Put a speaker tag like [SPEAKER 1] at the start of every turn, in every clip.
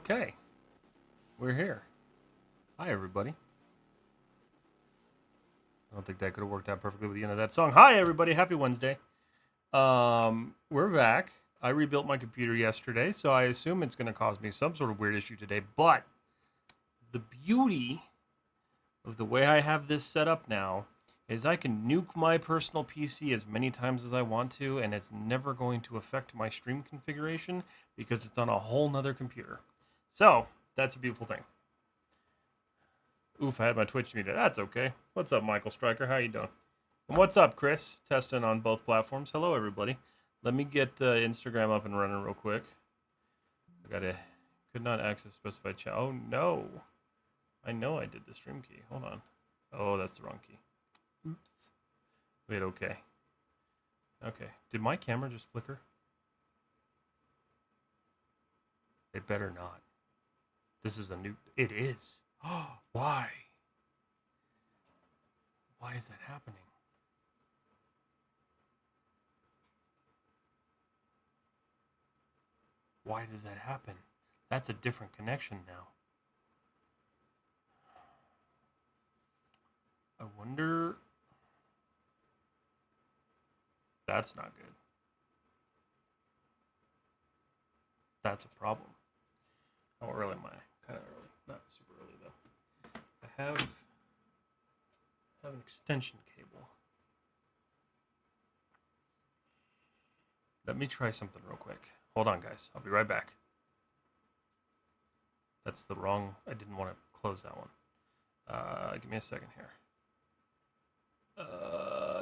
[SPEAKER 1] Okay, we're here. Hi, everybody. I don't think that could have worked out perfectly with the end of that song. Hi, everybody. Happy Wednesday. We're back. I rebuilt my computer yesterday, so I assume it's going to cause me some sort of weird issue today. But the beauty of the way I have this set up now is I can nuke my personal PC as many times as I want to, and it's never going to affect my stream configuration because it's on a whole nother computer. So, that's a beautiful thing. Oof, I had my Twitch muted. That's okay. What's up, Michael Stryker? How you doing? And what's up, Chris? Testing on both platforms. Hello, everybody. Let me get Instagram up and running real quick. Could not access specified chat. Oh, no. I know I did the stream key. Hold on. Oh, that's the wrong key. Oops. Wait, okay. Okay. Did my camera just flicker? It better not. This is a new... It is. Why? Why is that happening? Why does that happen? That's a different connection now. I wonder... That's not good. That's a problem. How early am I? Kind of early. Not super early, though. I have an extension cable. Let me try something real quick. Hold on, guys. I'll be right back. That's the wrong... I didn't want to close that one. Give me a second here.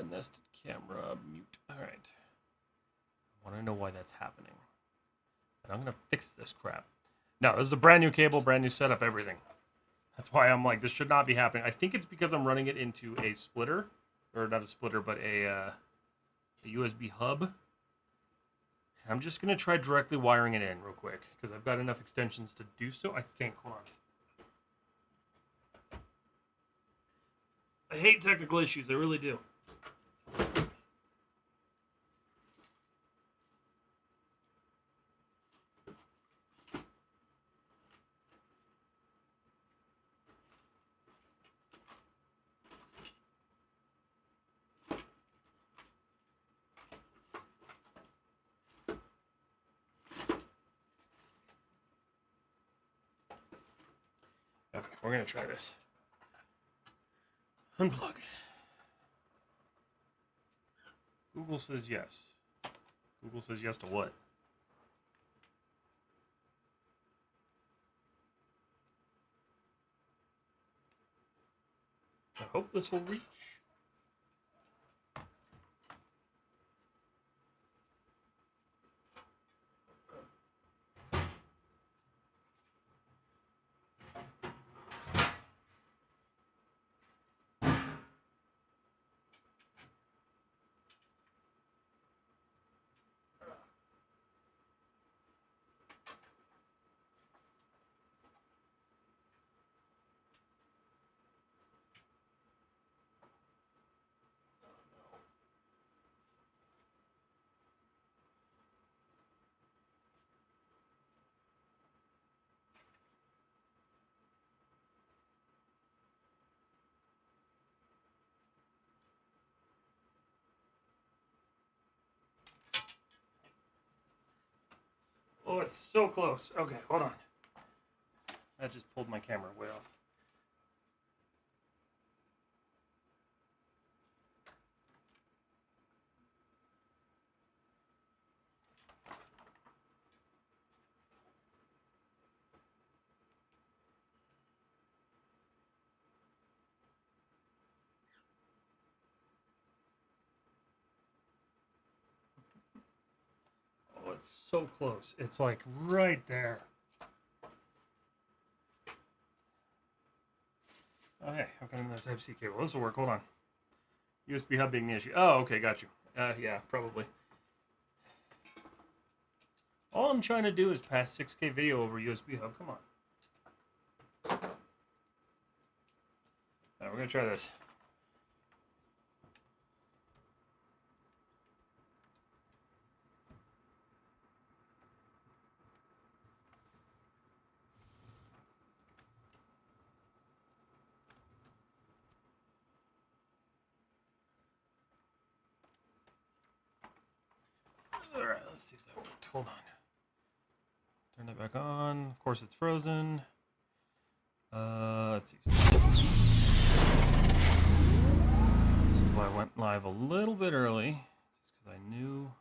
[SPEAKER 1] Nested camera, mute. All right. I want to know why that's happening. And I'm going to fix this crap. No, this is a brand new cable, brand new setup, everything. That's why I'm like, this should not be happening. I think it's because I'm running it into a splitter. Or not a splitter, but a USB hub. I'm just going to try directly wiring it in real quick. Because I've got enough extensions to do so, I think. Hold on. I hate technical issues. I really do. Okay, we're going to try this. Unplug. Google says yes. Google says yes to what? I hope this will reach. Oh, it's so close. Okay, hold on. That just pulled my camera way off. Oh, it's so close. It's like right there. Okay, I've got another Type-C cable. This will work. Hold on. USB hub being the issue. Oh, okay, got you. Yeah, probably. All I'm trying to do is pass 6K video over USB hub. Come on. All right, we're going to try this. Let's see if that worked. Hold on. Turn that back on. Of course, it's frozen. Let's see. This is why I went live a little bit early, just because I knew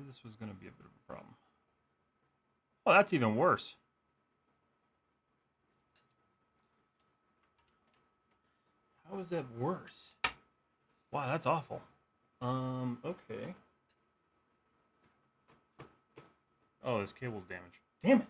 [SPEAKER 1] this was going to be a bit of a problem. Oh, that's even worse. How is that worse? Wow, that's awful. Okay. Oh, this cable's damaged. Damn it.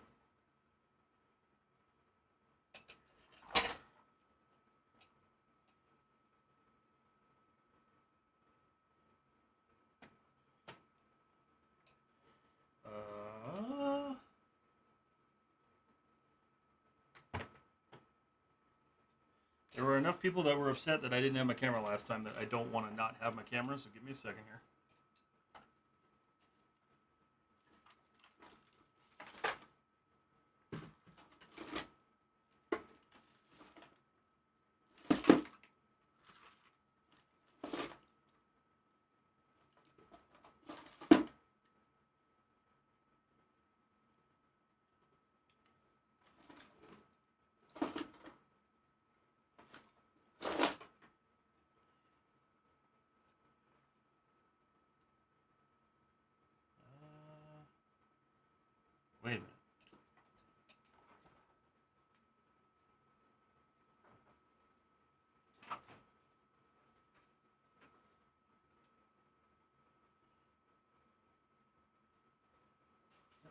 [SPEAKER 1] There were enough people that were upset that I didn't have my camera last time that I don't want to not have my camera, so give me a second here. Wait a minute.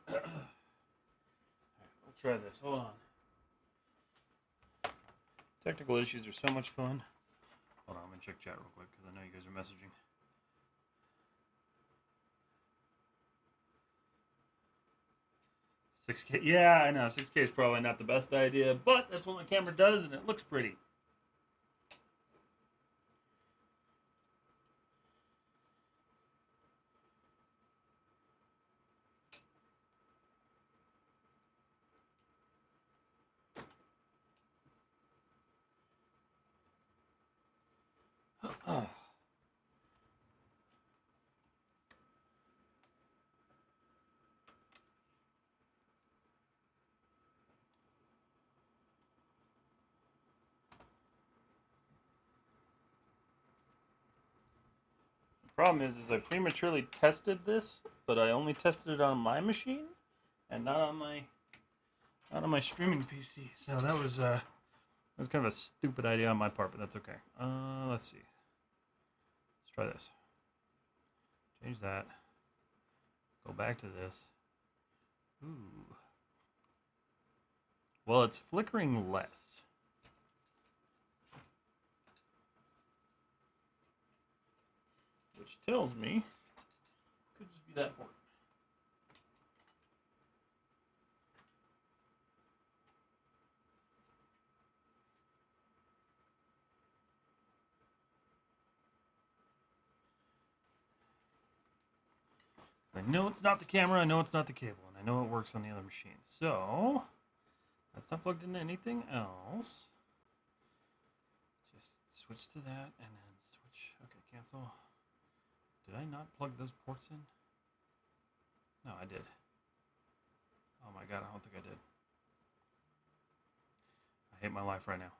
[SPEAKER 1] We'll try this. Hold on. Technical issues are so much fun. Hold on, I'm going to check chat real quick because I know you guys are messaging. $6K. Yeah, I know. $6K is probably not the best idea, but that's what my camera does, and it looks pretty. Problem is I prematurely tested this, but I only tested it on my machine and not on my streaming PC. So that was kind of a stupid idea on my part, but that's okay. Let's see. Let's try this. Change that. Go back to this. Ooh. Well, it's flickering less. Which tells me could just be that port. I know it's not the camera, I know it's not the cable, and I know it works on the other machine. So that's not plugged into anything else. Just switch to that and then switch. Okay, cancel. Did I not plug those ports in? No, I did. Oh my god, I don't think I did. I hate my life right now.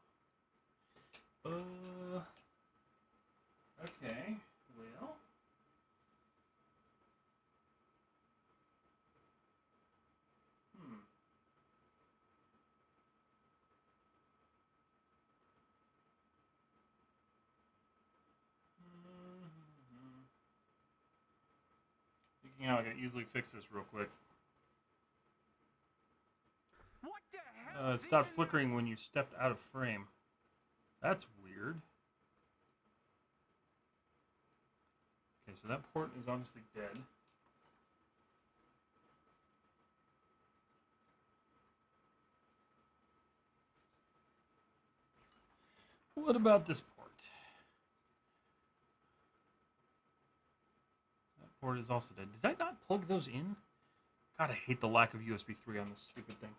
[SPEAKER 1] Okay, well. Speaking out, I can easily fix this real quick.
[SPEAKER 2] What the hell?
[SPEAKER 1] It stopped flickering when you stepped out of frame. That's weird. Okay, so that port is obviously dead. What about this port? That port is also dead. Did I not plug those in? God, I hate the lack of USB 3 on this stupid thing.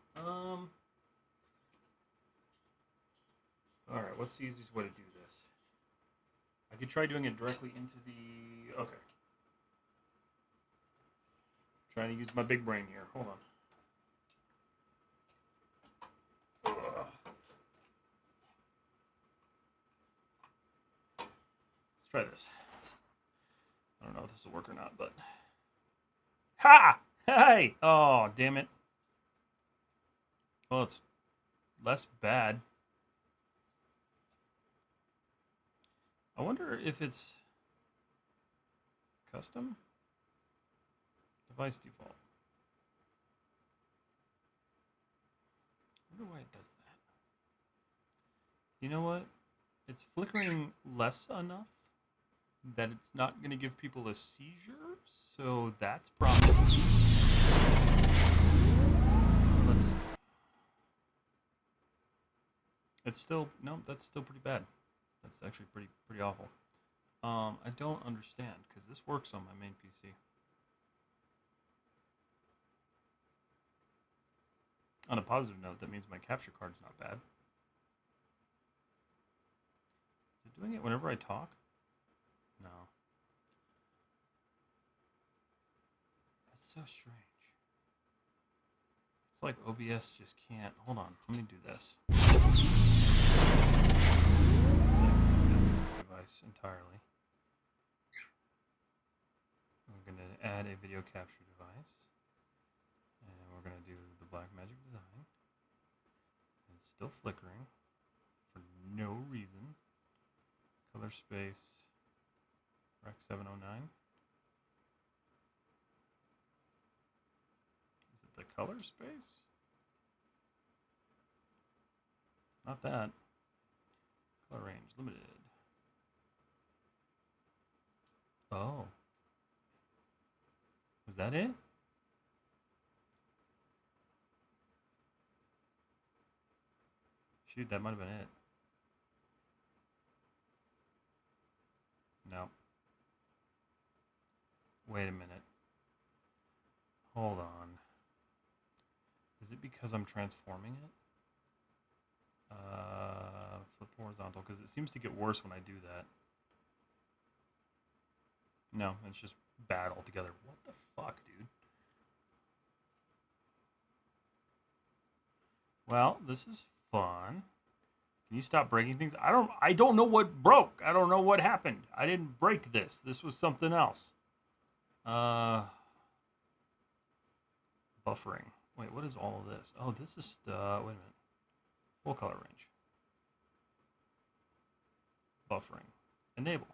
[SPEAKER 1] Alright, what's the easiest way to do this? I could try doing it directly into the... Okay. Trying to use my big brain here. Hold on. Let's try this. I don't know if this will work or not, but... Ha! Hey! Oh, damn it. Well, it's less bad. I wonder if it's custom? Device default. I wonder why it does that. You know what? It's flickering less enough that it's not going to give people a seizure, so that's promising. Let's see. It's still, no, that's still pretty bad. That's actually pretty awful. I don't understand, because this works on my main PC. On a positive note, that means my capture card's not bad. Is it doing it whenever I talk? No. That's so strange. It's like OBS just can't. Hold on, let me do this. Device entirely. We're going to add a video capture device. And we're going to do the Blackmagic design. It's still flickering for no reason. Color space Rec 709. Is it the color space? Not that. Color range limited. Oh. Was that it? Shoot, that might have been it. No. Wait a minute. Hold on. Is it because I'm transforming it? Flip horizontal, because it seems to get worse when I do that. No, it's just bad altogether. What the fuck, dude? Well, this is fun. Can you stop breaking things? I don't know what broke. I don't know what happened. I didn't break this. This was something else. Buffering. Wait, what is all of this? Oh, this is wait a minute. Full color range. Buffering. Enable.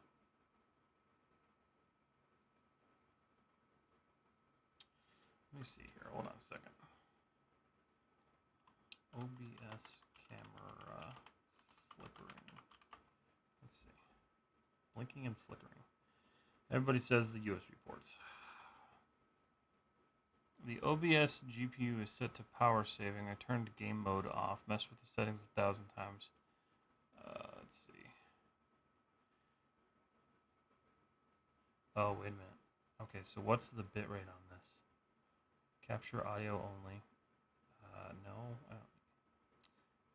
[SPEAKER 1] Let me see here. Hold on a second. OBS camera flickering. Let's see. Blinking and flickering. Everybody says the USB ports. The OBS GPU is set to power saving. I turned game mode off. Messed with the settings 1,000 times. Let's see. Oh, wait a minute. Okay, so what's the bitrate on this? Capture audio only. No.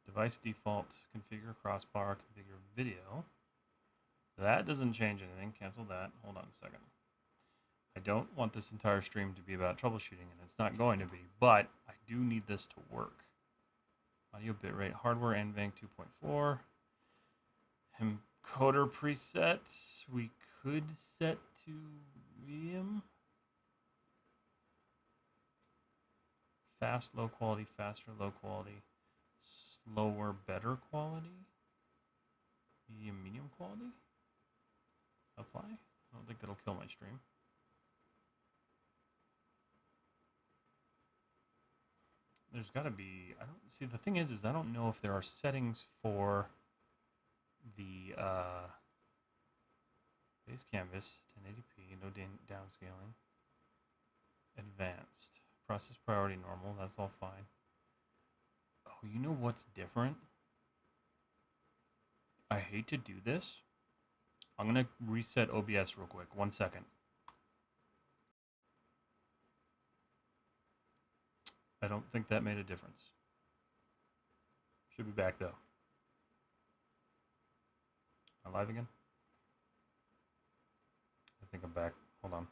[SPEAKER 1] Device default. Configure crossbar. Configure video. That doesn't change anything. Cancel that. Hold on a second. I don't want this entire stream to be about troubleshooting, and it's not going to be, but I do need this to work. Audio bitrate, hardware, NVENC 2.4. Encoder preset, we could set to medium. Fast, low quality, faster, low quality. Slower, better quality. Medium quality. Apply. I don't think that'll kill my stream. There's got to be, I don't see, the thing is I don't know if there are settings for the base canvas, 1080p, no downscaling, advanced, process priority normal, that's all fine. Oh, you know what's different? I hate to do this. I'm going to reset OBS real quick, 1 second. I don't think that made a difference. Should be back though. Am I live again? I think I'm back. Hold on.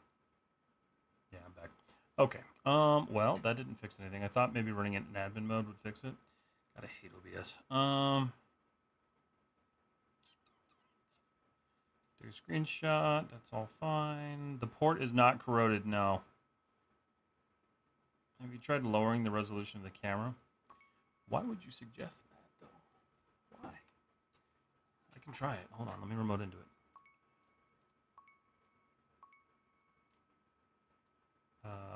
[SPEAKER 1] Yeah, I'm back. Okay. Well, that didn't fix anything. I thought maybe running it in admin mode would fix it. Gotta hate OBS. Take a screenshot. That's all fine. The port is not corroded, no. Have you tried lowering the resolution of the camera? Why would you suggest that, though? Why? I can try it. Hold on, let me remote into it.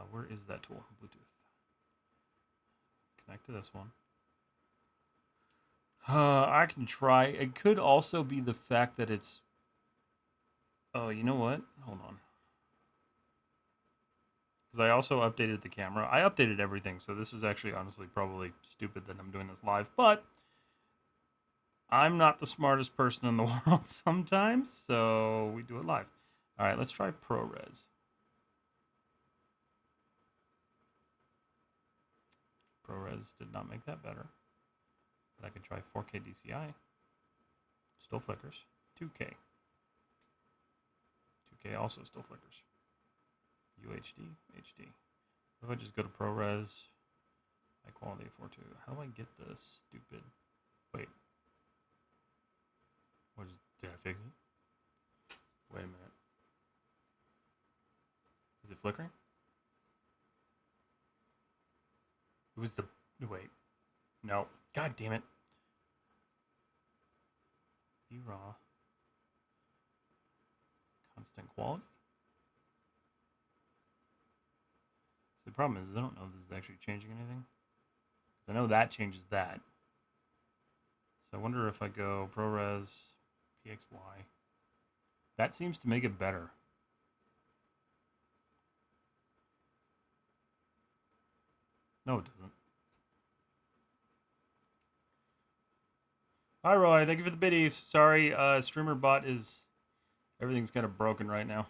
[SPEAKER 1] Where is that tool? Bluetooth. Connect to this one. I can try. It could also be the fact that it's... Oh, you know what? Hold on. Because I also updated the camera. I updated everything, so this is actually honestly probably stupid that I'm doing this live, but I'm not the smartest person in the world sometimes, so we do it live. All right, let's try ProRes. ProRes did not make that better. But I could try 4K DCI. Still flickers. 2K. 2K also still flickers. UHD, HD. If I just go to ProRes, high quality 4.2. How do I get this stupid? Wait. Did I fix it? Wait a minute. Is it flickering? It was the... Wait. No. God damn it. V-raw. Constant quality? So the problem is I don't know if this is actually changing anything. Because I know that changes that. So I wonder if I go ProRes, PXY. That seems to make it better. No, it doesn't. Hi, Roy. Thank you for the biddies. Sorry, streamer bot is... Everything's kind of broken right now.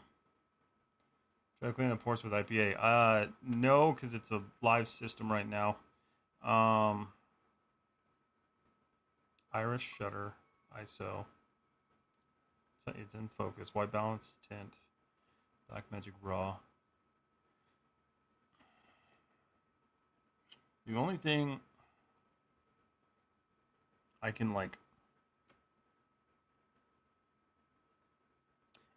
[SPEAKER 1] Try to clean the ports with IPA. No, because it's a live system right now. Iris, shutter, ISO. It's in focus. White balance, tint. Blackmagic raw. The only thing I can like...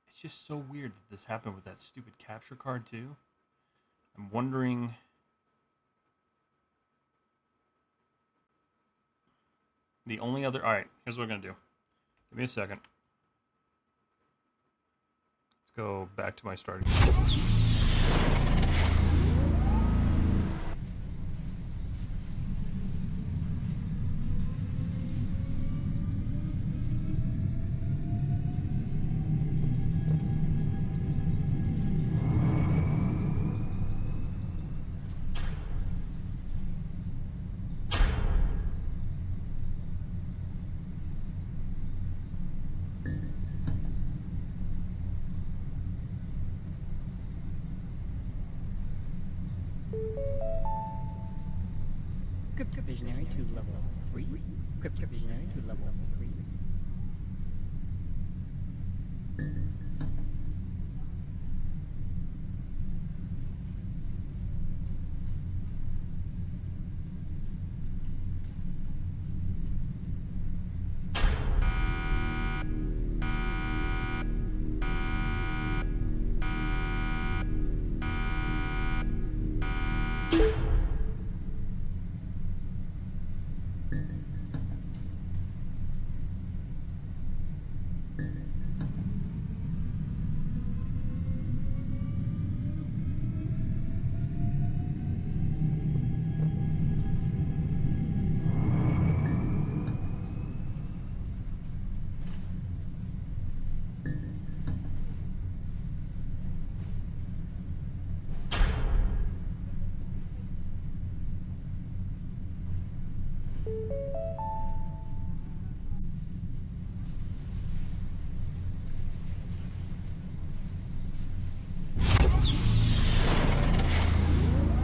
[SPEAKER 1] It's just so weird that this happened with that stupid capture card too. I'm wondering... The only other... Alright, here's what we're going to do. Give me a second. Let's go back to my starting point.
[SPEAKER 3] Crypto Visionary to level 3. Crypto Visionary to level 3.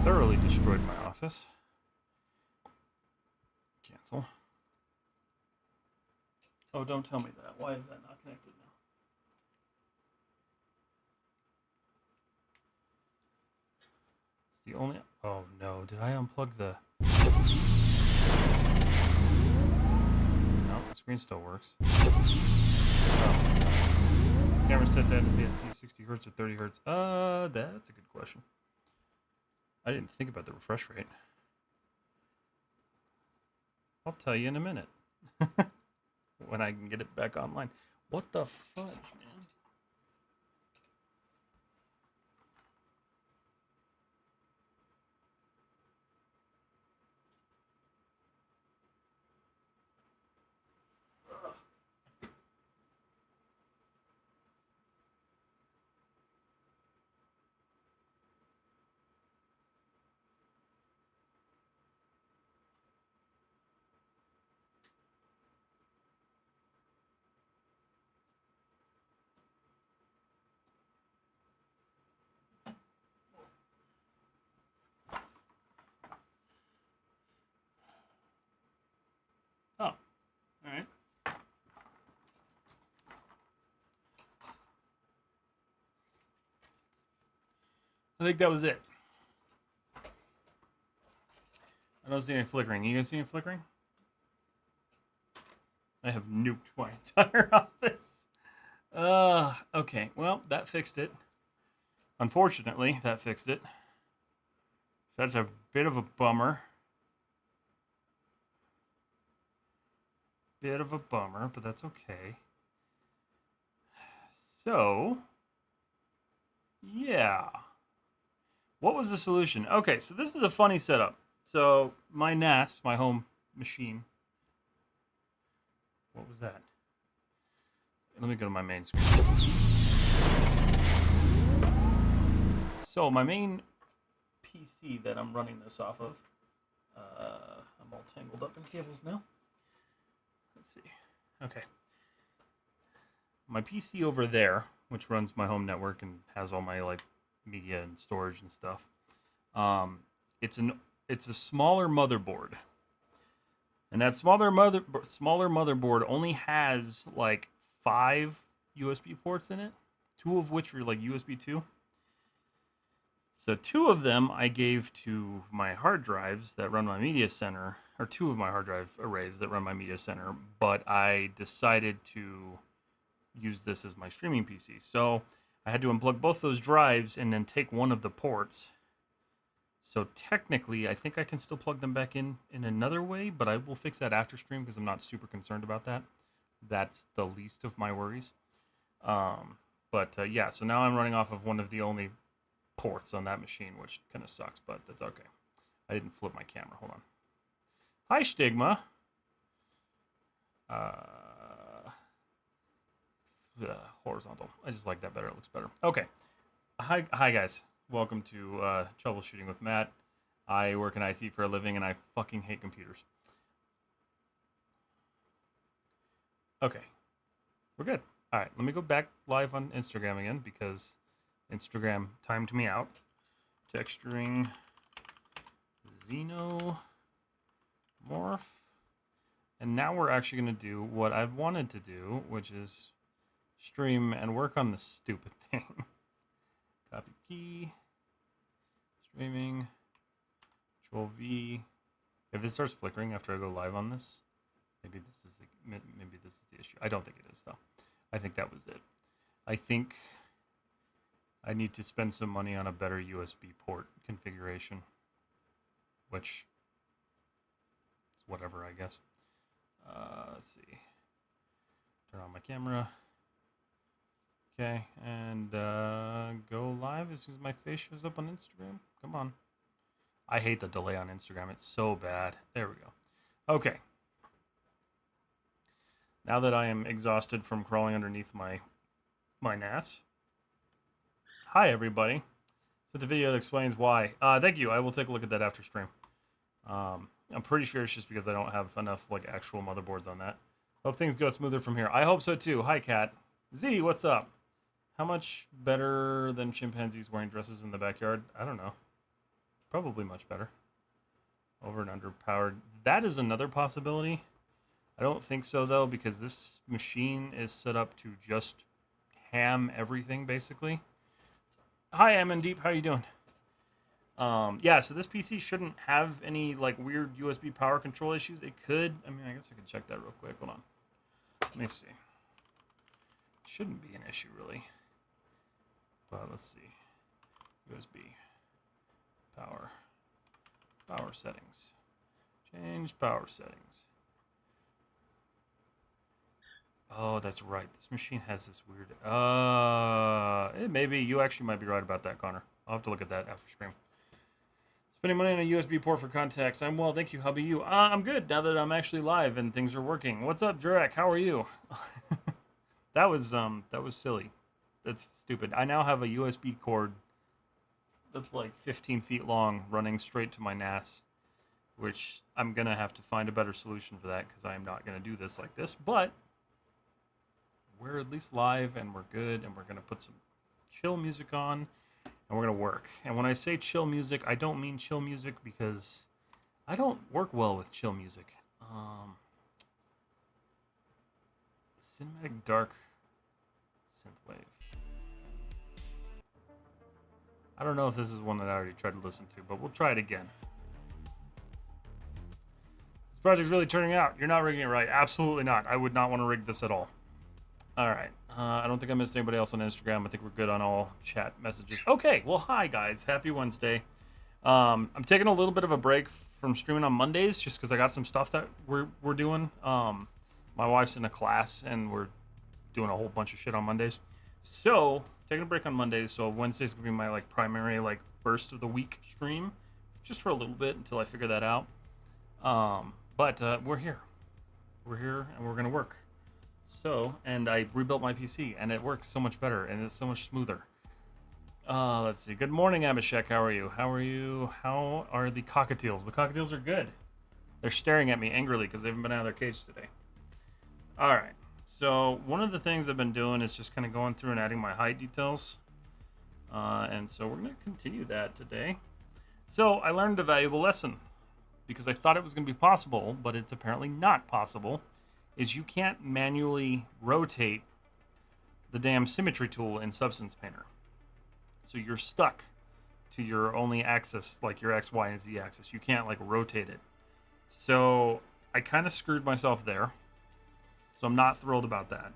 [SPEAKER 3] Thoroughly destroyed my office. Cancel. Oh, don't tell me that. Why is that not connected now?
[SPEAKER 1] The only... Oh, no. Did I unplug the... No, the screen still works. Oh. Camera set down to ASC 60 hertz or 30 hertz. That's a good question. I didn't think about the refresh rate. I'll tell you in a minute. When I can get it back online. What the fudge, man? Oh, all right. I think that was it. I don't see any flickering. You guys see any flickering? I have nuked my entire office. Okay. Well, that fixed it. Unfortunately, that fixed it. That's a bit of a bummer. Bit of a bummer, but that's okay. So, yeah. What was the solution? Okay, so this is a funny setup. So, my NAS, my home machine. What was that? Let me go to my main screen. So, my main PC that I'm running this off of. I'm all tangled up in cables now. Let's see. Okay. My PC over there, which runs my home network and has all my like media and storage and stuff. It's a smaller motherboard. And that smaller motherboard only has like 5 USB ports in it, 2 of which are like USB 2. So 2 of them I gave to my hard drives that run my media center, or 2 of my hard drive arrays that run my media center, but I decided to use this as my streaming PC. So I had to unplug both those drives and then take one of the ports. So technically, I think I can still plug them back in another way, but I will fix that after stream because I'm not super concerned about that. That's the least of my worries. Yeah, so now I'm running off of one of the only ports on that machine, which kind of sucks, but that's okay. I didn't flip my camera. Hold on. Hi, Stigma. Horizontal. I just like that better. It looks better. Okay. Hi guys. Welcome to Troubleshooting with Matt. I work in IT for a living, and I fucking hate computers. Okay. We're good. All right. Let me go back live on Instagram again because Instagram timed me out. Texturing Xenomorph. And now we're actually going to do what I've wanted to do, which is stream and work on this stupid thing. Copy key. Streaming. Control V. If it starts flickering after I go live on this, maybe this is the issue. I don't think it is though. I think that was it. I think I need to spend some money on a better USB port configuration, which is whatever, I guess. Let's see. Turn on my camera. Okay, and go live as soon as my face shows up on Instagram. Come on. I hate the delay on Instagram. It's so bad. There we go. Okay. Now that I am exhausted from crawling underneath my NAS. Hi, everybody. So the video that explains why. Thank you. I will take a look at that after stream. I'm pretty sure it's just because I don't have enough like actual motherboards on that. Hope things go smoother from here. I hope so too. Hi, Kat. Z, what's up? How much better than chimpanzees wearing dresses in the backyard? I don't know. Probably much better. Over and underpowered. That is another possibility. I don't think so though, because this machine is set up to just ham everything basically. Hi, Amandeep. How you doing? Yeah, so this PC shouldn't have any like weird USB power control issues. It could. I mean, I guess I could check that real quick. Hold on. Let me see. Shouldn't be an issue really. But let's see. USB power settings. Change power settings. Oh, that's right. This machine has this weird. Maybe you actually might be right about that, Connor. I'll have to look at that after stream. Spending money on a USB port for contacts. I'm well, thank you. How about you? I'm good now that I'm actually live and things are working. What's up, Jurek? How are you? That was silly. That's stupid. I now have a USB cord that's like 15 feet long running straight to my NAS, which I'm gonna have to find a better solution for that because I am not gonna do this like this. But we're at least live and we're good, and we're gonna put some chill music on. And we're going to work. And when I say chill music, I don't mean chill music because I don't work well with chill music. Cinematic dark synthwave. I don't know if this is one that I already tried to listen to, but we'll try it again. This project's really turning out. You're not rigging it right. Absolutely not. I would not want to rig this at all. All right. I don't think I missed anybody else on Instagram. I think we're good on all chat messages. Okay. Well, hi, guys. Happy Wednesday. I'm taking a little bit of a break from streaming on Mondays just because I got some stuff that we're doing. My wife's in a class, and we're doing a whole bunch of shit on Mondays. So, taking a break on Mondays. So, Wednesday's going to be my, like, primary, like, burst of the week stream. Just for a little bit until I figure that out. But we're here. We're here, and we're going to work. So, and I rebuilt my PC, and it works so much better, and it's so much smoother. Let's see. Good morning, Abhishek. How are you? How are you? How are the cockatiels? The cockatiels are good. They're staring at me angrily because they haven't been out of their cage today. All right. So, one of the things I've been doing is just kind of going through and adding my height details. And so we're going to continue that today. So, I learned a valuable lesson because I thought it was going to be possible, but it's apparently not possible. Is you can't manually rotate the damn symmetry tool in Substance Painter. So you're stuck to your only axis, like your X, Y, and Z axis. You can't, like, rotate it. So I kind of screwed myself there. So I'm not thrilled about that.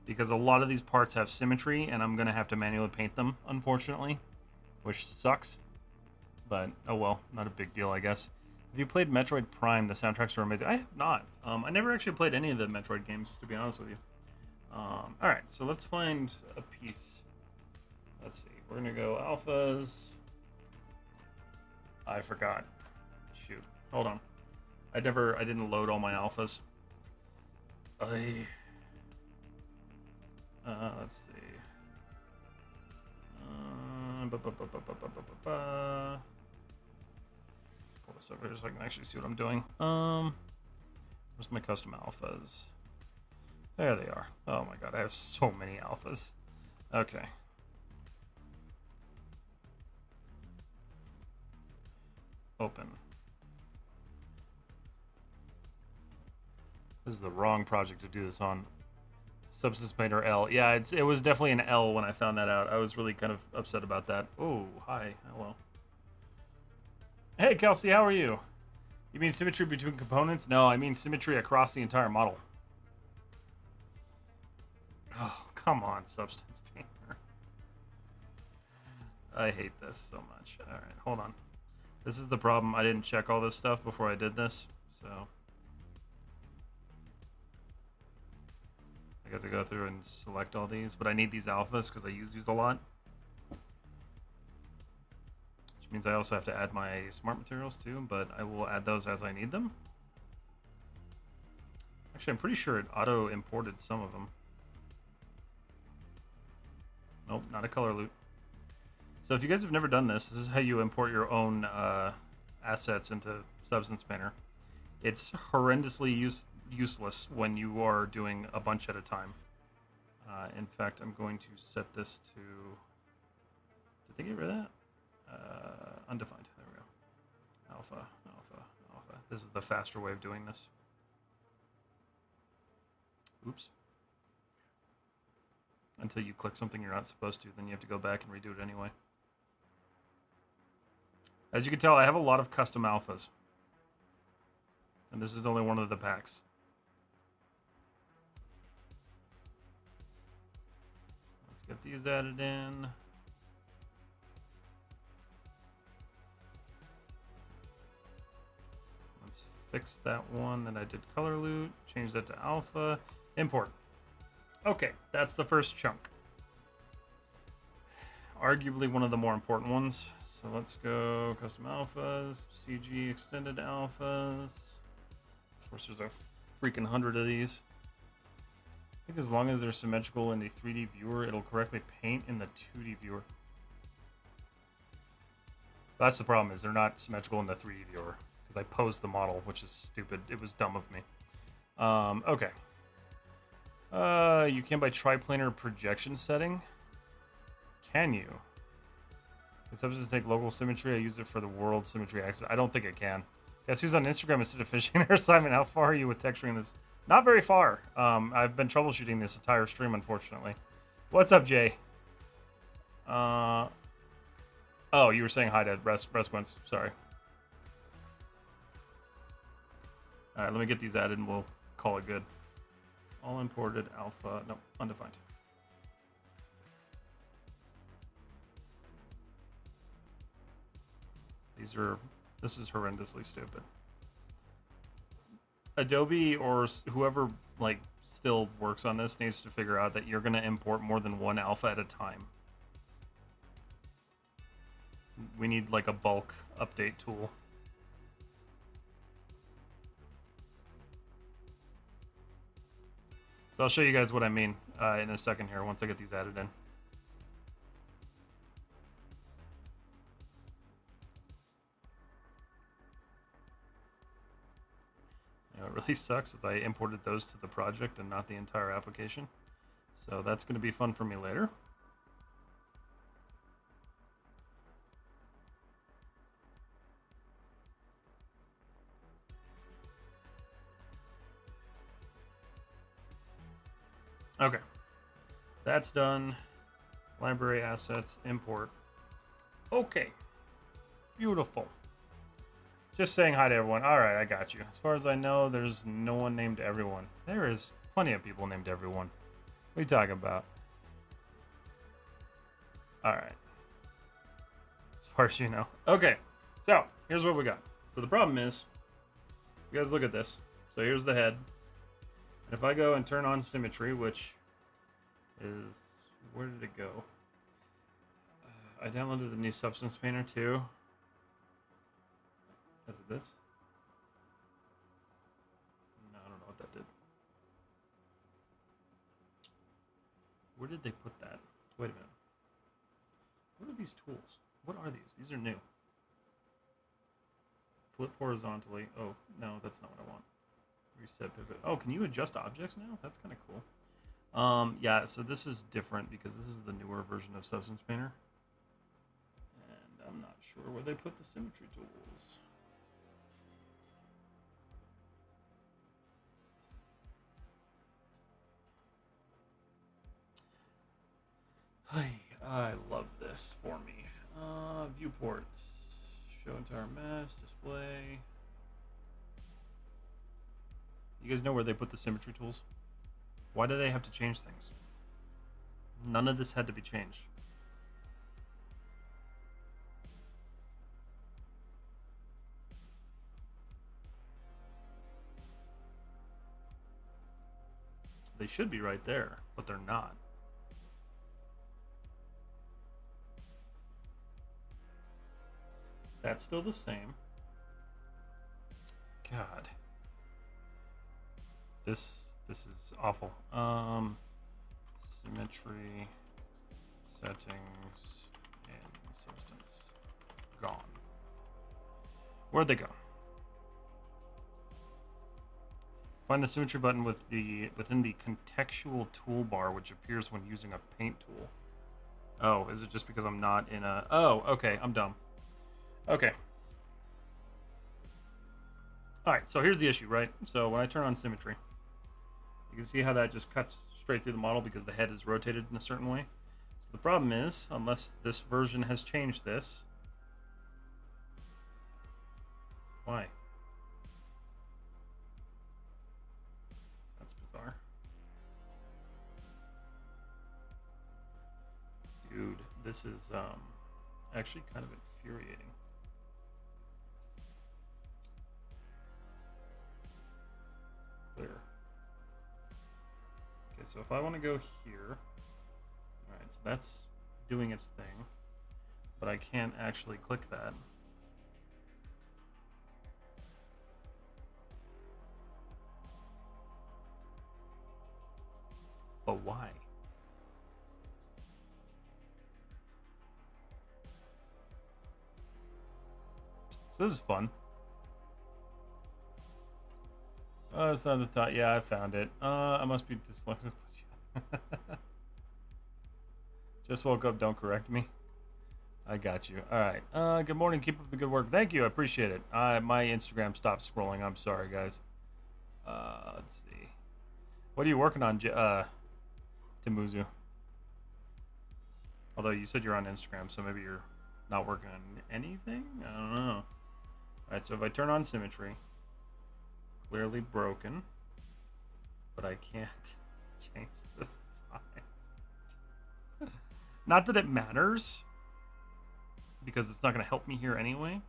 [SPEAKER 1] Because a lot of these parts have symmetry, and I'm going to have to manually paint them, unfortunately. Which sucks. But, oh well, not a big deal, I guess. Have you played Metroid Prime? The soundtracks are amazing. I have not. I never actually played any of the Metroid games, to be honest with you. Alright, so let's find a piece. Let's see. We're going to go alphas. I forgot. Shoot. Hold on. I didn't load all my alphas. Let's see. Pull this over here so I can actually see what I'm doing. Where's my custom alphas? There they are. Oh my god, I have so many alphas. Okay. Open. This is the wrong project to do this on. Substance Painter L. Yeah, it was definitely an L when I found that out. I was really kind of upset about that. Oh, hi. Hello. Hey, Kelsey, how are you? You mean symmetry between components? No, I mean symmetry across the entire model. Oh, come on, Substance Painter. I hate this so much. Alright, hold on. This is the problem. I didn't check all this stuff before I did this, so I got to go through and select all these, but I need these alphas because I use these a lot. Which means I also have to add my smart materials too, but I will add those as I need them. Actually, I'm pretty sure it auto-imported some of them. Nope, not a color loot. So if you guys have never done this, this is how you import your own assets into Substance Painter. It's horrendously useless when you are doing a bunch at a time. In fact, I'm going to set this to... Did they get rid of that? Undefined. There we go. Alpha, alpha, alpha. This is the faster way of doing this. Oops. Until you click something you're not supposed to, then you have to go back and redo it anyway. As you can tell, I have a lot of custom alphas. And this is only one of the packs. Let's get these added in. Let's fix that one that I did color loot. Change that to alpha. Import. Okay, that's the first chunk. Arguably one of the more important ones. So let's go custom alphas, CG extended alphas. Of course, there's a freaking 100 of these. I think as long as they're symmetrical in the 3D viewer, it'll correctly paint in the 2D viewer. That's the problem, is they're not symmetrical in the 3D viewer because I posed the model, which is stupid. It was dumb of me. Okay. You can buy triplanar projection setting. Can you? Can substance take local symmetry? I use it for the world symmetry axis. I don't think it can. Guess who's on Instagram instead of finishing their assignment? How far are you with texturing this? Not very far. I've been troubleshooting this entire stream, unfortunately. What's up, Jay? Oh, you were saying hi to Resquence. Sorry. All right, let me get these added and we'll call it good. All imported alpha. No, undefined. This is horrendously stupid. Adobe or whoever like still works on this needs to figure out that you're going to import more than one alpha at a time. We need like a bulk update tool. So I'll show you guys what I mean in a second here once I get these added in. What really sucks is I imported those to the project and not the entire application. So that's going to be fun for me later. Okay. That's done. Library assets, import. Okay. Beautiful. Just saying hi to everyone. All right, I got you. As far as I know, there's no one named Everyone. There is plenty of people named Everyone. What are you talking about? All right. As far as you know. Okay, so here's what we got. So the problem is, you guys look at this. So here's the head. And if I go and turn on symmetry, which is, where did it go? I downloaded the new Substance Painter too. Is it this? No, I don't know what that did. Where did they put that? Wait a minute. What are these tools? What are these? These are new. Flip horizontally. Oh, no, that's not what I want. Reset pivot. Oh, can you adjust objects now? That's kind of cool. Yeah, so this is different because this is the newer version of Substance Painter. And I'm not sure where they put the symmetry tools. I love this for me. Viewports. Show entire mesh. Display. You guys know where they put the symmetry tools? Why do they have to change things? None of this had to be changed. They should be right there, but they're not. That's still the same. God. This is awful. Symmetry settings and substance gone. Where'd they go? Find the symmetry button within the contextual toolbar, which appears when using a paint tool. Oh, is it just because I'm not in a... Oh, okay, I'm dumb. Okay. Alright, so here's the issue, right? So when I turn on symmetry, you can see how that just cuts straight through the model because the head is rotated in a certain way. So the problem is, unless this version has changed this, Why? That's bizarre. Dude, this is actually kind of infuriating. Clear. Okay, so if I want to go here, alright, so that's doing its thing, but I can't actually click that. But why? So this is fun. Oh, it's not the top. Yeah, I found it. I must be dyslexic. Just woke up. Don't correct me. I got you. All right. Good morning. Keep up the good work. Thank you. I appreciate it. My Instagram stopped scrolling. I'm sorry, guys. Let's see. What are you working on, Timuzu? Although you said you're on Instagram, so maybe you're not working on anything? I don't know. Alright, so if I turn on symmetry, clearly broken, but I can't change the size. Not that it matters, because it's not going to help me here anyway.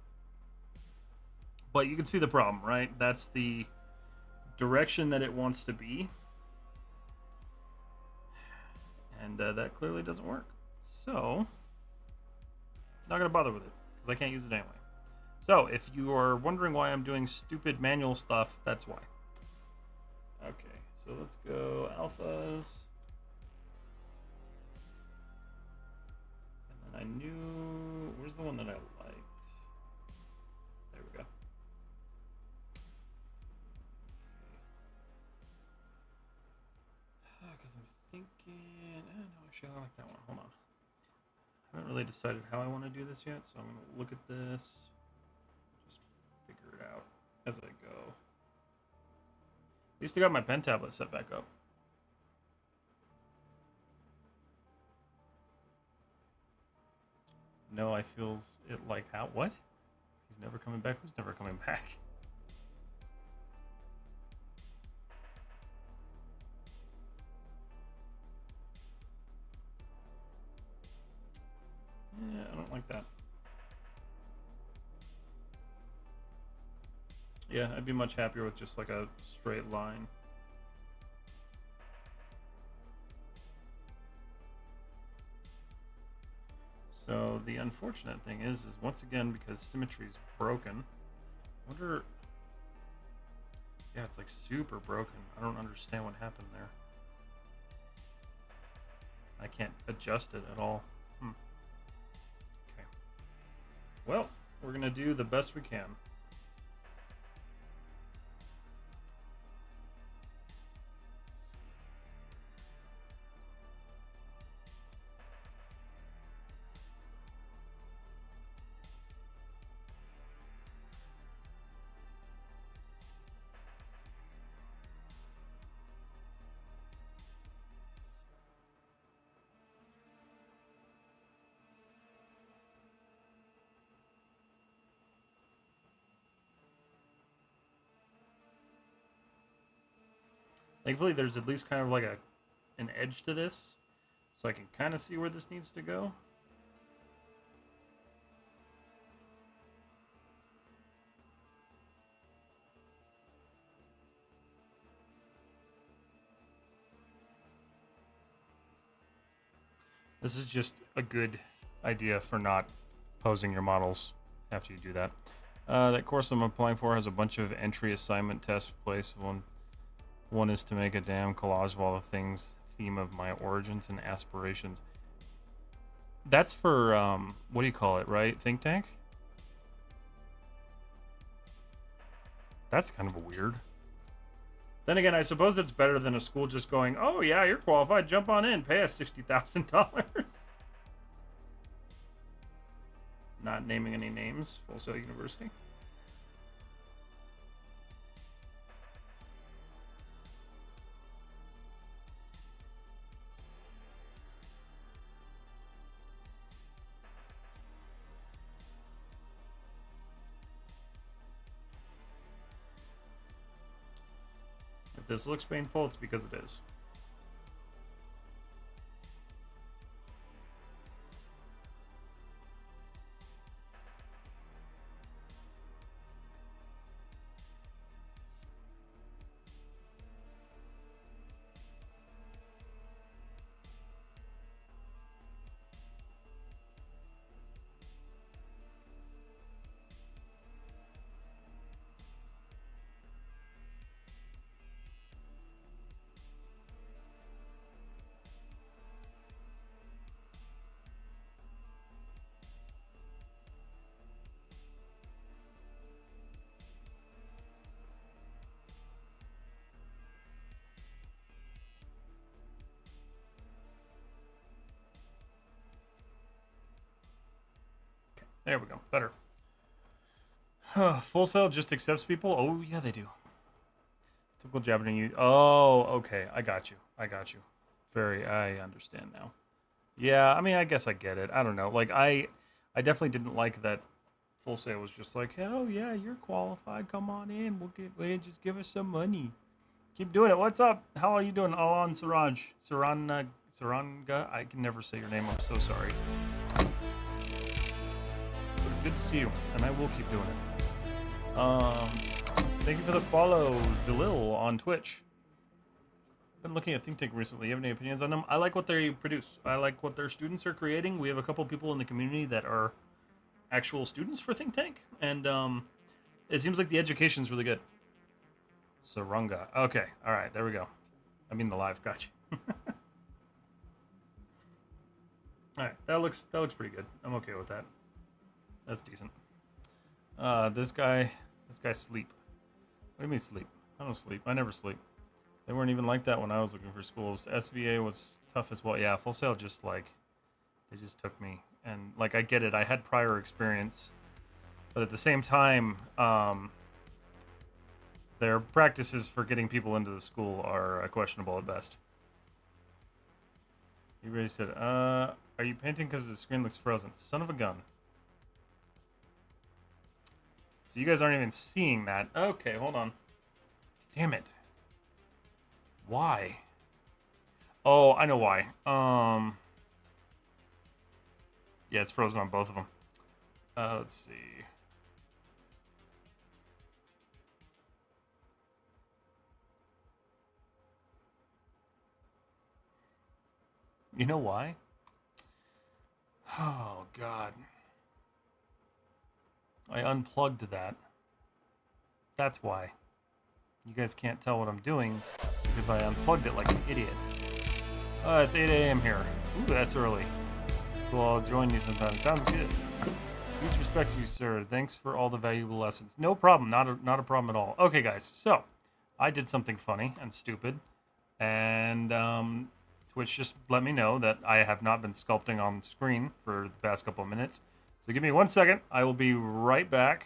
[SPEAKER 1] But you can see the problem, right? That's the direction that it wants to be. And that clearly doesn't work. So, not going to bother with it, because I can't use it anyway. So, if you are wondering why I'm doing stupid manual stuff, that's why. Okay, so let's go alphas. And then I knew... Where's the one that I liked? There we go. Let's see. Because I'm thinking... no, actually, I like that one. Hold on. I haven't really decided how I want to do this yet, so I'm going to look at this. Just figure it out as I go. At least I got my pen tablet set back up. No, I feels it like how? What? He's never coming back? Who's never coming back? Yeah, I don't like that. Yeah, I'd be much happier with just like a straight line. So the unfortunate thing is once again, because symmetry is broken, I wonder... Yeah, it's like super broken. I don't understand what happened there. I can't adjust it at all. Okay. Well, we're gonna do the best we can. Thankfully, there's at least kind of like an edge to this, so I can kind of see where this needs to go. This is just a good idea for not posing your models after you do that. That course I'm applying for has a bunch of entry assignment tests placed. One is to make a damn collage of all the theme of my origins and aspirations. That's for, what do you call it, right? Think tank? That's kind of weird. Then again, I suppose it's better than a school just going, oh yeah, you're qualified, jump on in, pay us $60,000. Not naming any names, Full Sail University. this looks painful, it's because it is. There we go. Better. Full Sail just accepts people? Oh, yeah, they do. Typical Japanese. Oh, okay. I got you. I understand now. Yeah, I mean, I guess I get it. I don't know. Like, I definitely didn't like that Full Sail was just like, oh, yeah, you're qualified. Come on in. Just give us some money. Keep doing it. What's up? How are you doing? Oh, on Saranga. I can never say your name. I'm so sorry. Good to see you, and I will keep doing it. Thank you for the follow, Zalil on Twitch. Been looking at Think Tank recently. You have any opinions on them? I like what they produce. I like what their students are creating. We have a couple people in the community that are actual students for Think Tank, and it seems like the education's really good. Saranga. Okay, all right, there we go. I mean the live. Gotcha. All right, that looks pretty good. I'm okay with that. That's decent. This guy sleep. What do you mean sleep? I don't sleep. I never sleep. They weren't even like that when I was looking for schools. SVA was tough as well. Yeah, Full Sail just like, they just took me. And like, I get it. I had prior experience. But at the same time, their practices for getting people into the school are questionable at best. You already said, are you painting because the screen looks frozen? Son of a gun. So you guys aren't even seeing that. Okay, hold on. Damn it. Why? Oh, I know why. Yeah, it's frozen on both of them. Let's see. You know why? Oh, God. I unplugged that. That's why. You guys can't tell what I'm doing because I unplugged it like an idiot. It's 8 a.m. here. Ooh, that's early. Cool, I'll join you sometime. Sounds good. Huge respect to you, sir. Thanks for all the valuable lessons. No problem. Not a problem at all. Okay, guys. So, I did something funny and stupid. And Twitch just let me know that I have not been sculpting on screen for the past couple of minutes. So give me 1 second. I will be right back.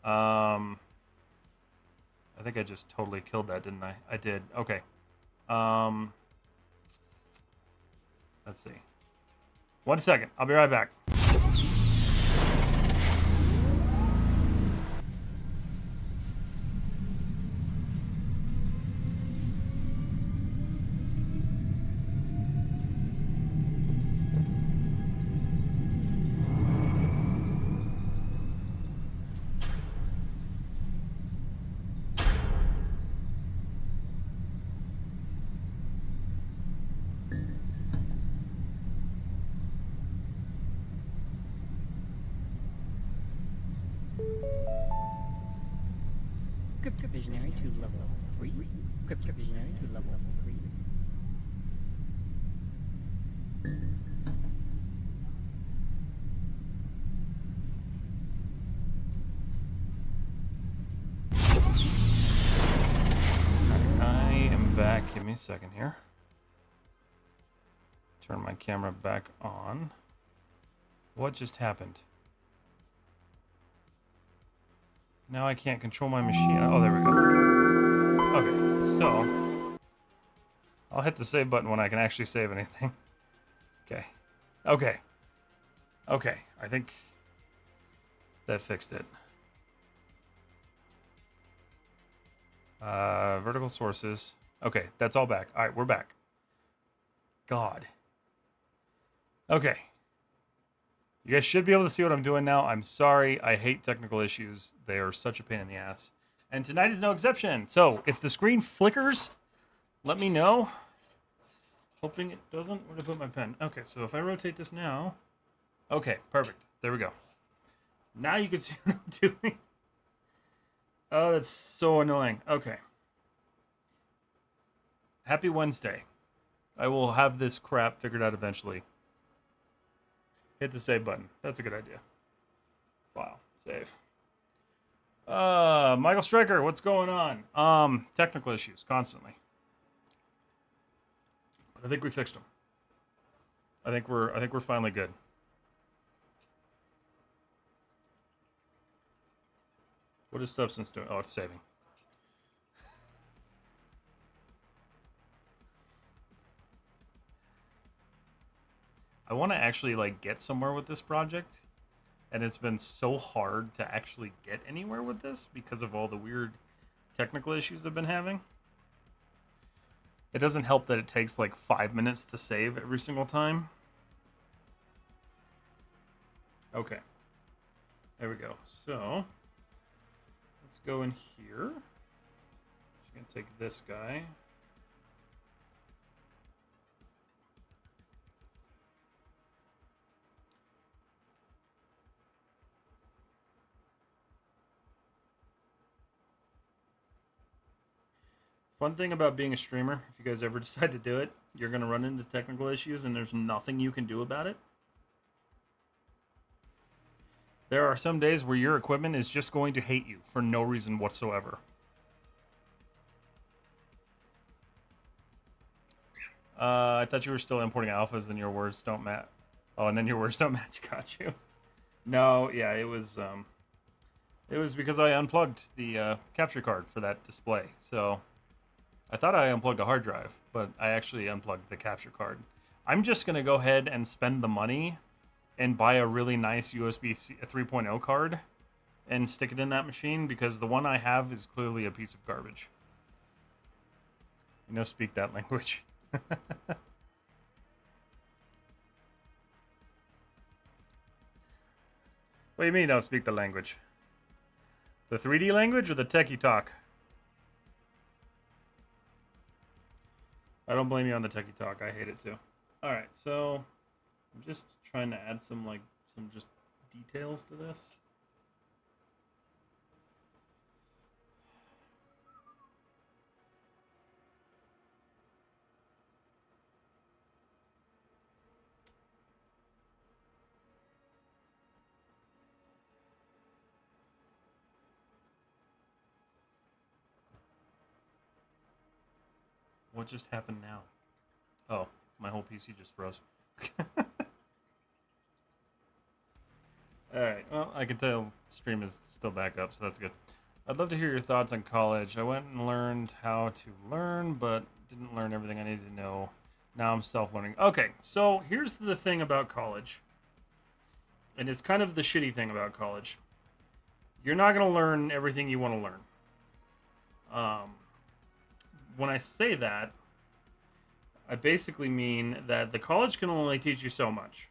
[SPEAKER 1] I think I just totally killed that, didn't I? I did. Okay. Let's see. 1 second. I'll be right back.
[SPEAKER 3] Crypto Visionary to level 3. Crypto Visionary to level 3.
[SPEAKER 1] I am back. Give me a second here. Turn my camera back on. What just happened? Now I can't control my machine. Oh, there we go. Okay, so I'll hit the save button when I can actually save anything. Okay. Okay, I think that fixed it. Vertical sources. Okay, that's all back. All right, we're back. God. Okay. You guys should be able to see what I'm doing now. I'm sorry. I hate technical issues. They are such a pain in the ass. And tonight is no exception. So if the screen flickers, let me know. Hoping it doesn't. Where to put my pen? Okay, so if I rotate this now. Okay, perfect. There we go. Now you can see what I'm doing. Oh, that's so annoying. Okay. Happy Wednesday. I will have this crap figured out eventually. Hit the save button. That's a good idea. File. Save. Michael Stryker, what's going on? Technical issues, constantly. I think we fixed them. I think we're finally good. What is Substance doing? Oh, it's saving. I want to actually like get somewhere with this project, and it's been so hard to actually get anywhere with this because of all the weird technical issues I've been having. It doesn't help that it takes like 5 minutes to save every single time. Okay. There we go. So, let's go in here. Just gonna take this guy. Fun thing about being a streamer, if you guys ever decide to do it, you're going to run into technical issues and there's nothing you can do about it. There are some days where your equipment is just going to hate you for no reason whatsoever. I thought you were still importing alphas and your words don't match. Oh, and then your words don't match. Got you. No, yeah, it was because I unplugged the capture card for that display. So I thought I unplugged a hard drive, but I actually unplugged the capture card. I'm just going to go ahead and spend the money and buy a really nice USB 3.0 card and stick it in that machine because the one I have is clearly a piece of garbage. You know, speak that language. What do you mean don't speak the language? The 3D language or the techie talk? I don't blame you on the techie talk. I hate it too. All right, so I'm just trying to add some just details to this. What just happened now? Oh, my whole PC just froze. Alright, well, I can tell stream is still back up, so that's good. I'd love to hear your thoughts on college. I went and learned how to learn, but didn't learn everything I needed to know. Now I'm self-learning. Okay, so here's the thing about college. And it's kind of the shitty thing about college. You're not going to learn everything you want to learn. When I say that, I basically mean that the college can only teach you so much.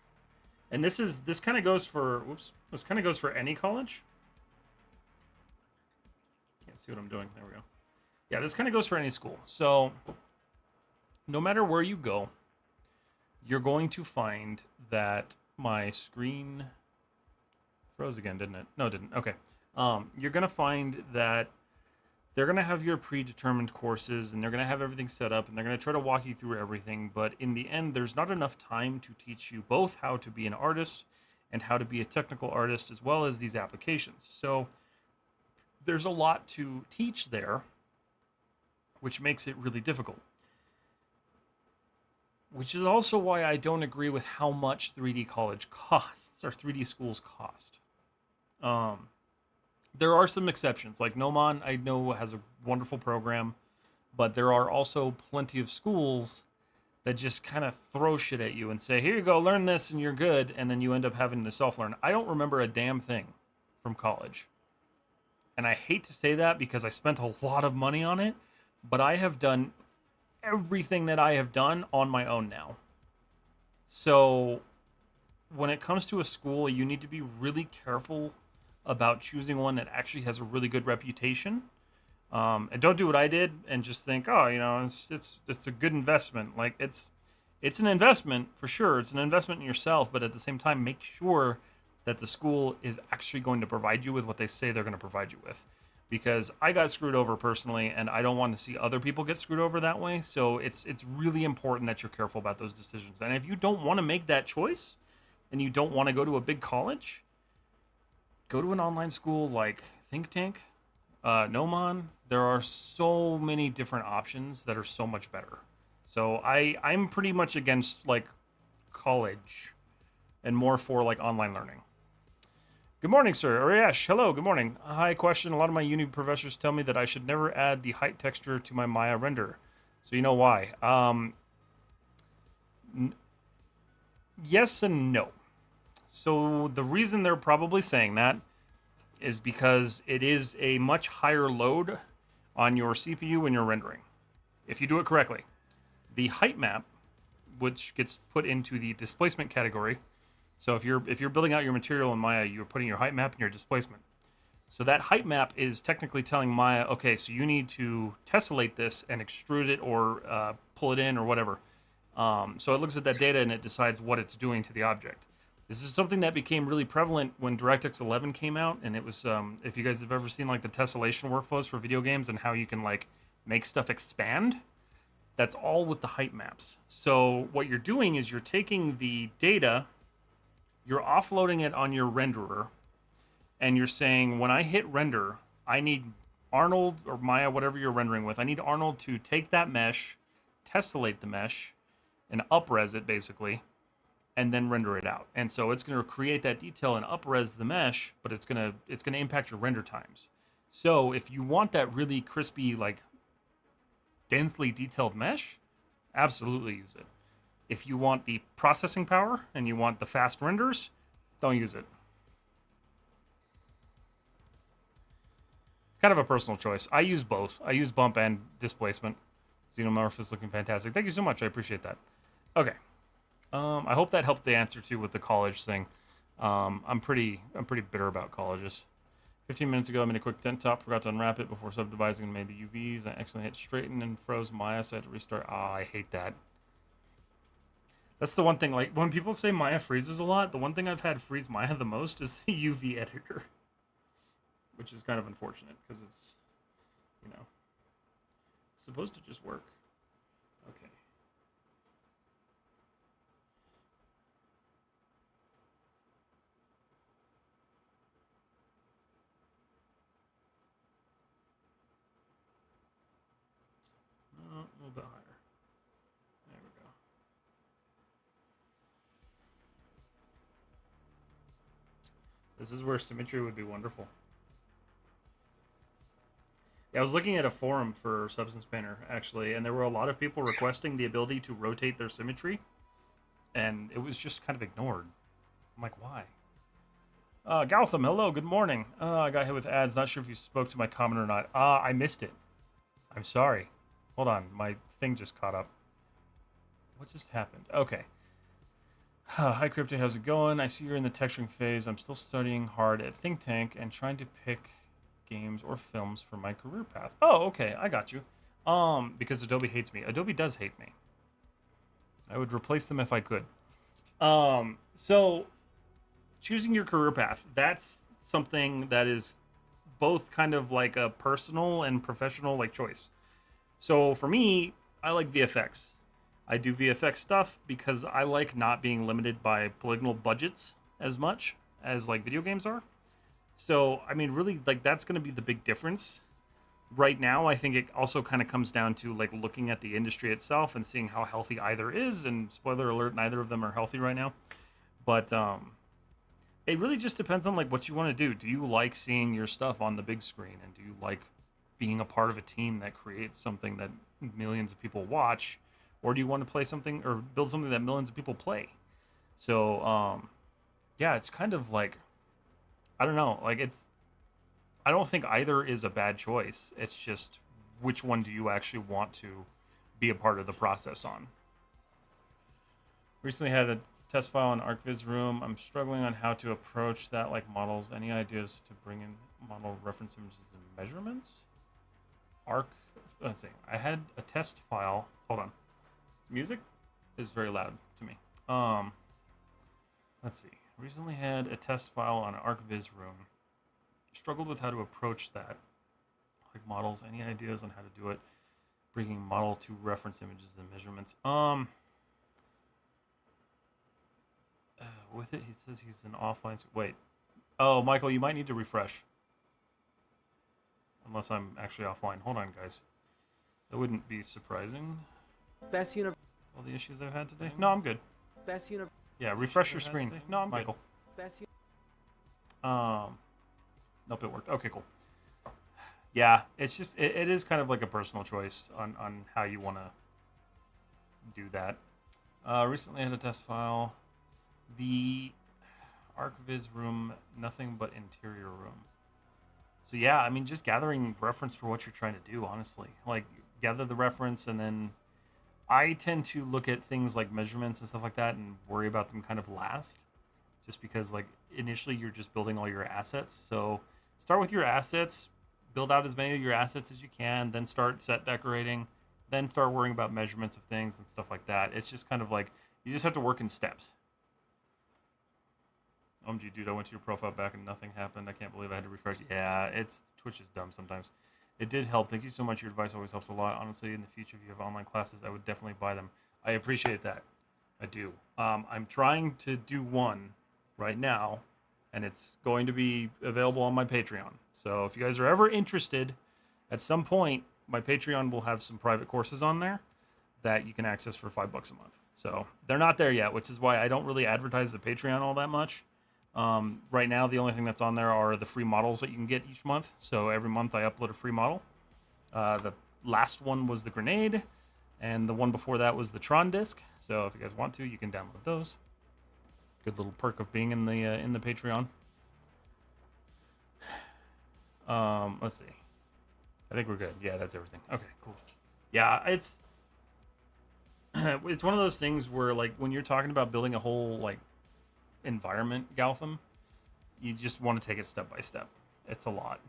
[SPEAKER 1] And this kind of goes for any college. Can't see what I'm doing. There we go. Yeah, this kind of goes for any school. So no matter where you go, you're going to find that my screen froze again, didn't it? No, it didn't. Okay. You're going to find that they're going to have your predetermined courses and they're going to have everything set up and they're going to try to walk you through everything. But in the end, there's not enough time to teach you both how to be an artist and how to be a technical artist as well as these applications. So there's a lot to teach there, which makes it really difficult. Which is also why I don't agree with how much 3D college costs or 3D schools cost. There are some exceptions, like Nomon, I know, has a wonderful program, but there are also plenty of schools that just kind of throw shit at you and say, here you go, learn this and you're good, and then you end up having to self-learn. I don't remember a damn thing from college. And I hate to say that because I spent a lot of money on it, but I have done everything that I have done on my own now. So when it comes to a school, you need to be really careful about choosing one that actually has a really good reputation. And don't do what I did and just think, oh, it's a good investment. Like it's an investment for sure. It's an investment in yourself, but at the same time, make sure that the school is actually going to provide you with what they say they're going to provide you with. Because I got screwed over personally, and I don't want to see other people get screwed over that way. So it's really important that you're careful about those decisions. And if you don't want to make that choice, and you don't want to go to a big college, go to an online school like Think Tank, Nomon. There are so many different options that are so much better. So I'm pretty much against like college and more for like online learning. Good morning, sir. Ariash, hello, good morning. Hi, question. A lot of my uni professors tell me that I should never add the height texture to my Maya render. So you know why. Yes and no. So the reason they're probably saying that is because it is a much higher load on your CPU when you're rendering. If you do it correctly. The height map, which gets put into the displacement category. So if you're building out your material in Maya, you're putting your height map and your displacement. So that height map is technically telling Maya, okay, so you need to tessellate this and extrude it or pull it in or whatever. So it looks at that data and it decides what it's doing to the object. This is something that became really prevalent when DirectX 11 came out, and it was if you guys have ever seen like the tessellation workflows for video games and how you can like make stuff expand, that's all with the height maps. So what you're doing is you're taking the data, you're offloading it on your renderer, and you're saying, when I hit render, I need Arnold or Maya, whatever you're rendering with, I need Arnold to take that mesh, tessellate the mesh, and upres it basically, and then render it out. And so it's going to create that detail and upres the mesh, but it's going to impact your render times. So if you want that really crispy, like densely detailed mesh, absolutely use it. If you want the processing power and you want the fast renders, don't use it. It's kind of a personal choice. I use both. I use bump and displacement. Xenomorph is looking fantastic. Thank you so much. I appreciate that. Okay. I hope that helped the answer too with the college thing. I'm pretty bitter about colleges. 15 minutes ago, I made a quick dent top, forgot to unwrap it before subdividing and made the UVs. I accidentally hit straighten and froze Maya, so I had to restart. I hate that. That's the one thing, like, when people say Maya freezes a lot, the one thing I've had freeze Maya the most is the UV editor. Which is kind of unfortunate, because it's, it's supposed to just work. Okay. A little bit higher. There we go. This is where symmetry would be wonderful. Yeah, I was looking at a forum for Substance Painter, actually, and there were a lot of people requesting the ability to rotate their symmetry, and it was just kind of ignored. I'm like, why? Gautham, hello, good morning. I got hit with ads. Not sure if you spoke to my comment or not. I missed it. I'm sorry. Hold on, my thing just caught up. What just happened? Okay. Hi, Crypto, how's it going? I see you're in the texturing phase. I'm still studying hard at Think Tank and trying to pick games or films for my career path. Oh, okay, I got you. Because Adobe hates me. Adobe does hate me. I would replace them if I could. So choosing your career path, that's something that is both kind of like a personal and professional like choice. So for me, I like VFX. I do VFX stuff because I like not being limited by polygonal budgets as much as like video games are. So, I mean, really, like, that's going to be the big difference. Right now, I think it also kind of comes down to, like, looking at the industry itself and seeing how healthy either is. And spoiler alert, neither of them are healthy right now. But it really just depends on, like, what you want to do. Do you like seeing your stuff on the big screen? And do you like being a part of a team that creates something that millions of people watch? Or do you want to play something or build something that millions of people play? So, yeah, it's kind of like... I don't know. Like, I don't think either is a bad choice. It's just which one do you actually want to be a part of the process on. Recently had a test file in ArcViz Room. I'm struggling on how to approach that like models. Any ideas to bring in model reference images and measurements? Let's see. I had a test file. Hold on. Music is very loud to me. Let's see. Recently had a test file on ArcViz Room. Struggled with how to approach that. Like models. Any ideas on how to do it? Bringing model to reference images and measurements. With it, he says he's an offline. Wait. Oh, Michael, you might need to refresh. Unless I'm actually offline. Hold on, guys. That wouldn't be surprising.
[SPEAKER 4] Best uni.
[SPEAKER 1] All the issues I've had today. No, I'm good.
[SPEAKER 4] Best uni.
[SPEAKER 1] Yeah, refresh your screen. No, I'm Michael.
[SPEAKER 4] Best.
[SPEAKER 1] Nope, it worked. Okay, cool. Yeah, it's just it is kind of like a personal choice on how you want to do that. Recently had a test file. The ArcViz Room, nothing but interior room. So yeah, I mean, just gathering reference for what you're trying to do, honestly. Like, gather the reference, and then I tend to look at things like measurements and stuff like that and worry about them kind of last. Just because, like, initially you're just building all your assets. So start with your assets, build out as many of your assets as you can, then start set decorating, then start worrying about measurements of things and stuff like that. It's just kind of like, you just have to work in steps. OMG, dude, I went to your profile back and nothing happened. I can't believe I had to refresh. Yeah, Twitch is dumb sometimes. It did help. Thank you so much. Your advice always helps a lot. Honestly, in the future, if you have online classes, I would definitely buy them. I appreciate that. I do. I'm trying to do one right now, and it's going to be available on my Patreon. So if you guys are ever interested, at some point, my Patreon will have some private courses on there that you can access for $5 a month. So they're not there yet, which is why I don't really advertise the Patreon all that much. Right now, the only thing that's on there are the free models that you can get each month. So every month I upload a free model. The last one was the grenade, and the one before that was the Tron disc. So if you guys want to, you can download those. Good little perk of being in the Patreon. Let's see. I think we're good. Yeah, that's everything. Okay, cool. Yeah, it's one of those things where, like, when you're talking about building a whole like environment, Galtham, you just want to take it step by step. It's a lot.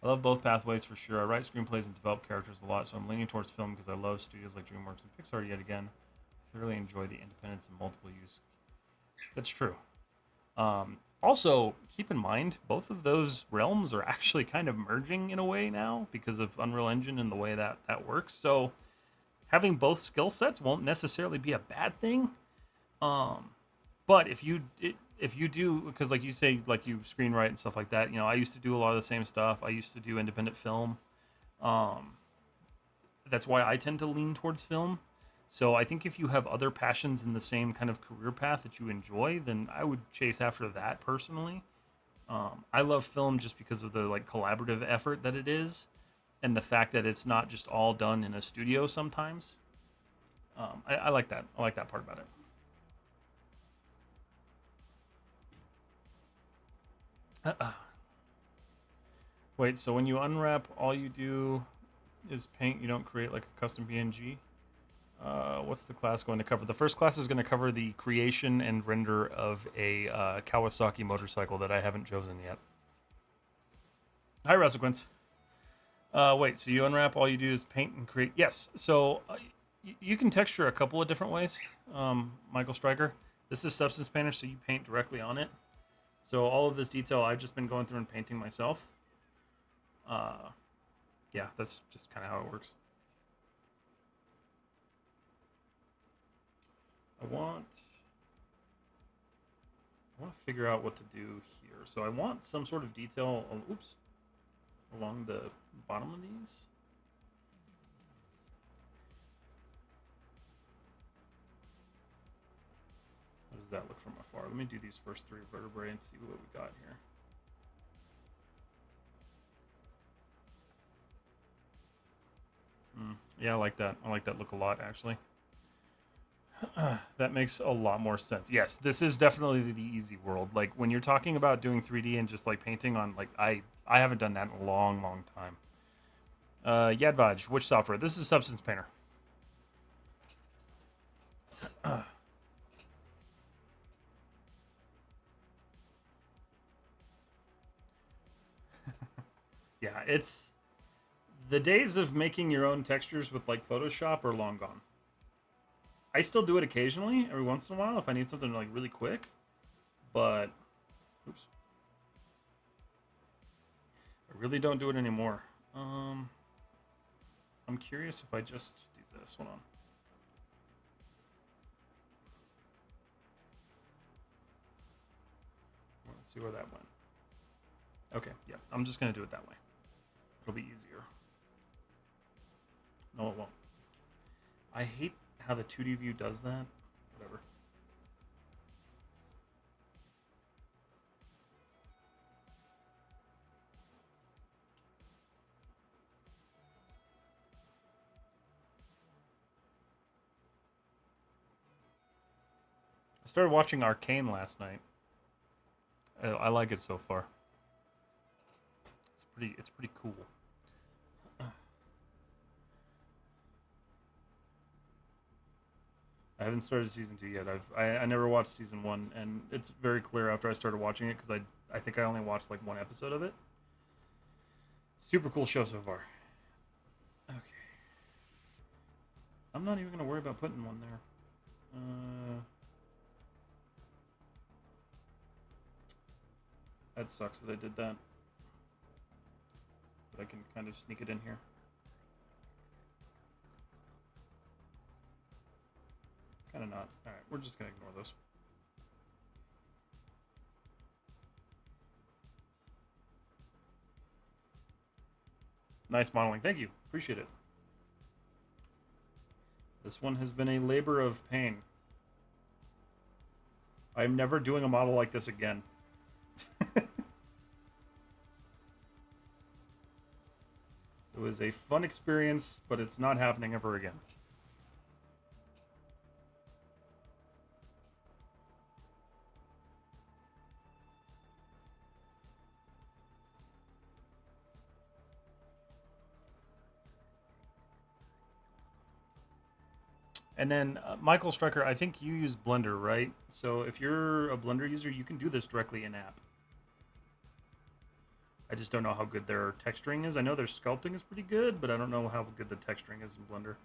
[SPEAKER 1] I love both pathways for sure. I write screenplays and develop characters a lot, so I'm leaning towards film because I love studios like DreamWorks and Pixar yet again. I thoroughly enjoy the independence and multiple use. That's true. Also, keep in mind, both of those realms are actually kind of merging in a way now because of Unreal Engine and the way that works. So having both skill sets won't necessarily be a bad thing. But if you do, because like you say, like you screenwrite and stuff like that, you know, I used to do a lot of the same stuff. I used to do independent film. That's why I tend to lean towards film. So I think if you have other passions in the same kind of career path that you enjoy, then I would chase after that personally. I love film just because of the like collaborative effort that it is, and the fact that it's not just all done in a studio sometimes. I like that. I like that part about it. Wait, so when you unwrap, all you do is paint? You don't create like a custom PNG? What's the class going to cover? The first class is going to cover the creation and render of a Kawasaki motorcycle that I haven't chosen yet. Hi, Resequence. Wait, so you unwrap, all you do is paint and create? Yes, so you can texture a couple of different ways, Michael Stryker. This is Substance Painter, so you paint directly on it. So all of this detail I've just been going through and painting myself. Yeah, that's just kind of how it works. I want to figure out what to do here. So I want some sort of detail, along the bottom of these. How does that look from afar? Let me do these first three vertebrae and see what we got here. Yeah, I like that. I like that look a lot, actually. That makes a lot more sense. Yes, this is definitely the easy world. Like when you're talking about doing 3D and just like painting on like I haven't done that in a long time. Yadvaj, which software? This is Substance Painter. Yeah, it's the days of making your own textures with like Photoshop are long gone. I still do it occasionally, every once in a while, if I need something like really quick. But, oops, I really don't do it anymore. I'm curious if I just do this. Hold on. Let's see where that went. Okay, yeah, I'm just gonna do it that way. It'll be easier. No, it won't. I hate how the 2D view does that. Whatever. I started watching Arcane last night. I like it so far. It's pretty cool. I haven't started season 2 yet. I never watched season 1, and it's very clear after I started watching it because I think I only watched like one episode of it. Super cool show so far. Okay. I'm not even gonna worry about putting one there. That sucks that I did that. But I can kind of sneak it in here. Kind of not. Alright, we're just gonna ignore those. Nice modeling. Thank you. Appreciate it. This one has been a labor of pain. I'm never doing a model like this again. It was a fun experience, but it's not happening ever again. And then, Michael Striker, I think you use Blender, right? So if you're a Blender user, you can do this directly in-app. I just don't know how good their texturing is. I know their sculpting is pretty good, but I don't know how good the texturing is in Blender.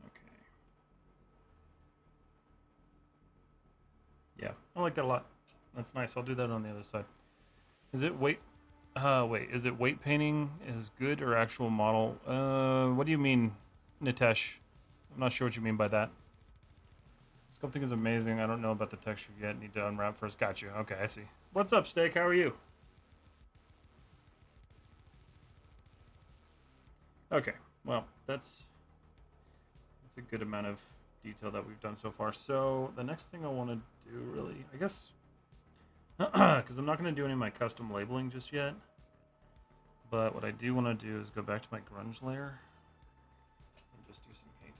[SPEAKER 1] Okay. Yeah, I like that a lot. That's nice. I'll do that on the other side. Is it weight? Wait. Is it weight painting is good or actual model? What do you mean, Nitesh? I'm not sure what you mean by that. Sculpting is amazing. I don't know about the texture yet. Need to unwrap first. Got you. Okay, I see. What's up, Steak? How are you? Okay. Well, that's a good amount of detail that we've done so far. So the next thing I want to do, really, I guess, because I'm not going to do any of my custom labeling just yet. But what I do want to do is go back to my grunge layer and just do some painting.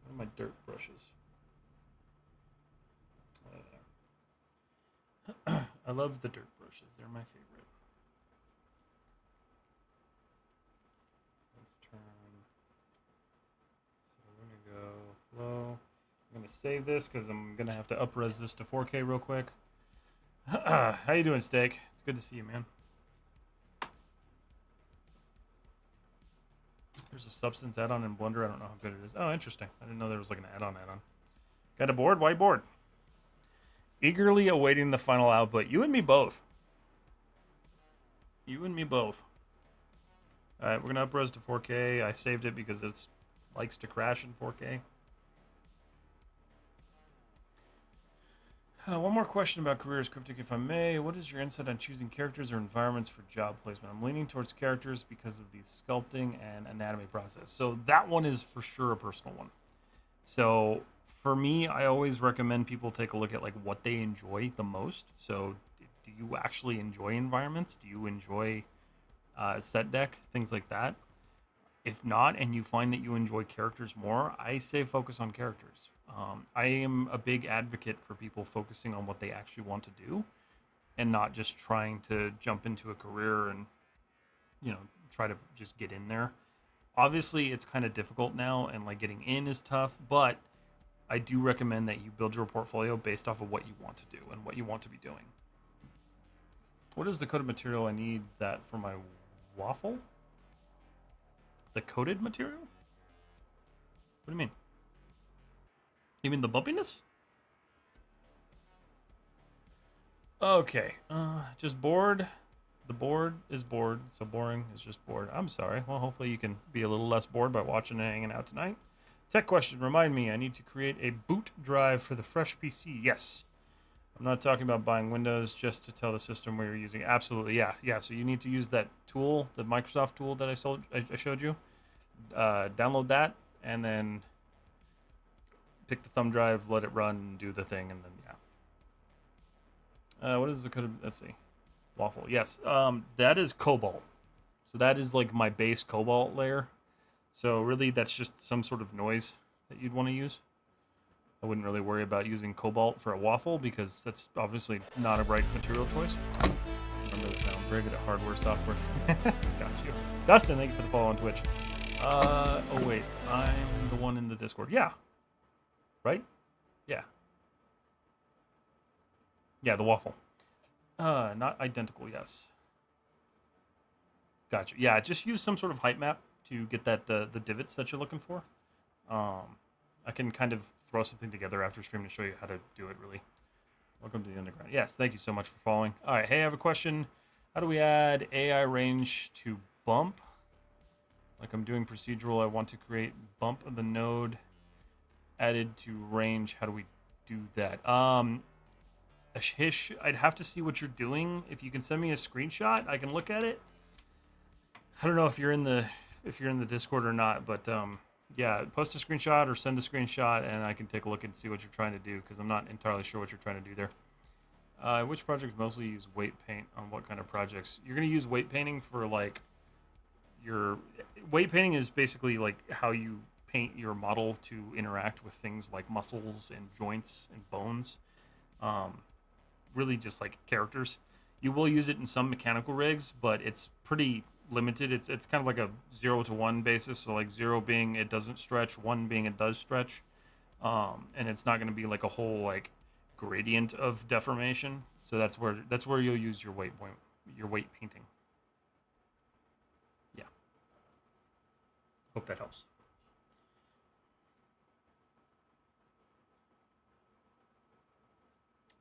[SPEAKER 1] Where are my dirt brushes? I love the dirt brushes. They're my favorite. So let's turn. So we're going to go flow. I'm gonna save this because I'm gonna have to up-res this to 4K real quick. How you doing, Steak? It's good to see you, man. There's a substance add-on in Blender. I don't know how good it is. Oh, interesting. I didn't know there was like an add-on add-on. Got a board? Why board? Eagerly awaiting the final output. You and me both. You and me both. Alright, we're gonna up-res to 4K. I saved it because it likes to crash in 4K. One more question about careers, Cryptic, if I may. What is your insight on choosing characters or environments for job placement? I'm leaning towards characters because of the sculpting and anatomy process. So that one is for sure a personal one. So for me, I always recommend people take a look at like what they enjoy the most. So do you actually enjoy environments? Do you enjoy set deck, things like that? If not, and you find that you enjoy characters more, I say focus on characters. I am a big advocate for people focusing on what they actually want to do and not just trying to jump into a career and, you know, try to just get in there. Obviously, it's kind of difficult now and like getting in is tough, but I do recommend that you build your portfolio based off of what you want to do and what you want to be doing. What is the coated material I need that for my waffle? The coated material? What do you mean? You mean the bumpiness? Okay, just bored. The board is bored, so boring is just bored. I'm sorry. Well, hopefully you can be a little less bored by watching and hanging out tonight. Tech question, remind me, I need to create a boot drive for the fresh PC. Yes. I'm not talking about buying Windows, just to tell the system where you're using. Absolutely, yeah. So you need to use that tool, the Microsoft tool that I showed you. Download that, and then pick the thumb drive, let it run, and do the thing, and then yeah. What is the code? Let's see. Waffle. Yes. That is Cobalt. So that is like my base Cobalt layer. So really, that's just some sort of noise that you'd want to use. I wouldn't really worry about using Cobalt for a waffle because that's obviously not a right material choice. Remember this now. I'm very good at hardware, software. Got you. Dustin, thank you for the follow on Twitch. Oh wait, I'm the one in the Discord. Yeah. Right? Yeah. Yeah, the waffle. Not identical, yes. Gotcha. Yeah, just use some sort of height map to get that the divots that you're looking for. I can kind of throw something together after stream to show you how to do it, really. Welcome to the underground. Yes, thank you so much for following. All right, hey, I have a question. How do we add AI range to bump? Like I'm doing procedural, I want to create bump of the node added to range. How do we do that? Ashish, I'd have to see what you're doing. If you can send me a screenshot, I can look at it. I don't know if you're in the Discord or not, but yeah, post a screenshot or send a screenshot, and I can take a look and see what you're trying to do because I'm not entirely sure what you're trying to do there. Which projects mostly use weight paint on what kind of projects? You're gonna use weight painting for like your weight painting is basically like how you paint your model to interact with things like muscles and joints and bones. Really just like characters. You will use it in some mechanical rigs, but it's pretty limited. It's kind of like a 0 to 1 basis. So like 0 being it doesn't stretch, 1 being it does stretch. And it's not going to be like a whole like gradient of deformation. So that's where you'll use your weight painting. Yeah. Hope that helps.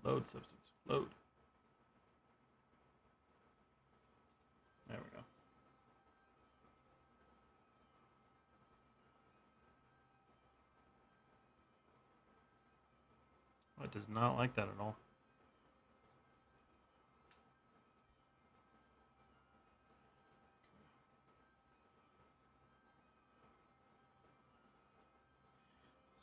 [SPEAKER 1] Load substance. Load. There we go. Oh, it does not like that at all.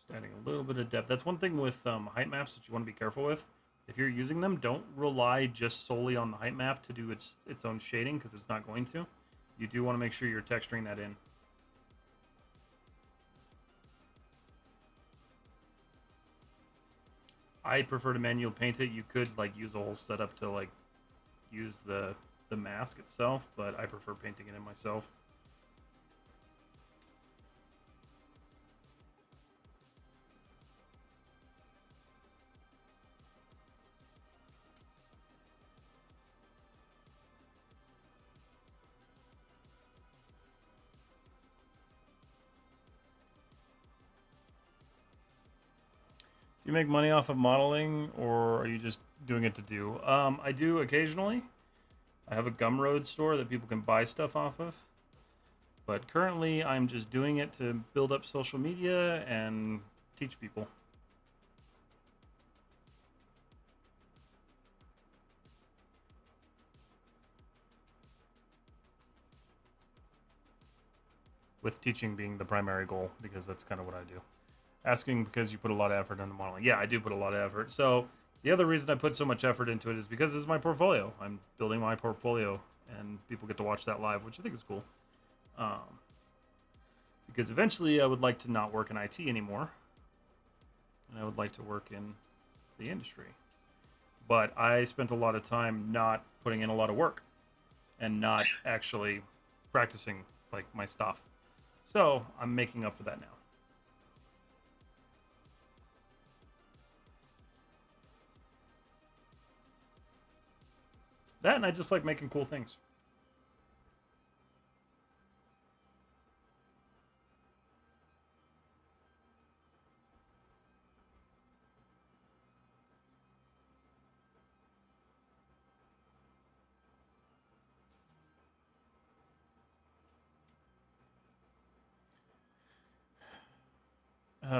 [SPEAKER 1] Just adding a little bit of depth. That's one thing with height maps that you want to be careful with. If you're using them, don't rely just solely on the height map to do its own shading because it's not going to. You do want to make sure you're texturing that in. I prefer to manual paint it. You could like use a whole setup to like use the mask itself, but I prefer painting it in myself. you make money off of modeling, or are you just doing it to do? I do occasionally. I have a Gumroad store that people can buy stuff off of. But currently, I'm just doing it to build up social media and teach people. With teaching being the primary goal, because that's kind of what I do. Asking because you put a lot of effort into modeling. Yeah, I do put a lot of effort. So the other reason I put so much effort into it is because this is my portfolio. I'm building my portfolio, and people get to watch that live, which I think is cool. Because eventually I would like to not work in IT anymore, and I would like to work in the industry. But I spent a lot of time not putting in a lot of work and not actually practicing like my stuff. So I'm making up for that now. That, and I just like making cool things.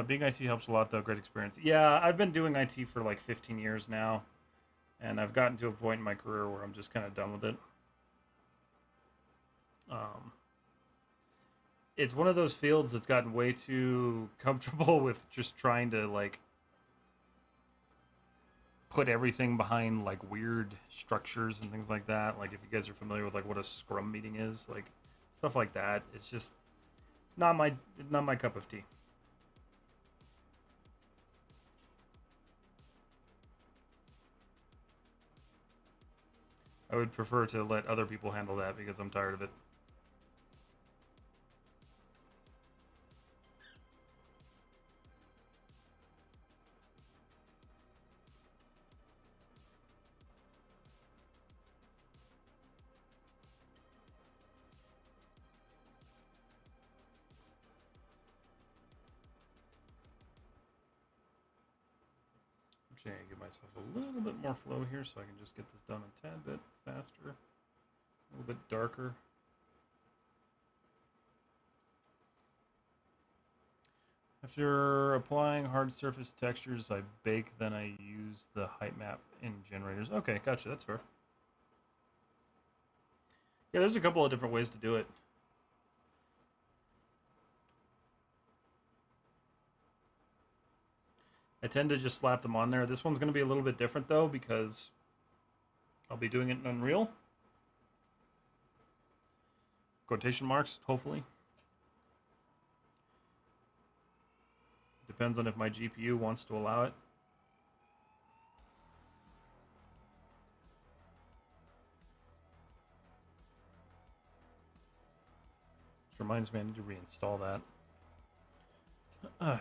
[SPEAKER 1] Being IT helps a lot, though. Great experience. Yeah, I've been doing IT for like 15 years now, and I've gotten to a point in my career where I'm just kind of done with it. It's one of those fields that's gotten way too comfortable with just trying to like put everything behind like weird structures and things like that. Like if you guys are familiar with like what a scrum meeting is, like stuff like that. It's just not my cup of tea. I would prefer to let other people handle that because I'm tired of it. I'm trying to give myself a little bit more flow here so I can just get this done a tad bit faster, a little bit darker. After applying hard surface textures, I bake, then I use the height map in generators. Okay, gotcha, that's fair. Yeah, there's a couple of different ways to do it. I tend to just slap them on there. This one's going to be a little bit different, though, because I'll be doing it in Unreal. Quotation marks, hopefully. Depends on if my GPU wants to allow it. Which reminds me, I need to reinstall that.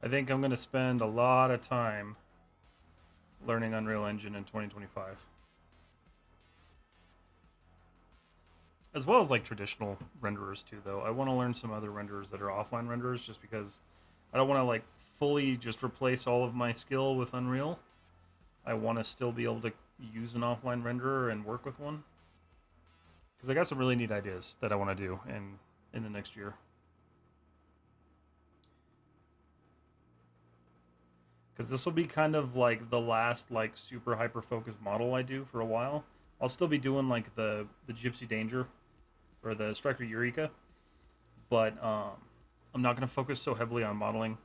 [SPEAKER 1] I think I'm going to spend a lot of time learning Unreal Engine in 2025. As well as like traditional renderers too, though. I want to learn some other renderers that are offline renderers just because I don't want to like fully just replace all of my skill with Unreal. I want to still be able to use an offline renderer and work with one. Because I got some really neat ideas that I want to do in the next year. Because this will be kind of like the last like super hyper focused model I do for a while. I'll still be doing like the Gypsy Danger or the Striker Eureka, but I'm not going to focus so heavily on modeling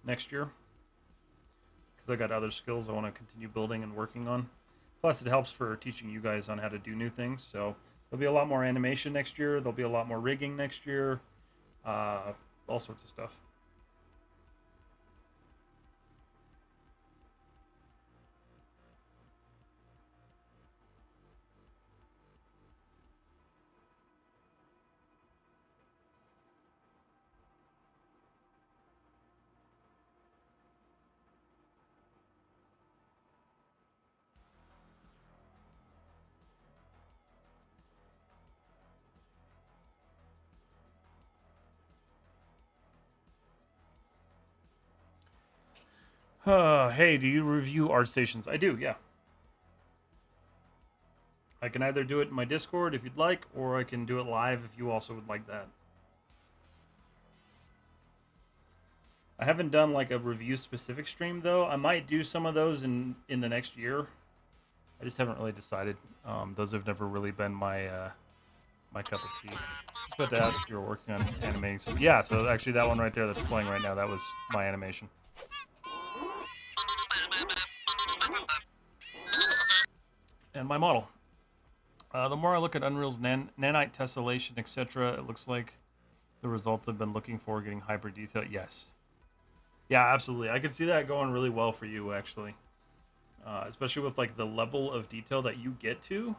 [SPEAKER 1] next year because I got other skills I want to continue building and working on. Plus, it helps for teaching you guys on how to do new things. So there'll be a lot more animation next year. There'll be a lot more rigging next year. All sorts of stuff. Hey, do you review ArtStations? I do, yeah. I can either do it in my Discord if you'd like, or I can do it live if you also would like that. I haven't done like a review specific stream though. I might do some of those in the next year. I just haven't really decided. Those have never really been my my cup of tea. I was about to ask if you were working on animating some. Yeah, so actually that one right there that's playing right now, that was my animation. And my model. The more I look at Unreal's nanite tessellation, etc., it looks like the results I've been looking for, getting hyper detail. Yes. Yeah, absolutely. I could see that going really well for you, actually. Especially with like the level of detail that you get to.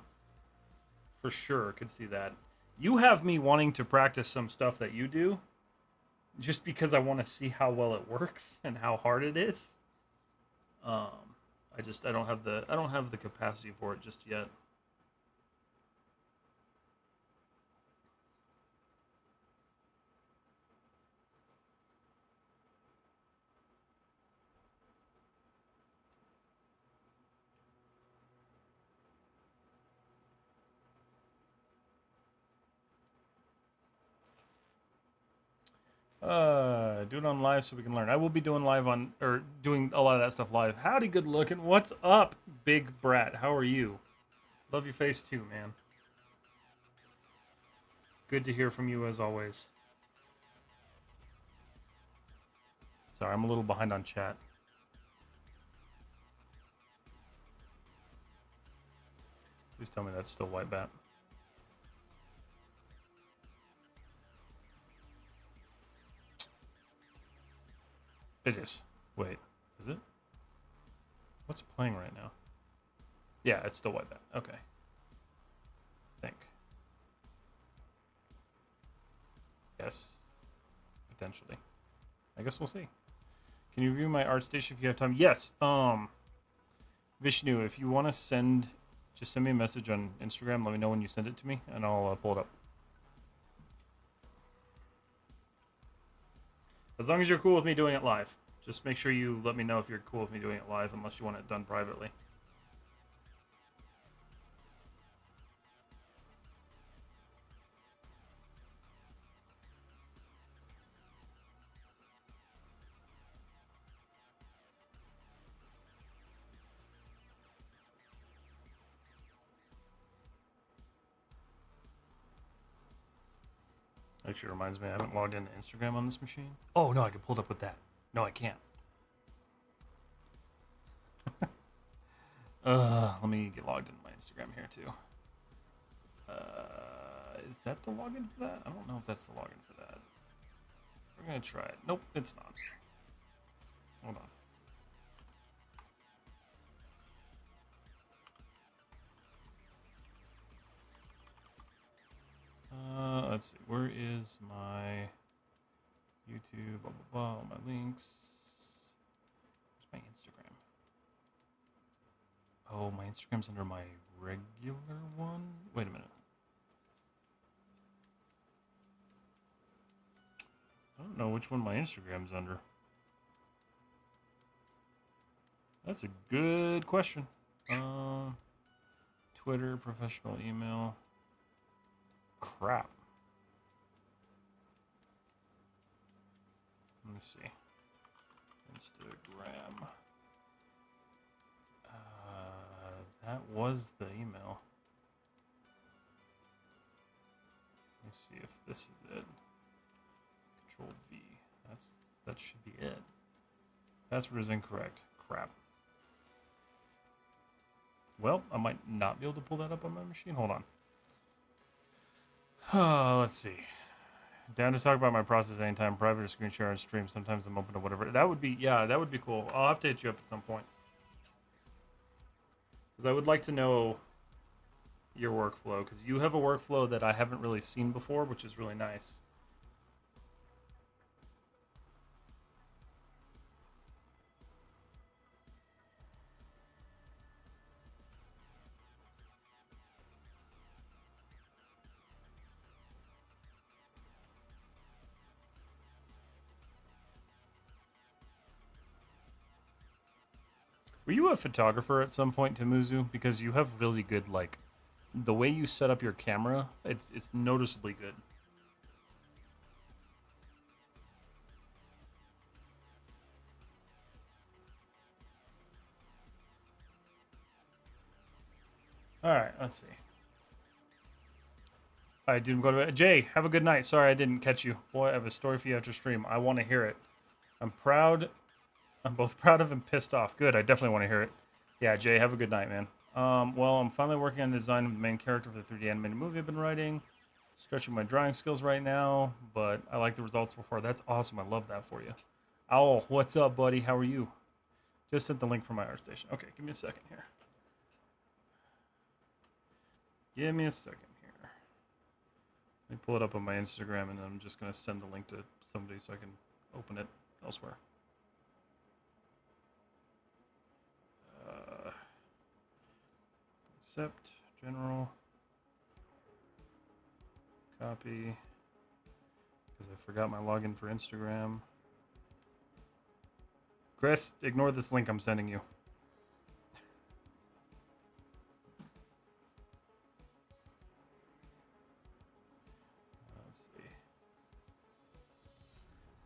[SPEAKER 1] For sure, could see that. You have me wanting to practice some stuff that you do, just because I want to see how well it works and how hard it is. I don't have the capacity for it just yet. Do it on live so we can learn. I will be doing live on, or doing a lot of that stuff live. Howdy, good looking. What's up, big brat? How are you? Love your face too, man. Good to hear from you as always. Sorry, I'm a little behind on chat. Please tell me that's still White Bat. It is. Wait, is it? What's playing right now? Yeah, it's still White Bat. Okay. I think. Yes. Potentially. I guess we'll see. Can you review my ArtStation if you have time? Yes. Vishnu, if you want to send, just send me a message on Instagram. Let me know when you send it to me, and I'll pull it up. As long as you're cool with me doing it live. Just make sure you let me know if you're cool with me doing it live, unless you want it done privately. Actually reminds me, I haven't logged into Instagram on this machine. Oh, no, I can pull it up with that. No, I can't. Let me get logged into my Instagram here, too. Is that the login for that? I don't know if that's the login for that. We're going to try it. Nope, it's not. Hold on. Let's see. Where is my YouTube? Blah, blah, blah. All my links. Where's my Instagram? Oh, my Instagram's under my regular one? Wait a minute. I don't know which one my Instagram's under. That's a good question. Twitter, professional email. Crap. Let me see. Instagram. That was the email. Let me see if this is it. Control V. That should be it. Password is incorrect. Crap. Well, I might not be able to pull that up on my machine. Hold on. Let's see. Down to talk about my process anytime, private or screen share on stream. Sometimes I'm open to whatever. That would be, yeah, that would be cool. I'll have to hit you up at some point. Because I would like to know your workflow. Because you have a workflow that I haven't really seen before, which is really nice. Were you a photographer at some point, Timuzu? Because you have really good, like, the way you set up your camera, it's noticeably good. Alright, let's see. I didn't go to bed. Jay, have a good night. Sorry I didn't catch you. Boy, I have a story for you after stream. I want to hear it. I'm proud. I'm both proud of and pissed off. Good, I definitely want to hear it. Yeah, Jay, have a good night, man. Well, I'm finally working on the design of the main character for the 3D animated movie I've been writing. Stretching my drawing skills right now, but I like the results so far. That's awesome. I love that for you. Owl, what's up, buddy? How are you? Just sent the link for my art station. Okay, give me a second here. Give me a second here. Let me pull it up on my Instagram, and then I'm just going to send the link to somebody so I can open it elsewhere. Accept, general, copy, because I forgot my login for Instagram. Chris, ignore this link I'm sending you. Let's see.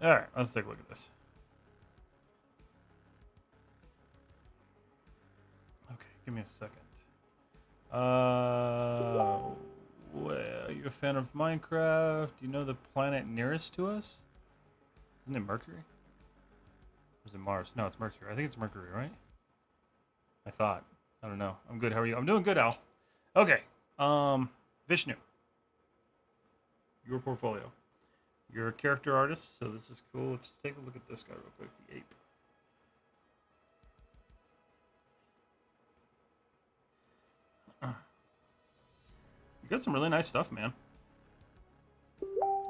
[SPEAKER 1] All right, let's take a look at this. Okay, give me a second. Well, are you a fan of Minecraft? Do you know the planet nearest to us? Isn't it Mercury? Or is it Mars? No, it's Mercury. I think it's Mercury, right? I thought. I don't know. I'm good. How are you? I'm doing good, Al. Okay. Vishnu. Your portfolio. You're a character artist, so this is cool. Let's take a look at this guy real quick. The ape. You got some really nice stuff, man.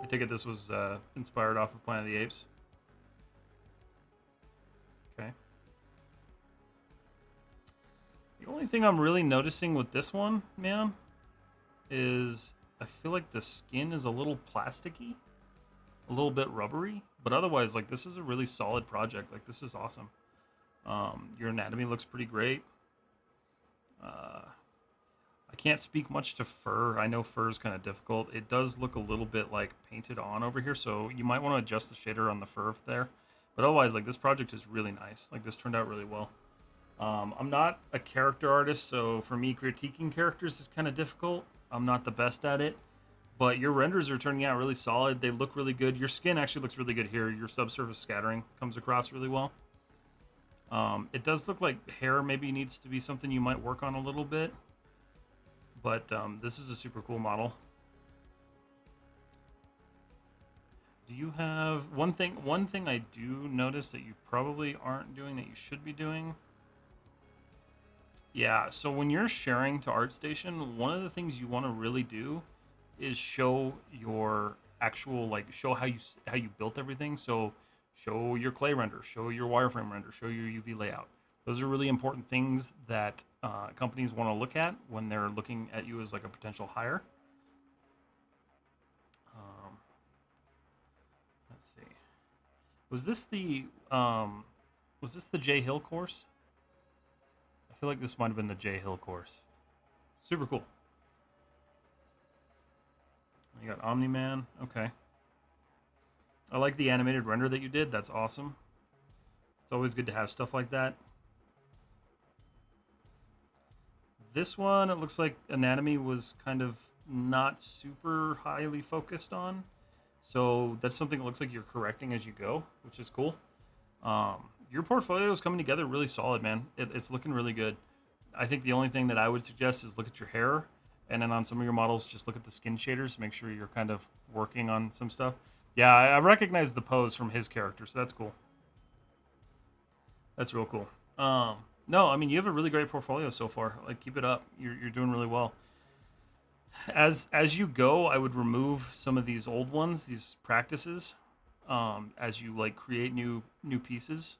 [SPEAKER 1] I take it this was inspired off of Planet of the Apes. Okay. The only thing I'm really noticing with this one, man, is I feel like the skin is a little plasticky, a little bit rubbery, but otherwise, like, this is a really solid project. Like, this is awesome. Your anatomy looks pretty great. I can't speak much to fur. I know fur is kind of difficult. It does look a little bit like painted on over here, so you might want to adjust the shader on the fur there. But otherwise, like, this project is really nice. Like, this turned out really well. I'm not a character artist, so for me, critiquing characters is kind of difficult. I'm not the best at it, but your renders are turning out really solid. They look really good. Your skin actually looks really good here. Your subsurface scattering comes across really well. It does look like hair maybe needs to be something you might work on a little bit. But this is a super cool model. Do you have one thing I do notice that you probably aren't doing that you should be doing? Yeah, so when you're sharing to ArtStation, one of the things you want to really do is show your actual, like, show how you built everything. So show your clay render, show your wireframe render, show your UV layout. Those are really important things that companies want to look at when they're looking at you as, like, a potential hire. Let's see. Was this the J Hill course? I feel like this might have been the J Hill course. Super cool. You got Omni-Man. Okay. I like the animated render that you did. That's awesome. It's always good to have stuff like that. This one, it looks like anatomy was kind of not super highly focused on. So that's something that looks like you're correcting as you go, which is cool. Your portfolio is coming together really solid, man. It's looking really good. I think the only thing that I would suggest is look at your hair, and then on some of your models, just look at the skin shaders. Make sure you're kind of working on some stuff. Yeah, I recognize the pose from his character, so that's cool. That's real cool. No, I mean, you have a really great portfolio so far. Like, keep it up. You're doing really well. As you go, I would remove some of these old ones, these practices, as you, like, create new pieces.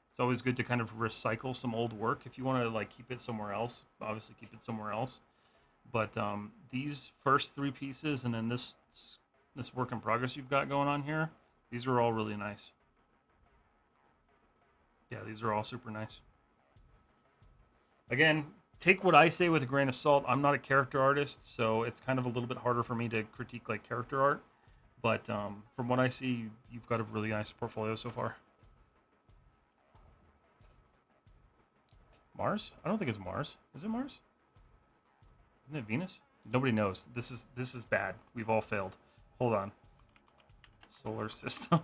[SPEAKER 1] It's always good to kind of recycle some old work. If you want to, like, keep it somewhere else, obviously keep it somewhere else. But these first three pieces and then this work in progress you've got going on here, these are all really nice. Yeah, these are all super nice. Again, take what I say with a grain of salt. I'm not a character artist, so it's kind of a little bit harder for me to critique like character art. But from what I see, you've got a really nice portfolio so far. Mars? I don't think it's Mars. Is it Mars? Isn't it Venus? Nobody knows. This is bad. We've all failed. Hold on. Solar system.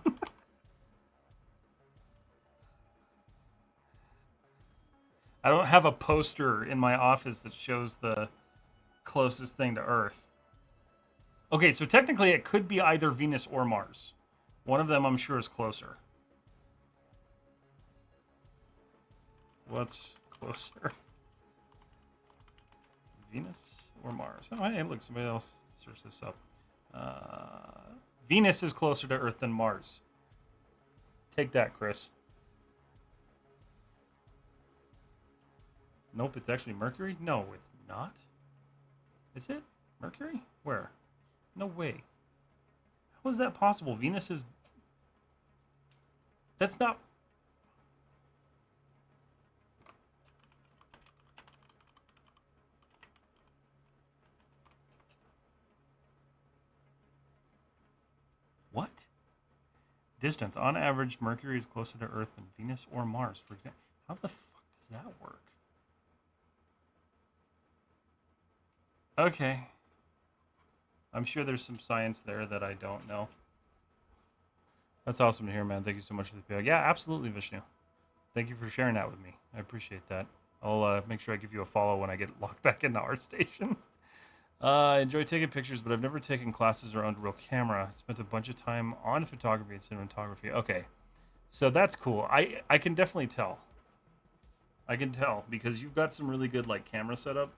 [SPEAKER 1] I don't have a poster in my office that shows the closest thing to Earth. Okay, so technically it could be either Venus or Mars. One of them I'm sure is closer. What's closer? Venus or Mars? Oh, hey, look, somebody else searched this up. Venus is closer to Earth than Mars. Take that, Chris. Nope, it's actually Mercury? No, it's not. Is it? Mercury? Where? No way. How is that possible? Venus is... That's not... What? Distance. On average, Mercury is closer to Earth than Venus or Mars, for example. How the fuck does that work? Okay. I'm sure there's some science there that I don't know. That's awesome to hear, man. Thank you so much for the PO. Yeah, absolutely, Vishnu. Thank you for sharing that with me. I appreciate that. I'll make sure I give you a follow when I get logged back into ArtStation. I enjoy taking pictures, but I've never taken classes or owned a real camera. I spent a bunch of time on photography and cinematography. Okay, so that's cool. I can definitely tell. I can tell because you've got some really good like camera setup.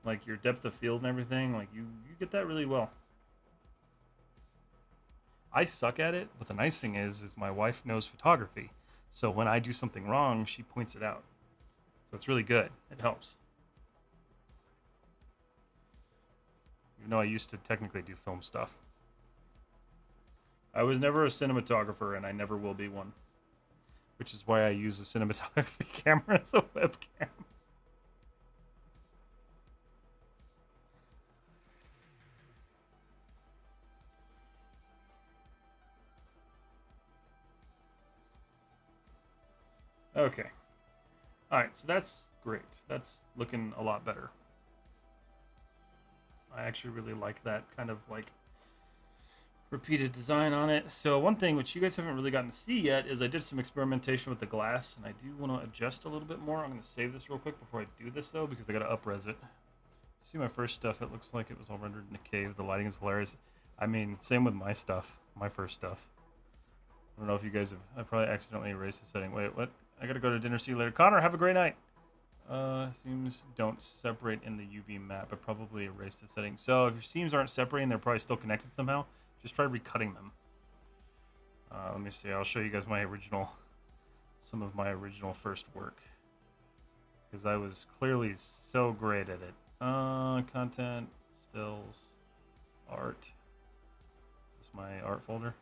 [SPEAKER 1] Like your depth of field and everything, like you get that really well. I suck at it, but the nice thing is my wife knows photography. So when I do something wrong, she points it out. So it's really good. It helps. Even though I used to technically do film stuff. I was never a cinematographer, and I never will be one. Which is why I use a cinematography camera as a webcam. Okay. Alright, so that's great. That's looking a lot better. I actually really like that kind of like repeated design on it. So one thing which you guys haven't really gotten to see yet is I did some experimentation with the glass, and I do want to adjust a little bit more. I'm going to save this real quick before I do this though, because I got to up-res it. See my first stuff, it looks like it was all rendered in a cave. The lighting is hilarious. I mean, same with my stuff, my first stuff. I don't know if you guys have, I probably accidentally erased the setting. Wait, what? I gotta go to dinner, see you later. Connor, have a great night. Seams don't separate in the UV map. I probably erased the setting. So if your seams aren't separating, they're probably still connected somehow. Just try recutting them. Let me see. I'll show you guys my original, some of my original first work. Because I was clearly so great at it. Content, stills, art. Is this my art folder?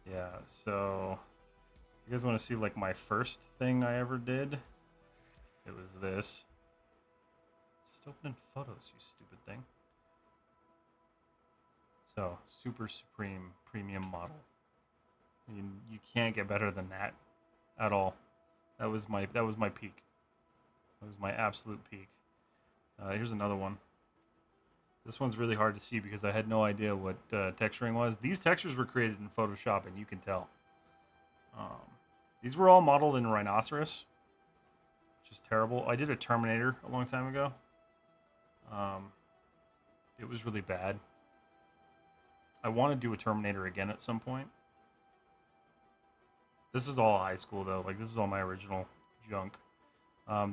[SPEAKER 1] Yeah, so you guys want to see like my first thing I ever did? It was this. Just open in photos, you stupid thing. So, Super Supreme Premium model. You can't get better than that at all. That was my peak. That was my absolute peak. Here's another one. This one's really hard to see because I had no idea what texturing was. These textures were created in Photoshop, and you can tell. These were all modeled in Rhinoceros, which is terrible. I did a Terminator a long time ago. It was really bad. I want to do a Terminator again at some point. This is all high school, though. Like, this is all my original junk.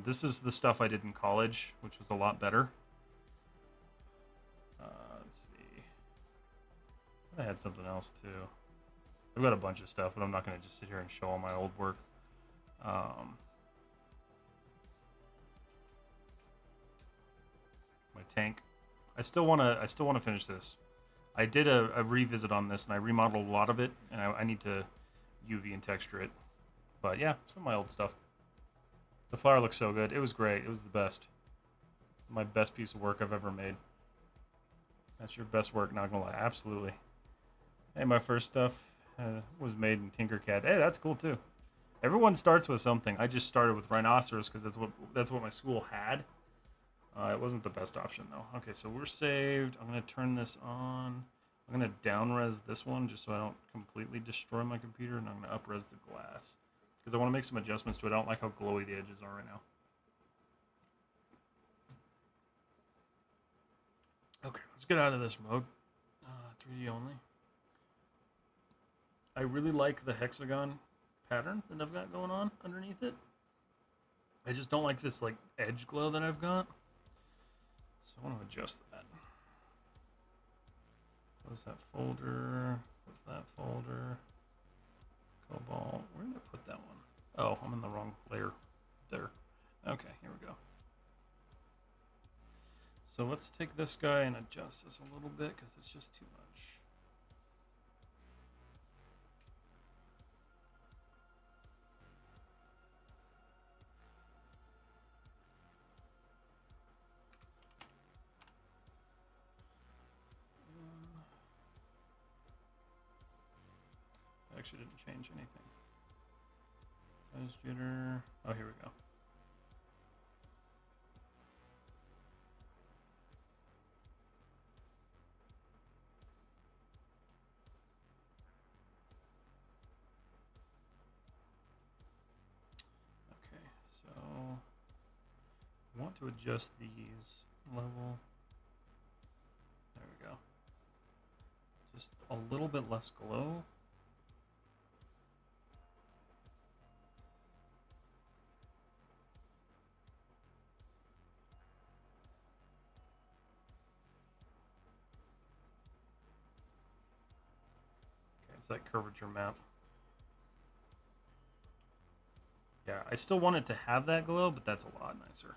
[SPEAKER 1] This is the stuff I did in college, which was a lot better. Let's see. I had something else, too. I've got a bunch of stuff, but I'm not going to just sit here and show all my old work. My tank. I still want to finish this. I did a revisit on this, and I remodeled a lot of it, and I need to UV and texture it. But yeah, some of my old stuff. The flower looks so good. It was great. It was the best. My best piece of work I've ever made. That's your best work, not gonna lie. Absolutely. Hey, my first stuff was made in Tinkercad. Hey, that's cool too. Everyone starts with something. I just started with Rhinoceros because that's what my school had. It wasn't the best option though. Okay, so we're saved. I'm gonna turn this on. I'm gonna down-res this one just so I don't completely destroy my computer, and I'm gonna up-res the glass because I want to make some adjustments to it. I don't like how glowy the edges are right now. Okay, let's get out of this mode. 3D only. I really like the hexagon pattern that I've got going on underneath it. I just don't like this like edge glow that I've got. So I want to adjust that. Close that folder. Close that folder. Cobalt. Where did I put that one? Oh, I'm in the wrong layer. There. Okay, here we go. So let's take this guy and adjust this a little bit because it's just too much. Actually didn't change anything. Size jitter. Oh, here we go. Okay, so I want to adjust these level. There we go. Just a little bit less glow. It's that curvature map. Yeah, I still want it to have that glow, but that's a lot nicer.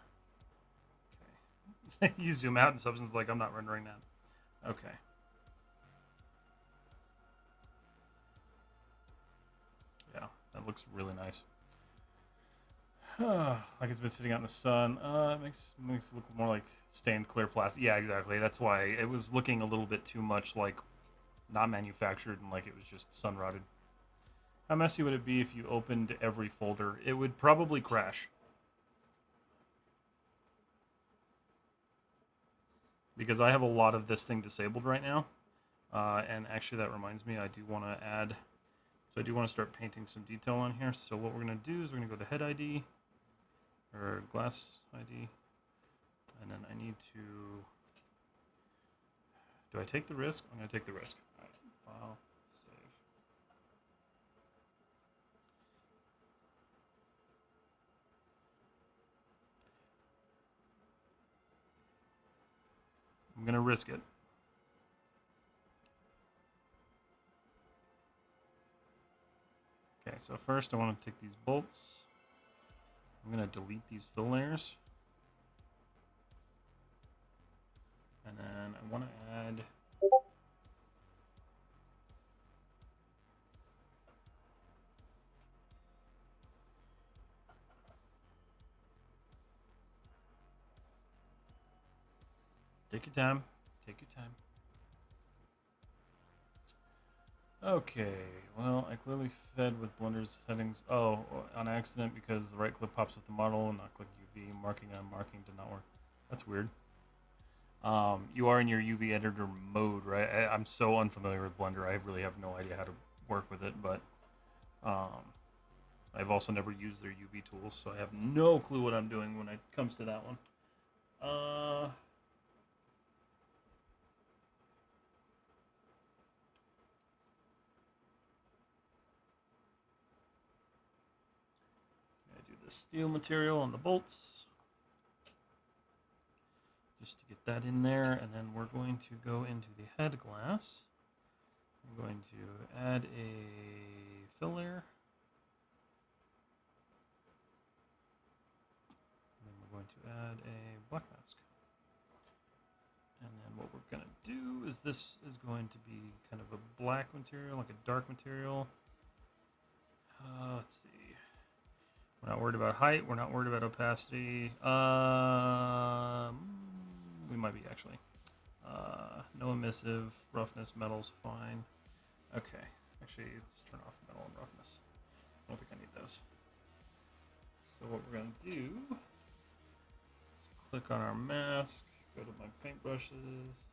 [SPEAKER 1] Okay. You zoom out and Substance like, I'm not rendering that. Okay. Yeah, that looks really nice. Like it's been sitting out in the sun. It makes it look more like stained clear plastic. Yeah, exactly. That's why it was looking a little bit too much like not manufactured and like it was just sun rotted. How messy would it be if you opened every folder? It would probably crash. Because I have a lot of this thing disabled right now. And actually that reminds me, I do want to add, so I do want to start painting some detail on here. So what we're going to do is we're going to go to head ID, or glass ID, and then I need to, do I take the risk? I'm going to take the risk. All right, file, save. I'm going to risk it. Okay, so first I want to take these bolts. I'm going to delete these fill layers. And then I want to add take your time. Take your time. Okay, well, I clearly fed with Blender's settings. Oh, on accident because the right click pops up the model and not click UV. Marking on marking did not work. That's weird. You are in your UV editor mode, right? I'm so unfamiliar with Blender. I really have no idea how to work with it, but I've also never used their UV tools, so I have no clue what I'm doing when it comes to that one. I do the steel material on the bolts. Just to get that in there, and then we're going to go into the head glass. I'm going to add a fill layer. And then we're going to add a black mask. And then what we're going to do is this is going to be kind of a black material, like a dark material. Let's see. We're not worried about height. We're not worried about opacity. We might be actually. No emissive. Roughness. Metal's fine. Okay. Actually, let's turn off metal and roughness. I don't think I need those. So what we're going to do is click on our mask. Go to my paintbrushes.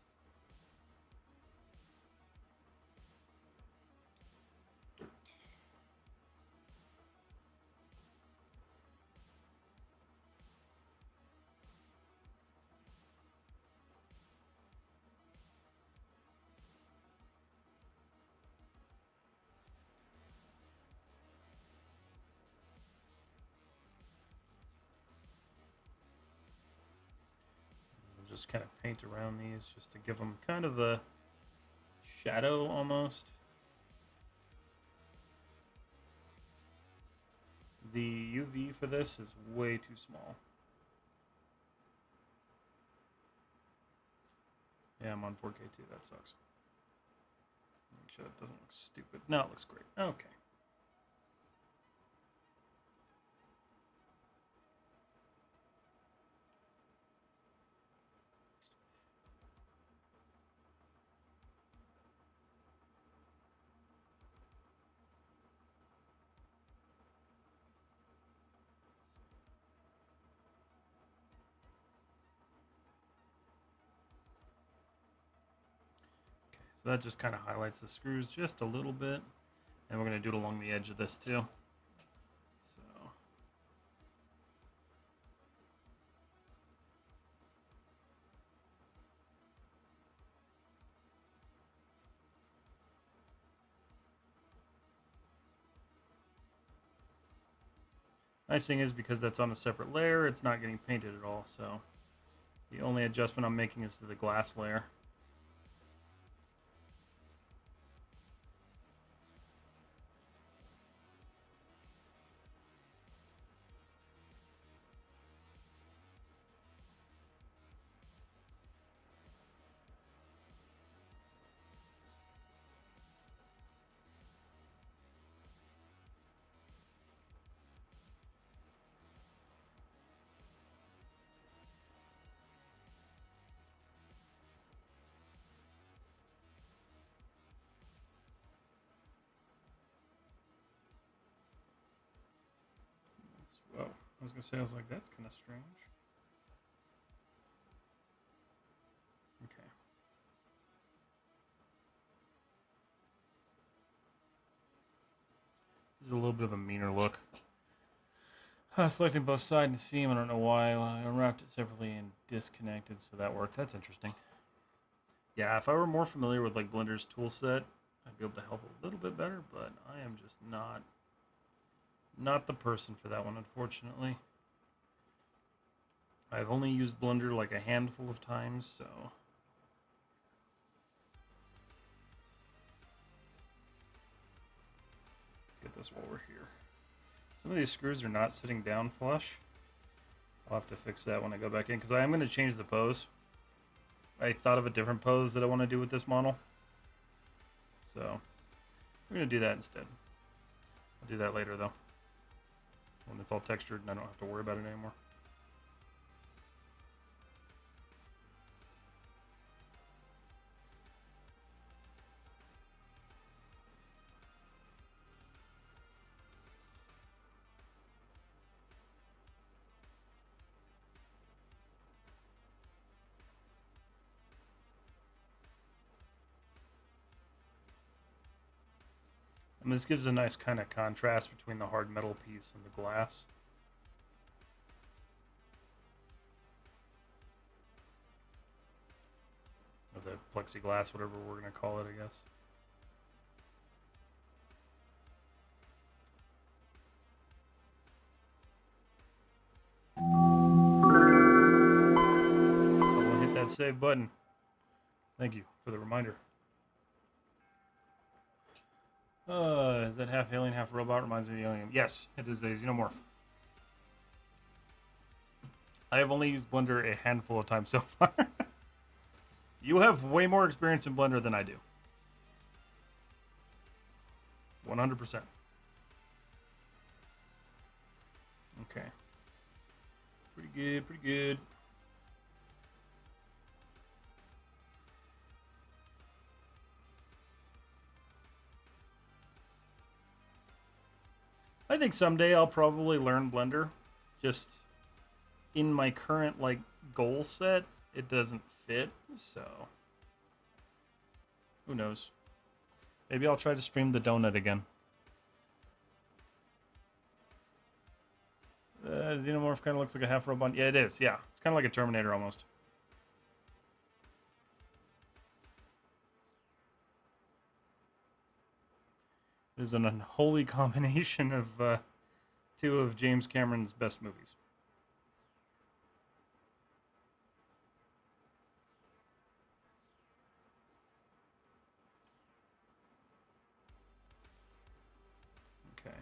[SPEAKER 1] Dirt. Just kind of paint around these just to give them kind of a shadow almost. The UV for this is way too small. Yeah, I'm on 4K too. That sucks. Make sure it doesn't look stupid. No, it looks great. Okay. So that just kind of highlights the screws just a little bit. And we're going to do it along the edge of this too. So nice thing is because that's on a separate layer, it's not getting painted at all. So the only adjustment I'm making is to the glass layer. Whoa, I was gonna say, I was like, that's kind of strange. Okay. This is a little bit of a meaner look. Selecting both side and seam, I don't know why. I unwrapped it separately and disconnected, so that worked. That's interesting. Yeah, if I were more familiar with like Blender's tool set, I'd be able to help a little bit better, but I am just not the person for that one, unfortunately. I've only used Blender like a handful of times, so let's get this while we're here. Some of these screws are not sitting down flush. I'll have to fix that when I go back in, because I am going to change the pose. I thought of a different pose that I want to do with this model. So we're going to do that instead. I'll do that later, though, when it's all textured and I don't have to worry about it anymore. And this gives a nice kind of contrast between the hard metal piece and the glass. Or the plexiglass, whatever we're going to call it, I guess. I will hit that save button. Thank you for the reminder. Is that half alien, half robot? Reminds me of the alien. Yes, it is a Xenomorph. I have only used Blender a handful of times so far. You have way more experience in Blender than I do. 100%. Okay. Pretty good, pretty good. I think someday I'll probably learn Blender. Just in my current like goal set, it doesn't fit, so who knows? Maybe I'll try to stream the donut again. Xenomorph kind of looks like a half robot. Yeah, it is. Yeah, it's kind of like a Terminator almost. It is an unholy combination of two of James Cameron's best movies. Okay.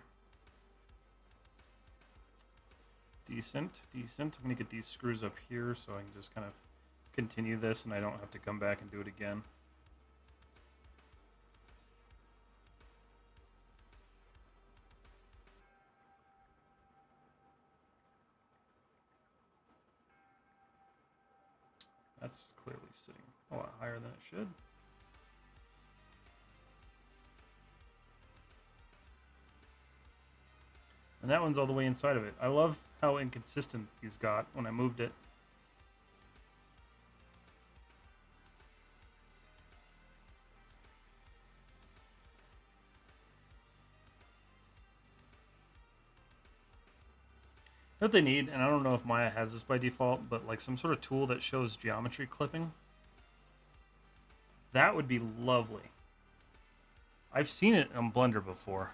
[SPEAKER 1] Decent, decent. I'm going to get these screws up here so I can just kind of continue this and I don't have to come back and do it again. That's clearly sitting a lot higher than it should. And that one's all the way inside of it. I love how inconsistent these got when I moved it. What they need, and I don't know if Maya has this by default, but like some sort of tool that shows geometry clipping. That would be lovely. I've seen it on Blender before.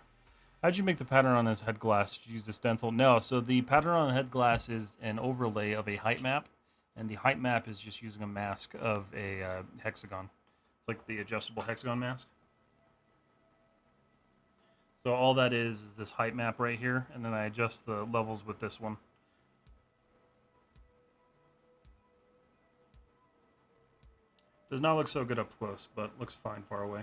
[SPEAKER 1] How'd you make the pattern on this head glass? Did you use a stencil? No, so the pattern on the head glass is an overlay of a height map, and the height map is just using a mask of a hexagon. It's like the adjustable hexagon mask. So all that is this height map right here, and then I adjust the levels with this one. Does not look so good up close, but looks fine far away.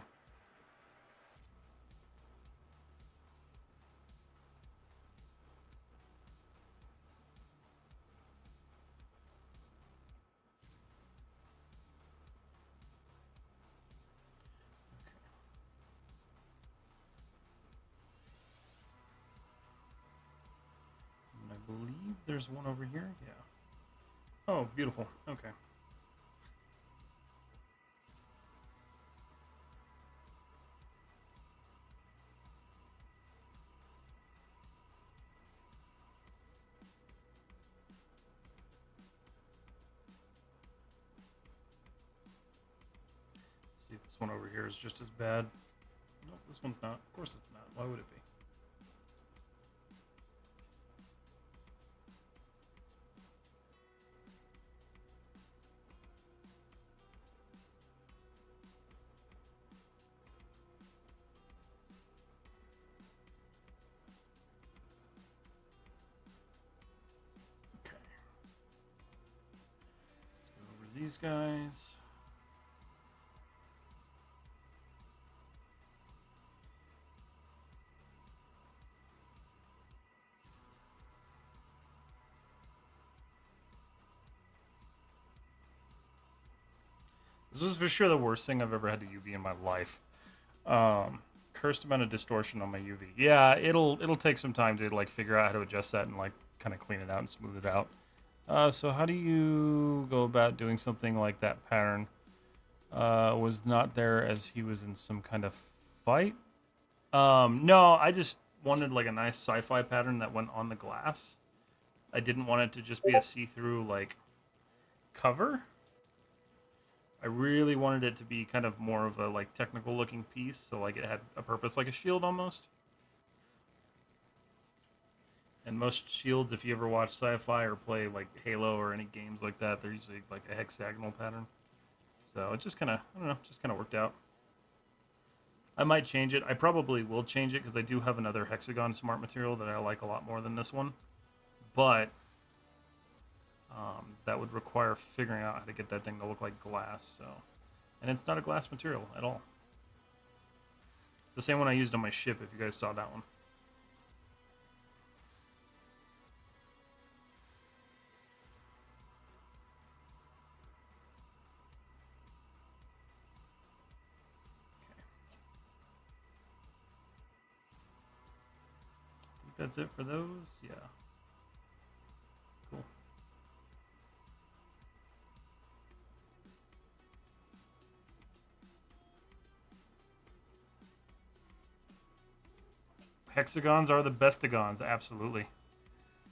[SPEAKER 1] I believe there's one over here. Yeah. Oh, beautiful. Okay. Let's see if this one over here is just as bad. Nope, this one's not. Of course it's not. Why would it be? These guys. This is for sure the worst thing I've ever had to UV in my life. Cursed amount of distortion on my UV. Yeah, it'll take some time to like figure out how to adjust that and like kind of clean it out and smooth it out. So how do you go about doing something like that pattern? Was not there as he was in some kind of fight? No, I just wanted like a nice sci-fi pattern that went on the glass. I didn't want it to just be a see-through like cover. I really wanted it to be kind of more of a like technical looking piece, so like it had a purpose, like a shield almost. And most shields, if you ever watch sci-fi or play like Halo or any games like that, they're usually like a hexagonal pattern. So it just kind of, I don't know, just kind of worked out. I might change it. I probably will change it because I do have another hexagon smart material that I like a lot more than this one. But that would require figuring out how to get that thing to look like glass. So, and it's not a glass material at all. It's the same one I used on my ship, if you guys saw that one. that's it for those. Yeah. Cool. Hexagons are the bestagons, absolutely.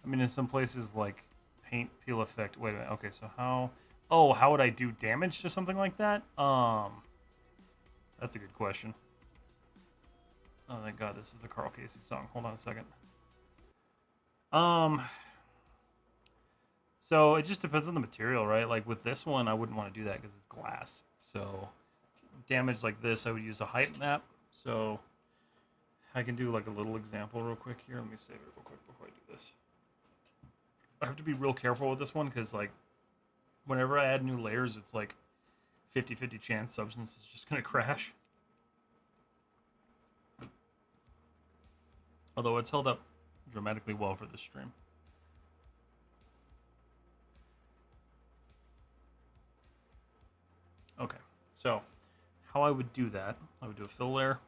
[SPEAKER 1] I mean, in some places like paint peel effect. Wait a minute. Okay, so how? Oh, how would I do damage to something like that? That's a good question. Oh, thank God, this is a Carl Casey song. Hold on a second. So it just depends on the material, right? Like with this one, I wouldn't want to do that because it's glass. So damage like this, I would use a height map. So I can do like a little example real quick here. Let me save it real quick before I do this. I have to be real careful with this one because like whenever I add new layers, it's like 50-50 chance substance is just going to crash. Although it's held up dramatically well for this stream. Okay, so how I would do that, I would do a fill layer,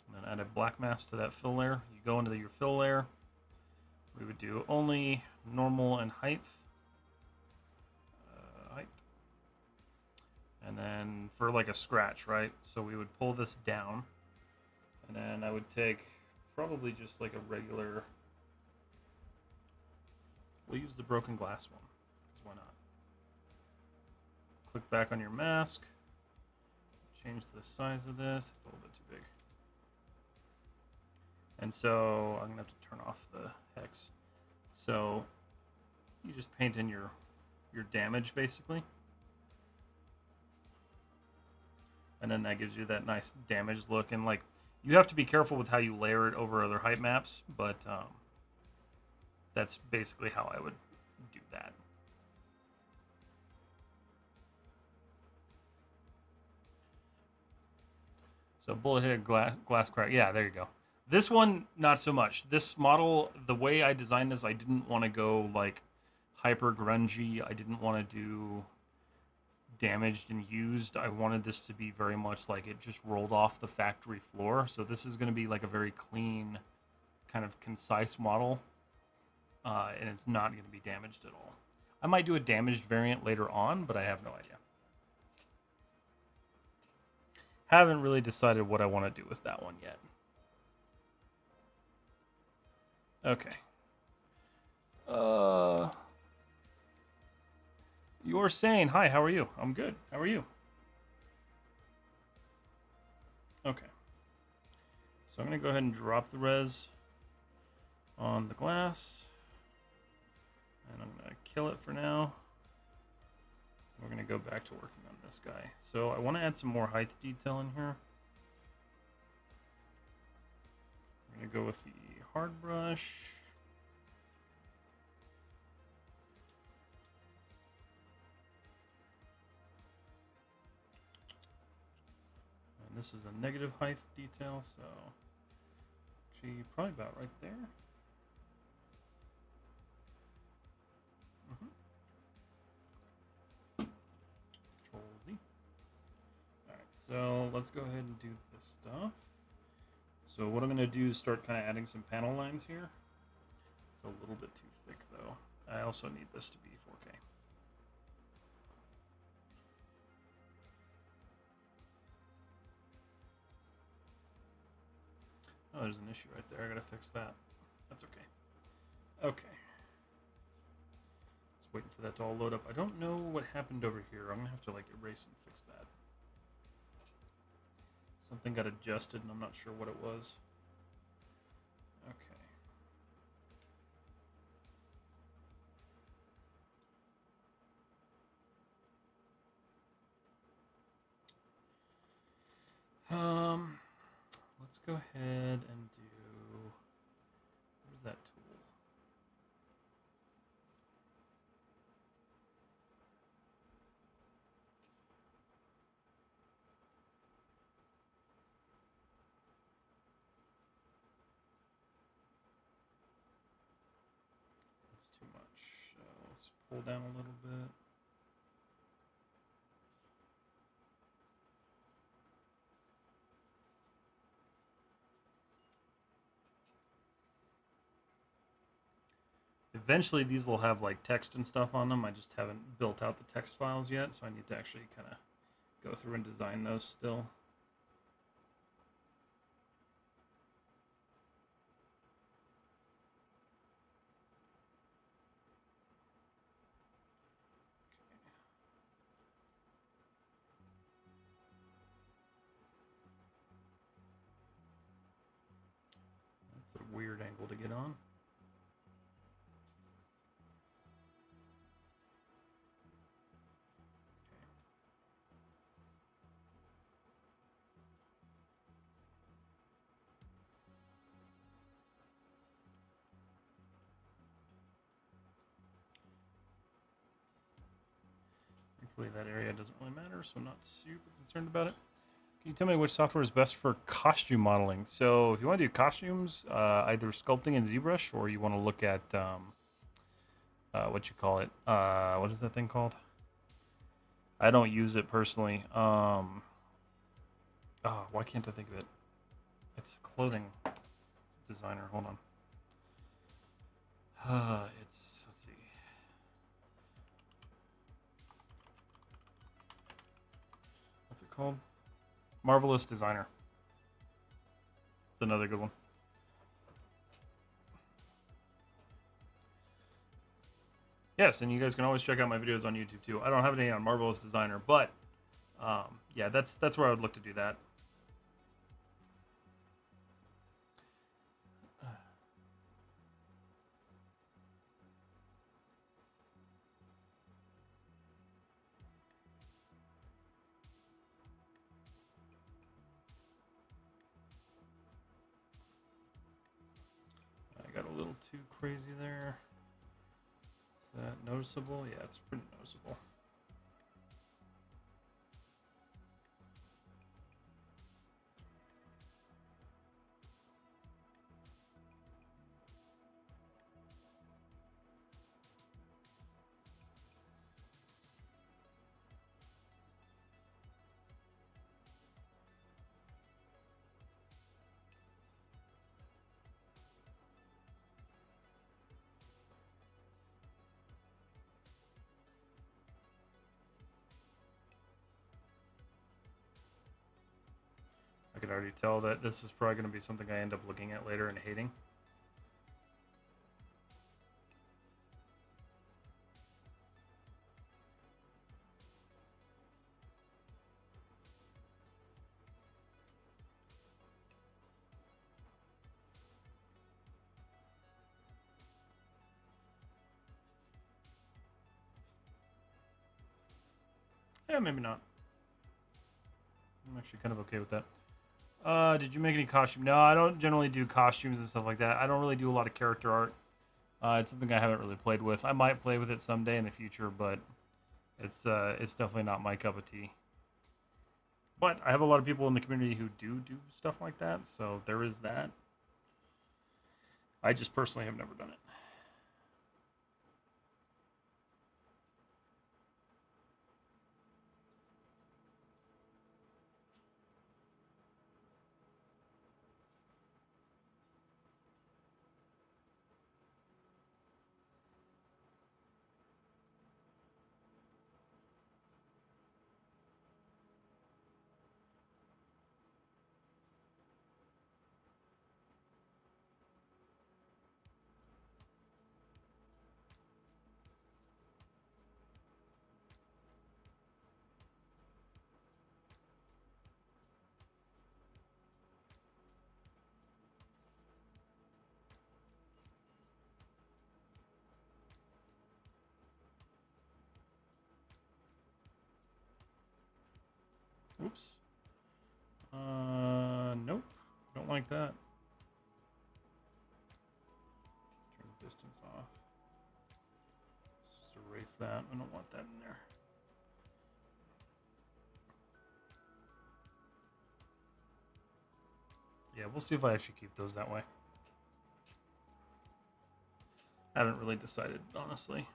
[SPEAKER 1] and then add a black mask to that fill layer. You go into your fill layer. We would do only normal and height. And then for like a scratch, right? So we would pull this down, and then I would take probably just like a regular. We'll use the broken glass one, because why not? Click back on your mask. Change the size of this. It's a little bit too big. And so I'm gonna have to turn off the hex. So you just paint in your damage basically. And then that gives you that nice damage look. And like, you have to be careful with how you layer it over other height maps, but that's basically how I would do that. So bullet-headed glass crack. Yeah, there you go. This one, not so much. This model, the way I designed this, I didn't want to go like hyper grungy. I didn't want to do damaged and used. I wanted this to be very much like it just rolled off the factory floor. So this is going to be like a very clean, kind of concise model, and it's not going to be damaged at all. I might do a damaged variant later on, but I have no idea. Haven't really decided what I want to do with that one yet. Okay. You're saying, hi, how are you? I'm good. How are you? Okay. So I'm going to go ahead and drop the res on the glass. And I'm going to kill it for now. We're going to go back to working on this guy. So I want to add some more height detail in here. I'm going to go with the hard brush. And this is a negative height detail, so actually probably about right there. Control Z. Alright, so let's go ahead and do this stuff. So what I'm going to do is start kind of adding some panel lines here. It's a little bit too thick though. I also need this to be 4K. Oh, there's an issue right there. I gotta fix that. That's okay. Okay. Just waiting for that to all load up. I don't know what happened over here. I'm gonna have to like erase and fix that. Something got adjusted and I'm not sure what it was. Okay. Let's go ahead and do, where's that tool? That's too much. Let's pull down a little bit. Eventually, these will have like text and stuff on them. I just haven't built out the text files yet, so I need to actually kind of go through and design those still. That's a weird angle to get on. Thankfully, that area doesn't really matter, so I'm not super concerned about it. Can you tell me which software is best for costume modeling? So if you want to do costumes, either sculpting in ZBrush, or you want to look at what you call it. What is that thing called? I don't use it personally. Oh, why can't I think of it? It's clothing designer. Hold on. Let's see. What's it called? Marvelous Designer. It's another good one. Yes, and you guys can always check out my videos on YouTube too. I don't have any on Marvelous Designer, but yeah, that's where I would look to do that. I got a little too crazy there. Is that noticeable? Yeah, it's pretty noticeable. I could already tell that this is probably going to be something I end up looking at later and hating. Yeah, maybe not. I'm actually kind of okay with that. Did you make any costume? No, I don't generally do costumes and stuff like that. I don't really do a lot of character art. It's something I haven't really played with. I might play with it someday in the future, but it's definitely not my cup of tea. But I have a lot of people in the community who do stuff like that, so there is that. I just personally have never done it. Oops. Nope. Don't like that. Turn the distance off. Just erase that. I don't want that in there. Yeah, we'll see if I actually keep those that way. I haven't really decided, honestly.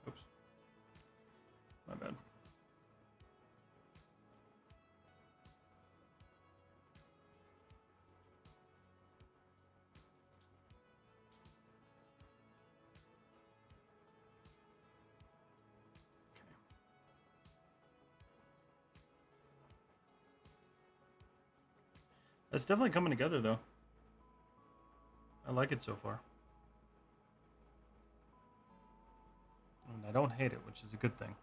[SPEAKER 1] Oops. My bad. It's definitely coming together, though. I like it so far. And I don't hate it, which is a good thing.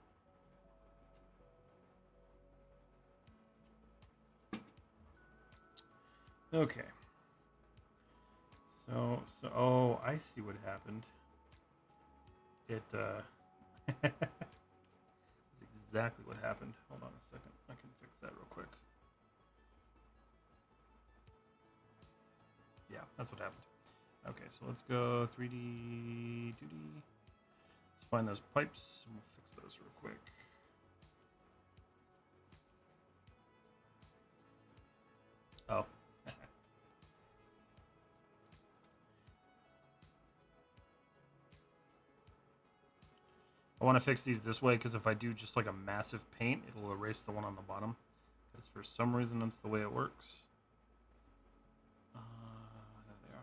[SPEAKER 1] Okay. So, oh, I see what happened. It, that's exactly what happened. Hold on a second. I can fix that real quick. Yeah, that's what happened. Okay, so let's go 3D, 2D. Let's find those pipes, and we'll fix those real quick. Oh. I want to fix these this way because if I do just like a massive paint, it'll erase the one on the bottom. Because for some reason, that's the way it works. There they are.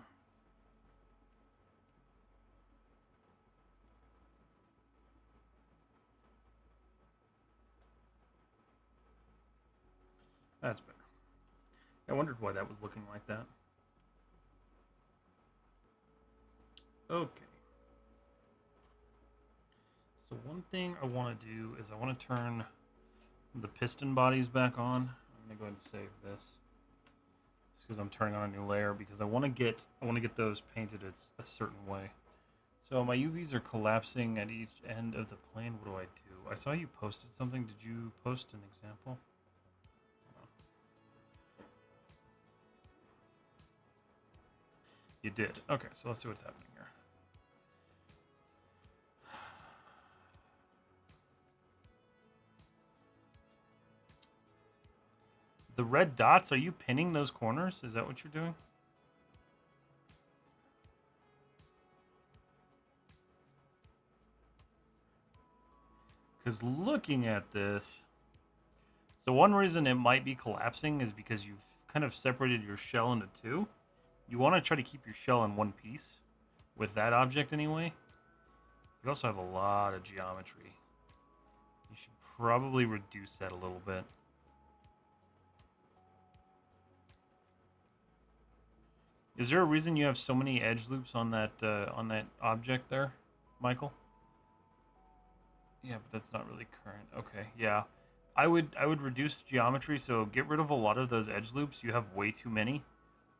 [SPEAKER 1] That's better. I wondered why that was looking like that. Okay. So one thing I want to do is I want to turn the piston bodies back on. I'm gonna go ahead and save this, just because I'm turning on a new layer because I want to get those painted a certain way. So my UVs are collapsing at each end of the plane. What do I do? I saw you posted something. Did you post an example? You did. Okay, so let's see what's happening here. The red dots, are you pinning those corners? Is that what you're doing? Because looking at this, so one reason it might be collapsing is because you've kind of separated your shell into two. You want to try to keep your shell in one piece with that object anyway. You also have a lot of geometry. You should probably reduce that a little bit. Is there a reason you have so many edge loops on that object there, Michael? Yeah, but that's not really current. Okay, yeah. I would reduce geometry, so get rid of a lot of those edge loops. You have way too many.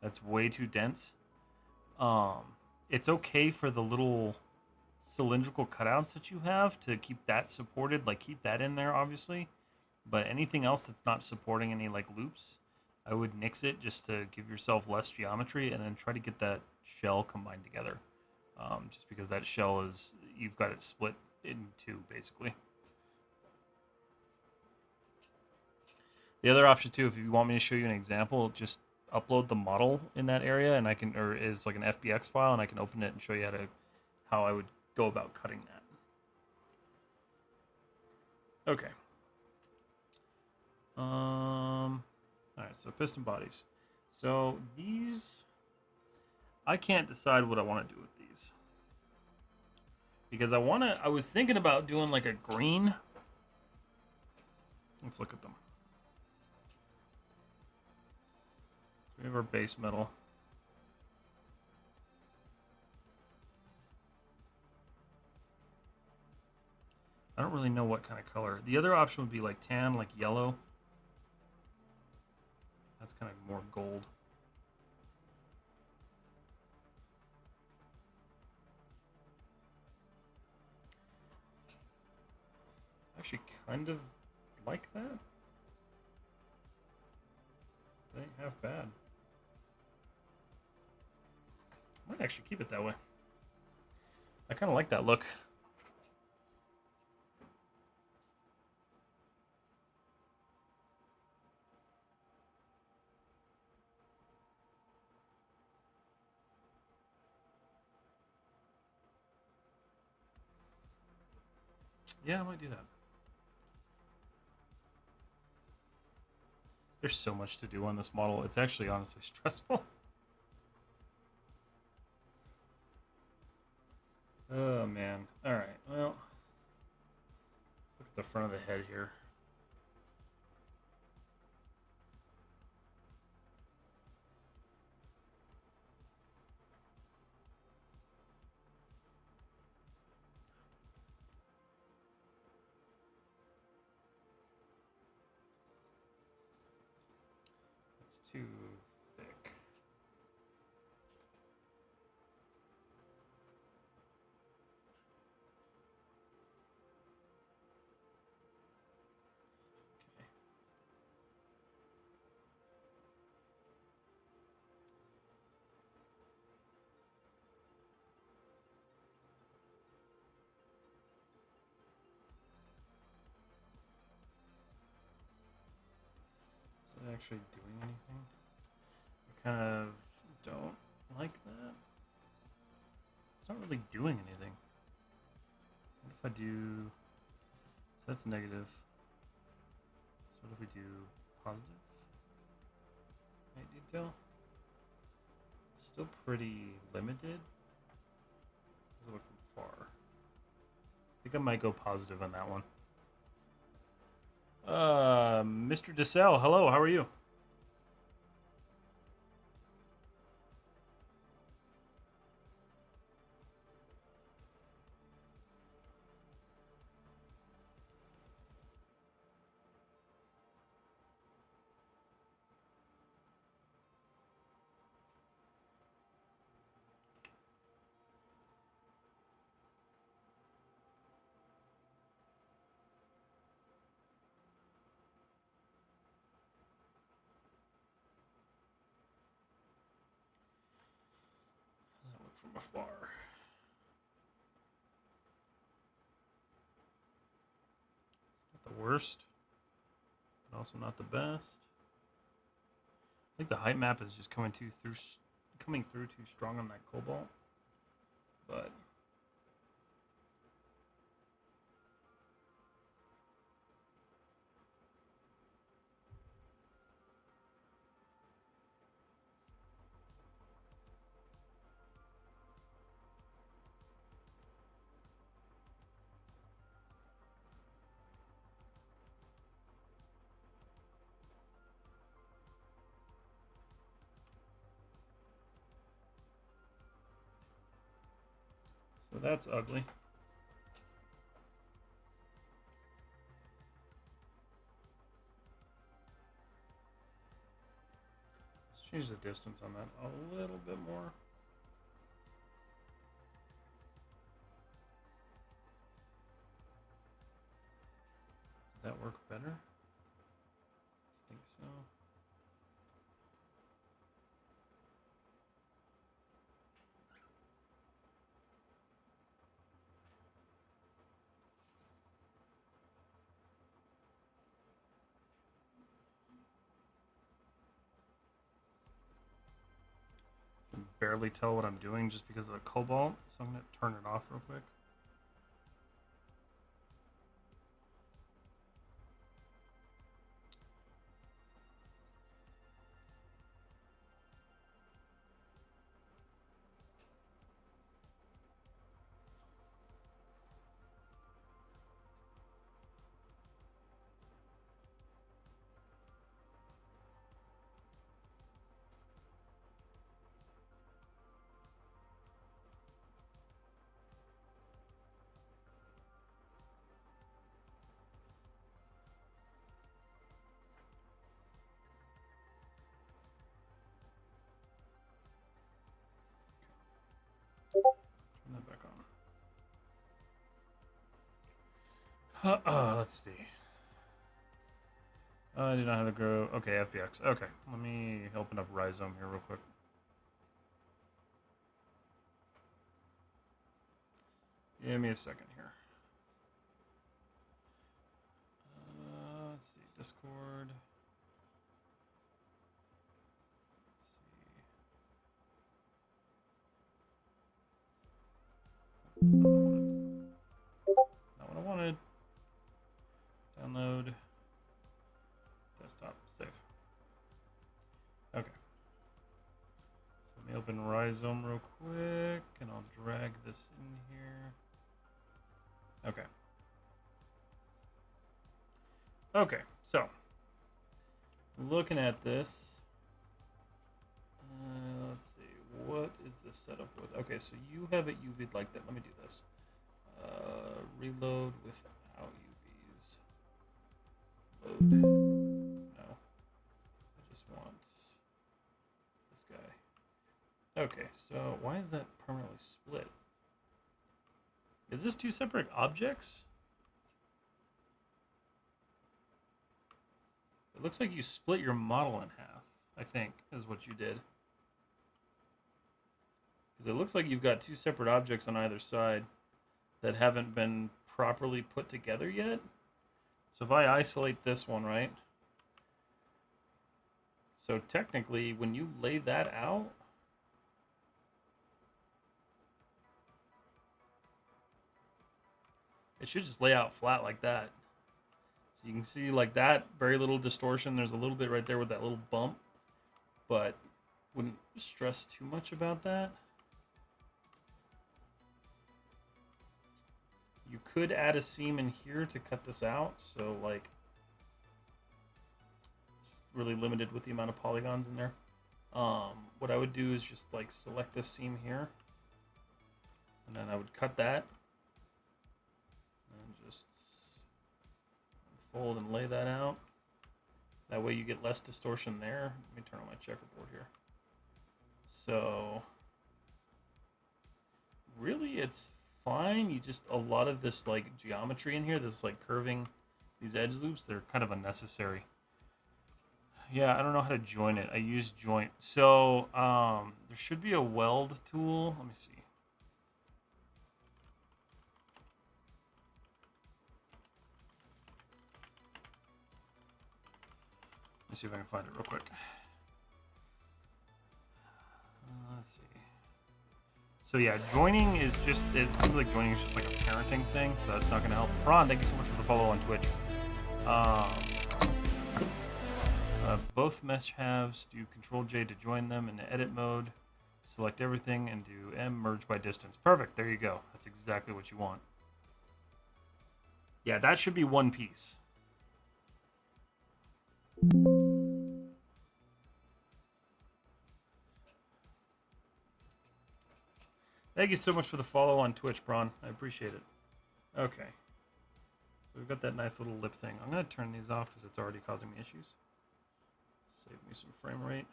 [SPEAKER 1] That's way too dense. It's okay for the little cylindrical cutouts that you have to keep that supported, like keep that in there, obviously. But anything else that's not supporting any like loops, I would nix it just to give yourself less geometry, and then try to get that shell combined together. Just because that shell is, you've got it split in two, basically. The other option too, if you want me to show you an example, just upload the model in that area, and I can, or is like an FBX file, and I can open it and show you how I would go about cutting that. Okay. All right, so piston bodies. So these, I can't decide what I want to do with these because I was thinking about doing like a green. Let's look at them. So we have our base metal. I don't really know what kind of color. The other option would be like tan, like yellow. That's kind of more gold. Actually kind of like that. They ain't half bad. Might actually keep it that way. I kind of like that look. Yeah, I might do that. There's so much to do on this model. It's actually honestly stressful. Oh, man. All right. Well, let's look at the front of the head here. It's too thick. Okay. Is it actually doing anything? I kind of don't like that. It's not really doing anything. What if I do... So that's negative. So what if we do positive? Height detail? It's still pretty limited. Does it look from far? I think I might go positive on that one. Mr. DeSalle, hello, how are you? How does that look from afar? It's not the worst, but also not the best. I think the height map is just coming through too strong on that cobalt, but so that's ugly. Let's change the distance on that a little bit more. Did that work better? I think so. I can barely tell what I'm doing just because of the cobalt, so I'm going to turn it off real quick. Turn that back on. Let's see. I do not have to grow. Okay, FBX. Okay, let me open up Rhizome here real quick. Give me a second here. Let's see. Discord. Let's see. Not what I wanted. Download. Desktop. Save. Okay. So let me open Rhizome real quick, and I'll drag this in here. Okay. Okay, so looking at this, let's see, what is this set up with? Okay, so you have it UV'd like that. Let me do this. Reload without UVs. Load. No. I just want Okay, so why is that permanently split? Is this two separate objects? It looks like you split your model in half, I think, is what you did. Because it looks like you've got two separate objects on either side that haven't been properly put together yet. So if I isolate this one, right? So technically, when you lay that out, it should just lay out flat like that. So you can see like that, very little distortion. There's a little bit right there with that little bump, but wouldn't stress too much about that. You could add a seam in here to cut this out, so like just really limited with the amount of polygons in there. What I would do is just like select this seam here, and then I would cut that, and just fold and lay that out. That way you get less distortion there. Let me turn on my checkerboard here. So really it's fine. You just, a lot of this like geometry in here, this like curving these edge loops, they're kind of unnecessary. Yeah, I don't know how to join it. I use joint. So there should be a weld tool. Let me see. Let's see if I can find it real quick. Let's see. So yeah, joining is just, it seems like joining is just like a parenting thing, so that's not going to help. Ron, thank you so much for the follow on Twitch. Both mesh halves, do Control J to join them in the edit mode. Select everything and do M, merge by distance. Perfect, there you go. That's exactly what you want. Yeah, that should be one piece. Thank you so much for the follow on Twitch, Braun. I appreciate it. Okay. So we've got that nice little lip thing. I'm going to turn these off because it's already causing me issues. Save me some frame rate.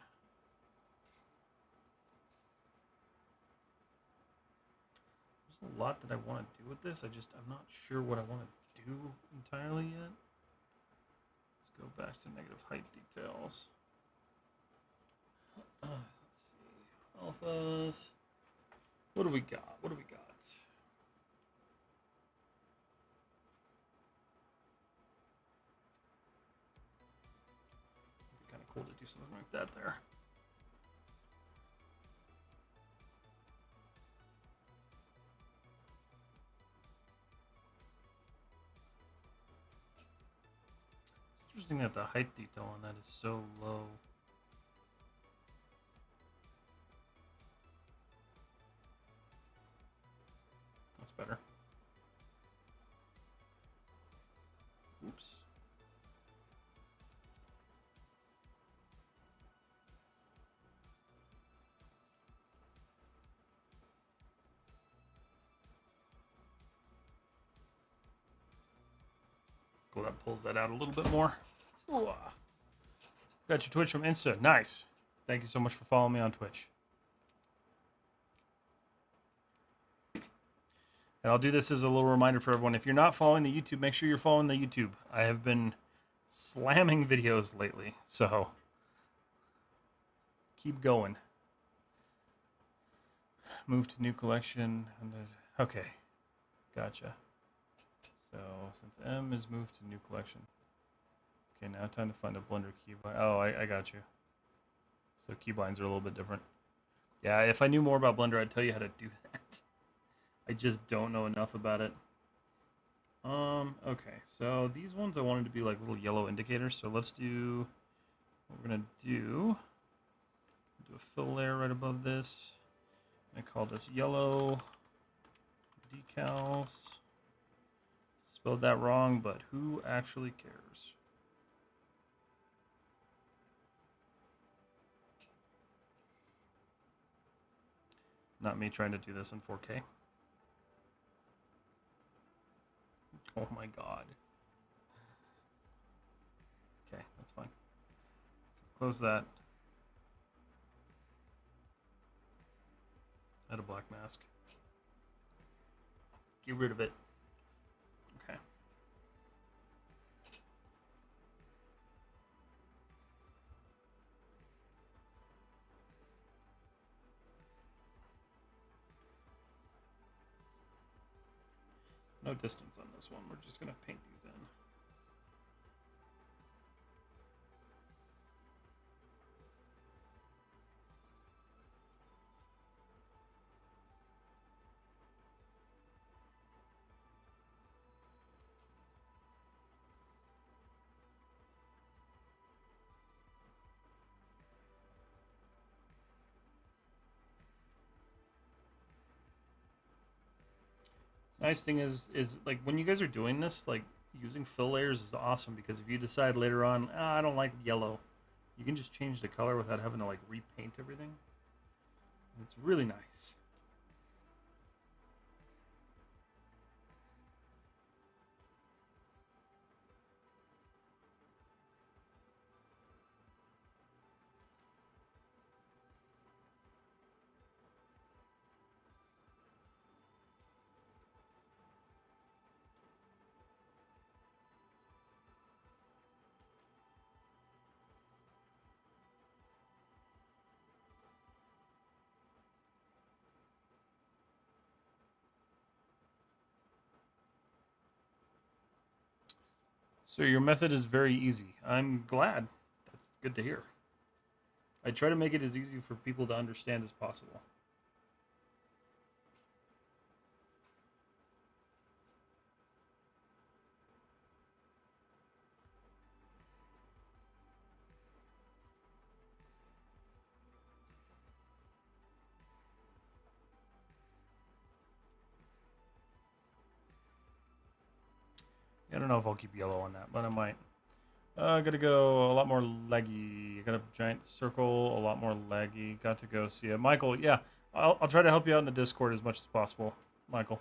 [SPEAKER 1] There's a lot that I want to do with this. I'm not sure what I want to do entirely yet. Let's go back to negative height details. Let's see. Alphas. What do we got? What do we got? It'd be kind of cool to do something like that there. It's interesting that the height detail on that is so low. That's better. Oops. Cool, that pulls that out a little bit more. Ooh. Got your Twitch from Insta. Nice. Thank you so much for following me on Twitch. And I'll do this as a little reminder for everyone. If you're not following the YouTube, make sure you're following the YouTube. I have been slamming videos lately, so keep going. Move to new collection. Okay, gotcha. So since M is moved to new collection. Okay, now time to find a Blender keybind. Oh, I got you. So keybinds are a little bit different. Yeah, if I knew more about Blender, I'd tell you how to do that. I just don't know enough about it. Okay, so these ones I wanted to be like little yellow indicators. So let's do, what we're gonna do a fill layer right above this. I call this yellow decals. Spelled that wrong, but who actually cares? Not me trying to do this in 4K. Oh my god. Okay, that's fine. Close that. Add a black mask. Get rid of it. Okay. No distance on this one. We're just going to paint these in. Nice thing is like when you guys are doing this, like using fill layers is awesome because if you decide later on, I don't like yellow, you can just change the color without having to like repaint everything. It's really nice. So your method is very easy. I'm glad. That's good to hear. I try to make it as easy for people to understand as possible. I don't know if I'll keep yellow on that, but I might. Gotta go a lot more leggy. Got a giant circle, a lot more leggy. Got to go see it. Michael, yeah. I'll try to help you out in the Discord as much as possible, Michael.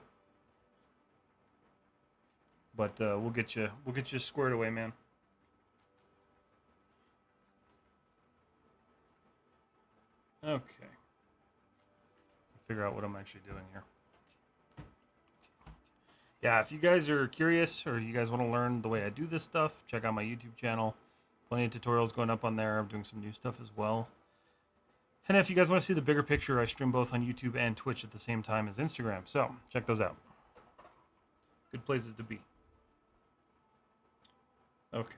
[SPEAKER 1] But we'll get you squared away, man. Okay. Figure out what I'm actually doing here. Yeah, if you guys are curious or you guys want to learn the way I do this stuff, check out my YouTube channel. Plenty of tutorials going up on there. I'm doing some new stuff as well. And if you guys want to see the bigger picture, I stream both on YouTube and Twitch at the same time as Instagram. So check those out. Good places to be. Okay.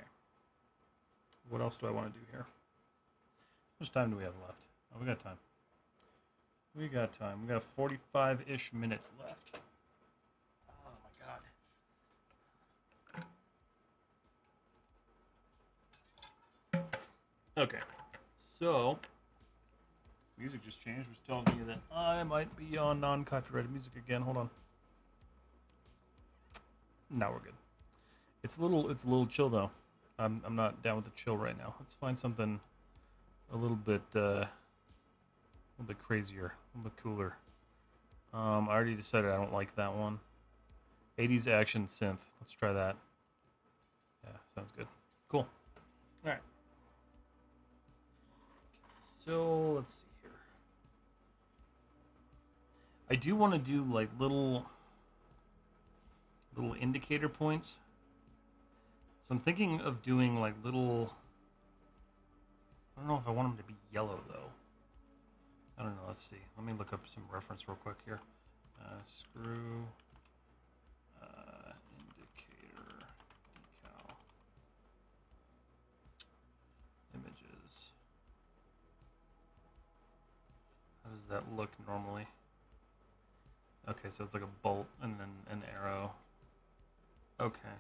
[SPEAKER 1] What else do I want to do here? How much time do we have left? Oh, we got time. We got time. We got 45-ish minutes left. Oh my god. Okay. So, music just changed, which tells me that I might be on non-copyrighted music again. Hold on. Now we're good. It's a little chill though. I'm not down with the chill right now. Let's find something a little bit crazier, a little bit cooler. I already decided I don't like that one. 80s action synth. Let's try that. Yeah, sounds good. Cool. All right. So let's see here. I do want to do like little indicator points. So I'm thinking of doing like little. I don't know if I want them to be yellow though. I don't know. Let's see. Let me look up some reference real quick here. Screw indicator decal images. How does that look normally? Okay, so it's like a bolt and then an arrow. Okay.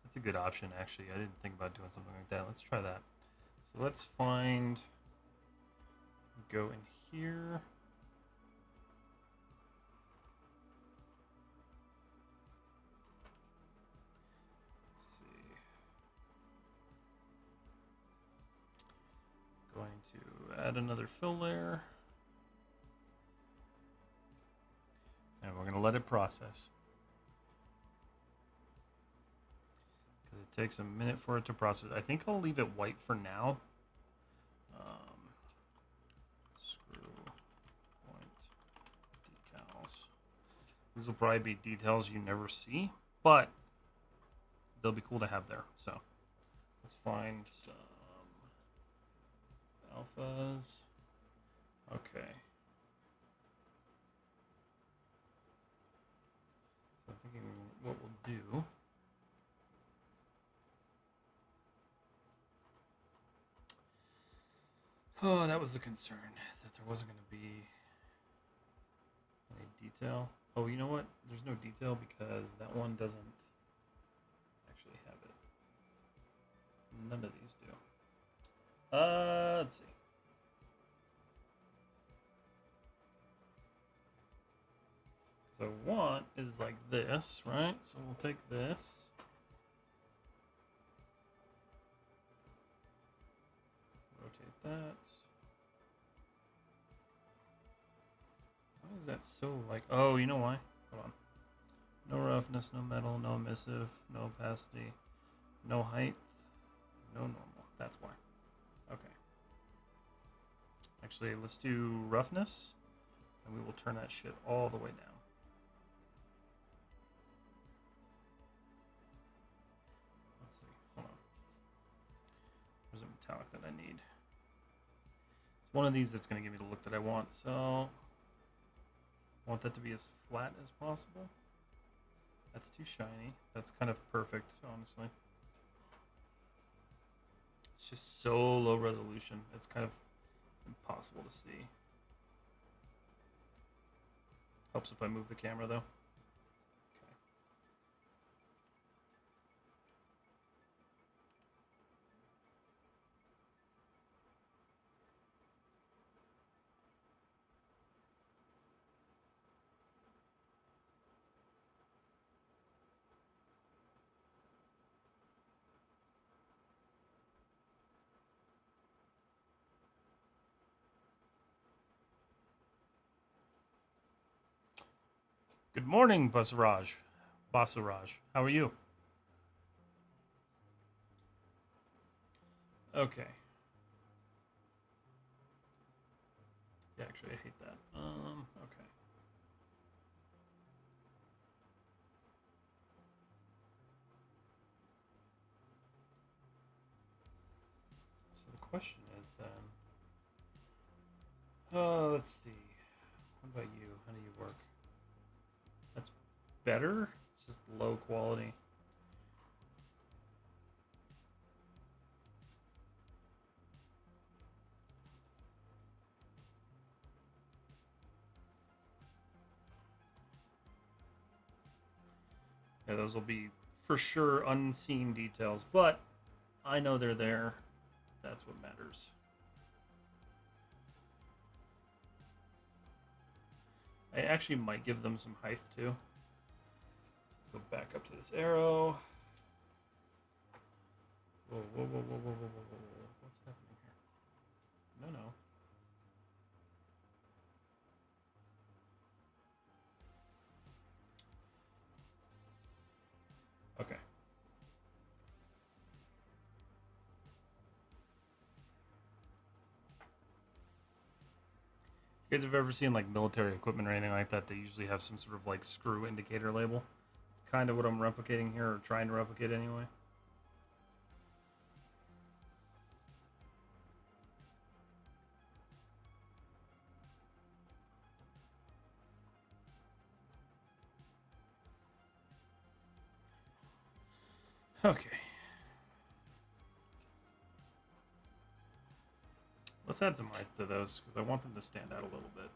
[SPEAKER 1] That's a good option, actually. I didn't think about doing something like that. Let's try that. So let's find... Go in here. Let's see. Going to add another fill layer. And we're going to let it process. Because it takes a minute for it to process. I think I'll leave it white for now. Screw point These will probably be details you never see, but they'll be cool to have there. So let's find some alphas. Okay. So I'm thinking what we'll do. Oh, that was the concern, is that there wasn't going to be any detail. Oh, you know what? There's no detail because that one doesn't actually have it. None of these do. Let's see. So want is like this, right? So we'll take this. Rotate that. Why is that so like... Oh, you know why? Hold on. No roughness, no metal, no emissive, no opacity, no height, no normal. That's why. Okay. Actually, let's do roughness, and we will turn that shit all the way down. Let's see. Hold on. There's a metallic that I need. It's one of these that's going to give me the look that I want, so I want that to be as flat as possible. That's too shiny. That's kind of perfect, honestly. It's just so low resolution. It's kind of impossible to see. Helps if I move the camera, though. Okay. Good morning, Basaraj. Basaraj, how are you? Okay. Yeah, actually, I hate that. Okay. So the question is then, let's see. What about you? How do you work? That's better. It's just low quality. Yeah, those will be for sure unseen details, but I know they're there. That's what matters. I actually might give them some height too. Let's go back up to this arrow. Whoa, whoa, whoa, whoa, whoa, whoa, whoa, whoa. What's happening here? No, no. Okay. You guys have ever seen like military equipment or anything like that? They usually have some sort of like screw indicator label. It's kind of what I'm replicating here, or trying to replicate anyway. Okay. Let's add some height to those because I want them to stand out a little bit.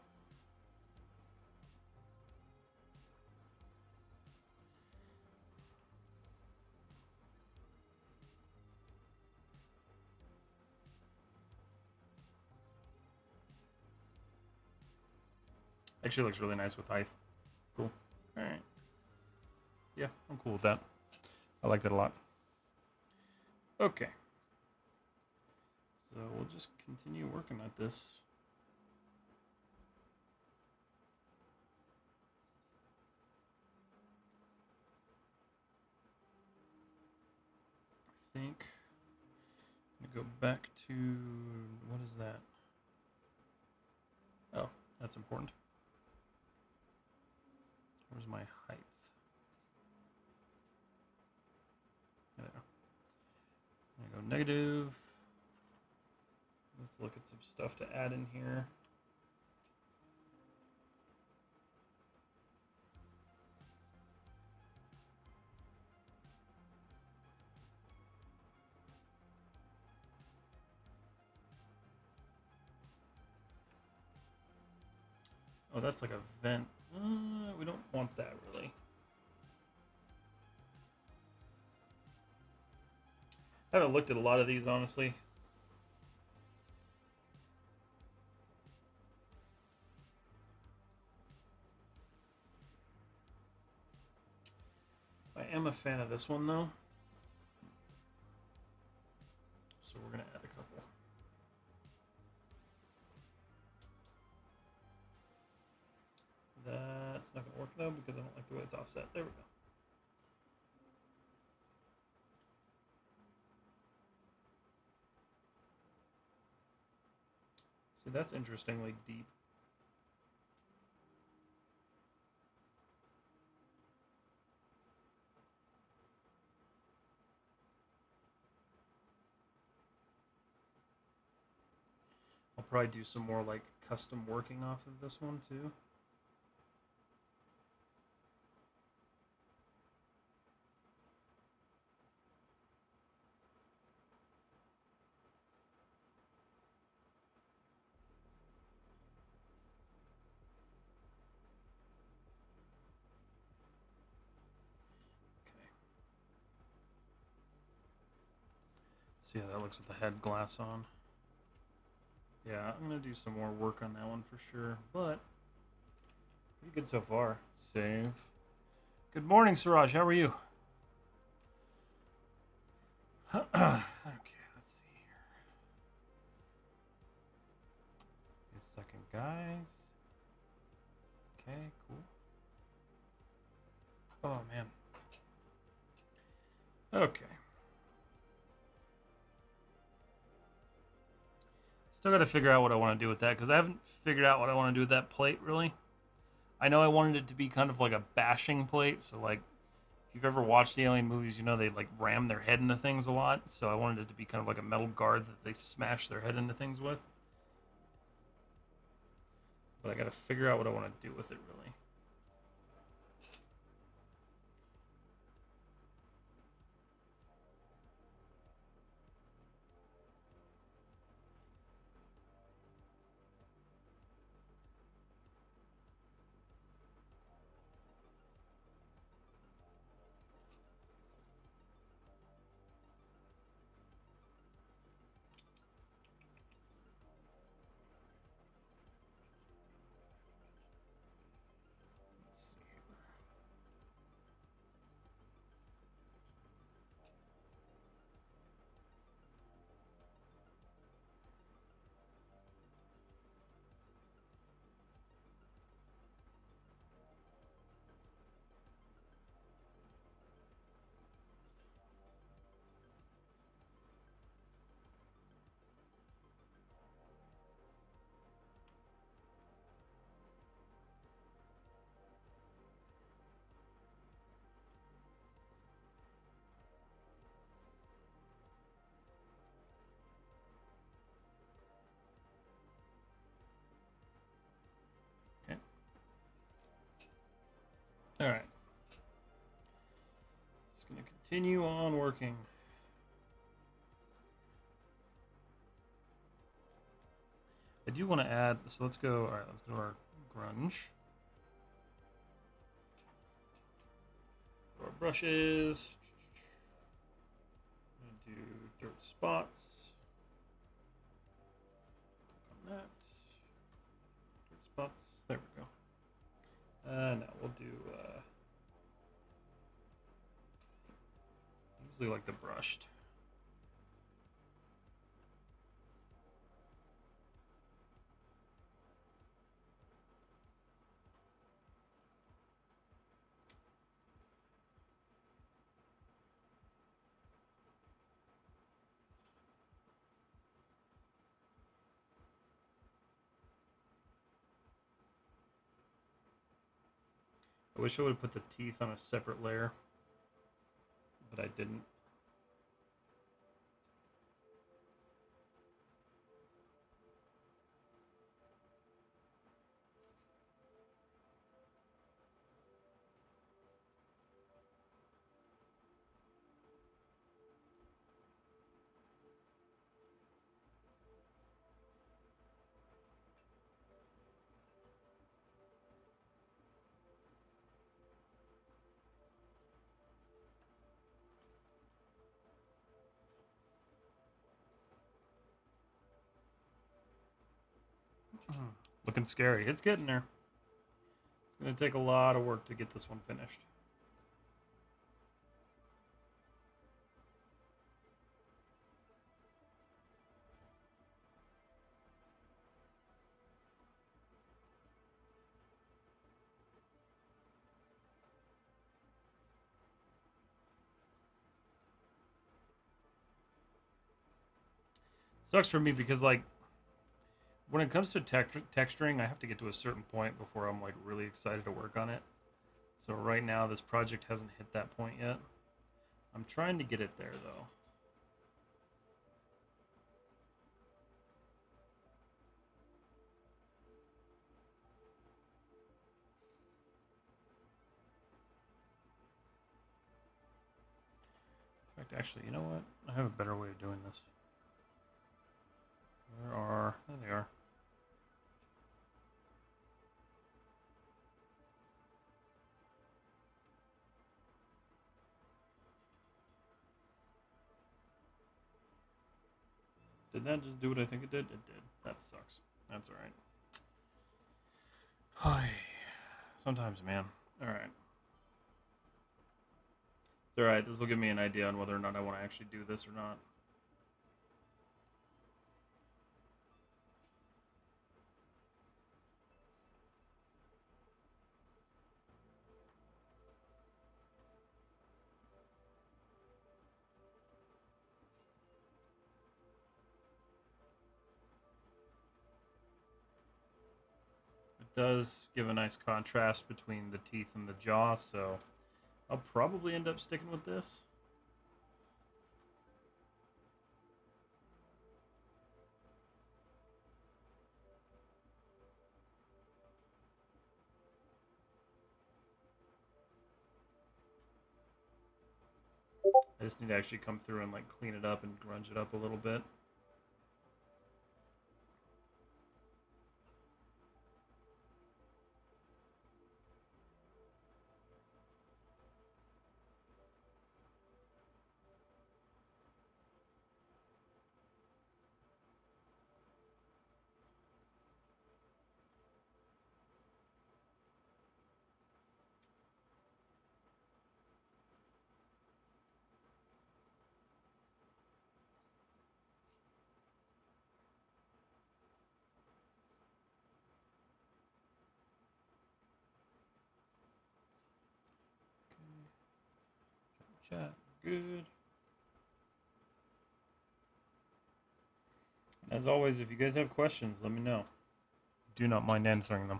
[SPEAKER 1] Actually looks really nice with height. Cool. Alright. Yeah, I'm cool with that. I like that a lot. Okay. So we'll just continue working at this. I think I'm gonna go back to, what is that? Oh, that's important. Where's my height? There. I go negative. Let's look at some stuff to add in here. Oh, that's like a vent. We don't want that really. I haven't looked at a lot of these, honestly. I am a fan of this one, though. So we're going to add a couple. That's not going to work, though, because I don't like the way it's offset. There we go. See, that's interestingly deep. I'll probably do some more like custom working off of this one too. Okay. See how that looks with the head glass on. Yeah, I'm gonna do some more work on that one for sure, but pretty good so far. Save. Good morning, Siraj. How are you? Okay, let's see here. Wait a second, guys. Okay, cool. Oh, man. Okay. Still got to figure out what I want to do with that, because I haven't figured out what I want to do with that plate, really. I know I wanted it to be kind of like a bashing plate, so like, if you've ever watched the Alien movies, you know they like ram their head into things a lot, so I wanted it to be kind of like a metal guard that they smash their head into things with. But I got to figure out what I want to do with it, really. Okay. All right. Just going to continue on working. I do want to add, so let's go, all right, let's go to our grunge. Our brushes. I'm going to do dirt spots. Click on that. Dirt spots. There we go. Now we'll do, usually like the brushed. I wish I would have put the teeth on a separate layer, but I didn't. Looking scary. It's getting there. It's going to take a lot of work to get this one finished. Sucks for me because, like, when it comes to texturing, I have to get to a certain point before I'm, like, really excited to work on it. So right now, this project hasn't hit that point yet. I'm trying to get it there, though. In fact, actually, you know what? I have a better way of doing this. There they are. Did that just do what I think it did? It did. That sucks. That's alright. Hi. Sometimes, man. Alright. It's alright. This will give me an idea on whether or not I want to actually do this or not. It does give a nice contrast between the teeth and the jaw, so I'll probably end up sticking with this. I just need to actually come through and, like, clean it up and grunge it up a little bit. Chat, good. As always, if you guys have questions, let me know. Do not mind answering them.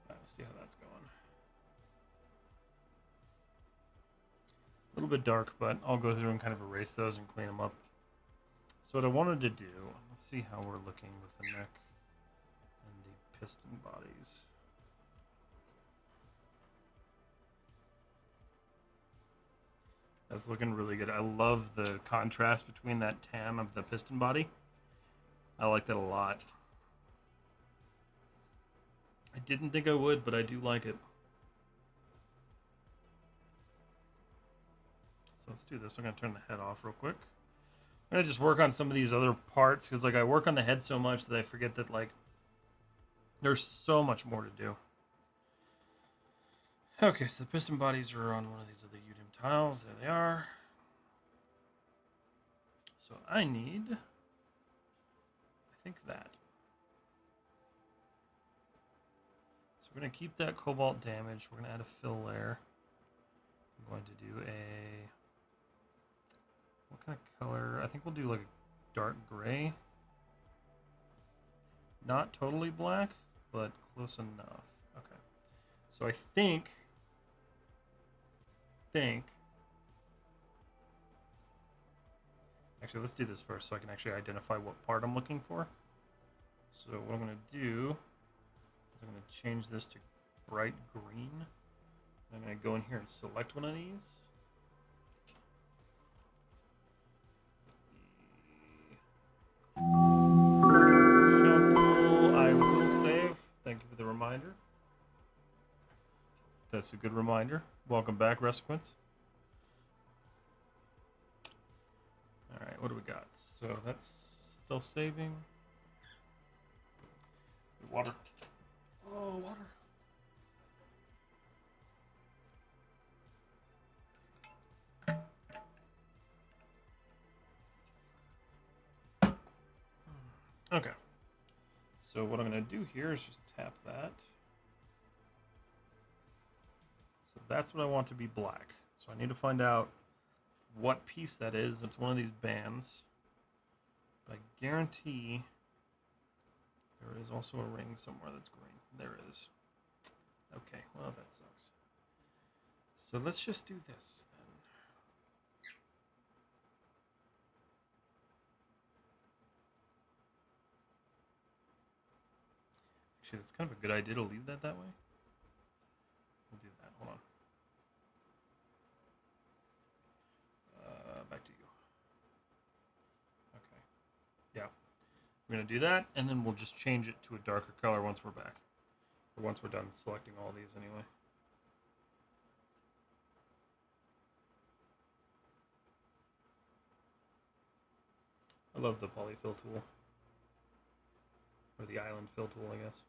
[SPEAKER 1] Let's see how that's going. A little bit dark, but I'll go through and kind of erase those and clean them up. So what I wanted to do, let's see how we're looking with the neck and the piston bodies. That's looking really good. I love the contrast between that tan of the piston body. I like that a lot. I didn't think I would, but I do like it. So let's do this. I'm gonna turn the head off real quick. I'm gonna just work on some of these other parts because like I work on the head so much that I forget that like there's so much more to do. Okay, so the piston bodies are on one of these other UDIM tiles. There they are. So I need, I think that. So we're gonna keep that cobalt damage. We're gonna add a fill layer. I'm going to do a, what kind of color? I think we'll do like a dark gray. Not totally black, but close enough. Okay. So I think, actually let's do this first so I can actually identify what part I'm looking for. So what I'm going to do is I'm going to change this to bright green. I'm going to go in here and select one of these. Shuttle, I will save. Thank you for the reminder. That's a good reminder. Welcome back, Resequence. Alright, what do we got? So that's still saving. Water. Oh, water. Okay. So what I'm going to do here is just tap that. So that's what I want to be black. So I need to find out what piece that is. It's one of these bands. But I guarantee there is also a ring somewhere that's green. There is. Okay, well that sucks. So let's just do this then. Actually, it's kind of a good idea to leave that way. We'll do that. Hold on. Back to you. Okay. Yeah. We're going to do that, and then we'll just change it to a darker color once we're back. Or once we're done selecting all these anyway. I love the polyfill tool. Or the island fill tool, I guess.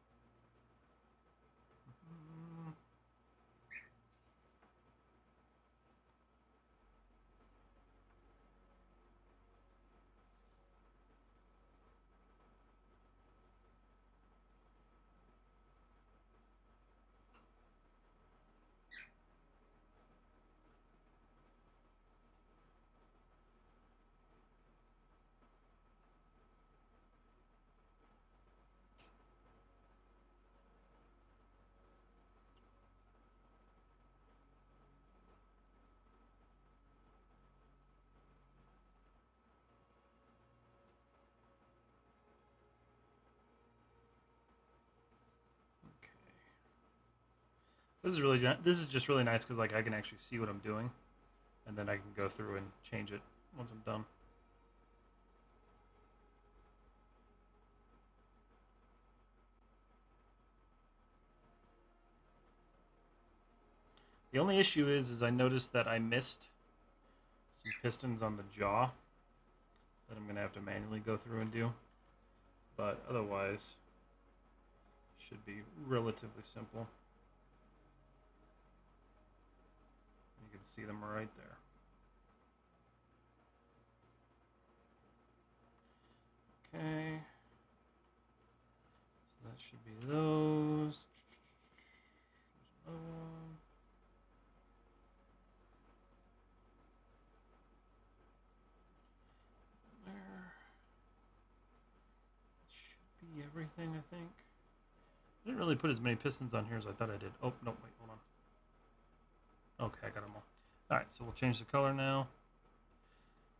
[SPEAKER 1] This is just really nice because like I can actually see what I'm doing, and then I can go through and change it once I'm done. The only issue is I noticed that I missed some pistons on the jaw that I'm gonna have to manually go through and do, but otherwise should be relatively simple. You can see them right there. Okay. So that should be those. There's another one. There. Should be everything, I think. I didn't really put as many pistons on here as I thought I did. Oh, no, wait, hold on. Okay, I got them all. Alright, so we'll change the color now.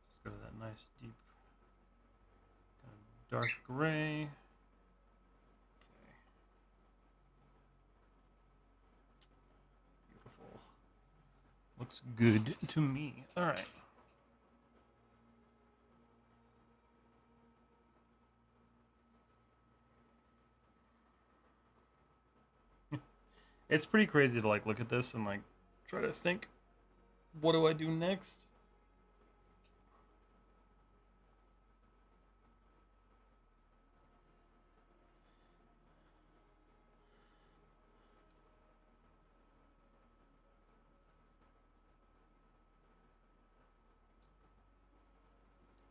[SPEAKER 1] Just go to that nice deep kind of dark gray. Okay. Beautiful. Looks good to me. Alright. It's pretty crazy to like look at this and like try to think, what do I do next?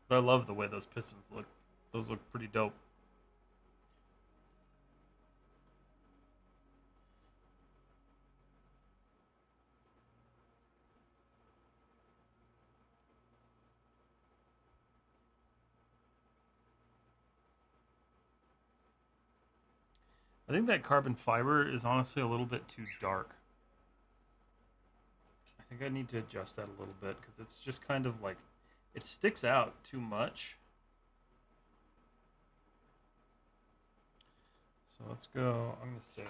[SPEAKER 1] But I love the way those pistons look. Those look pretty dope. I think that carbon fiber is honestly a little bit too dark. I think I need to adjust that a little bit because it's just kind of like, it sticks out too much. So let's go, I'm going to save.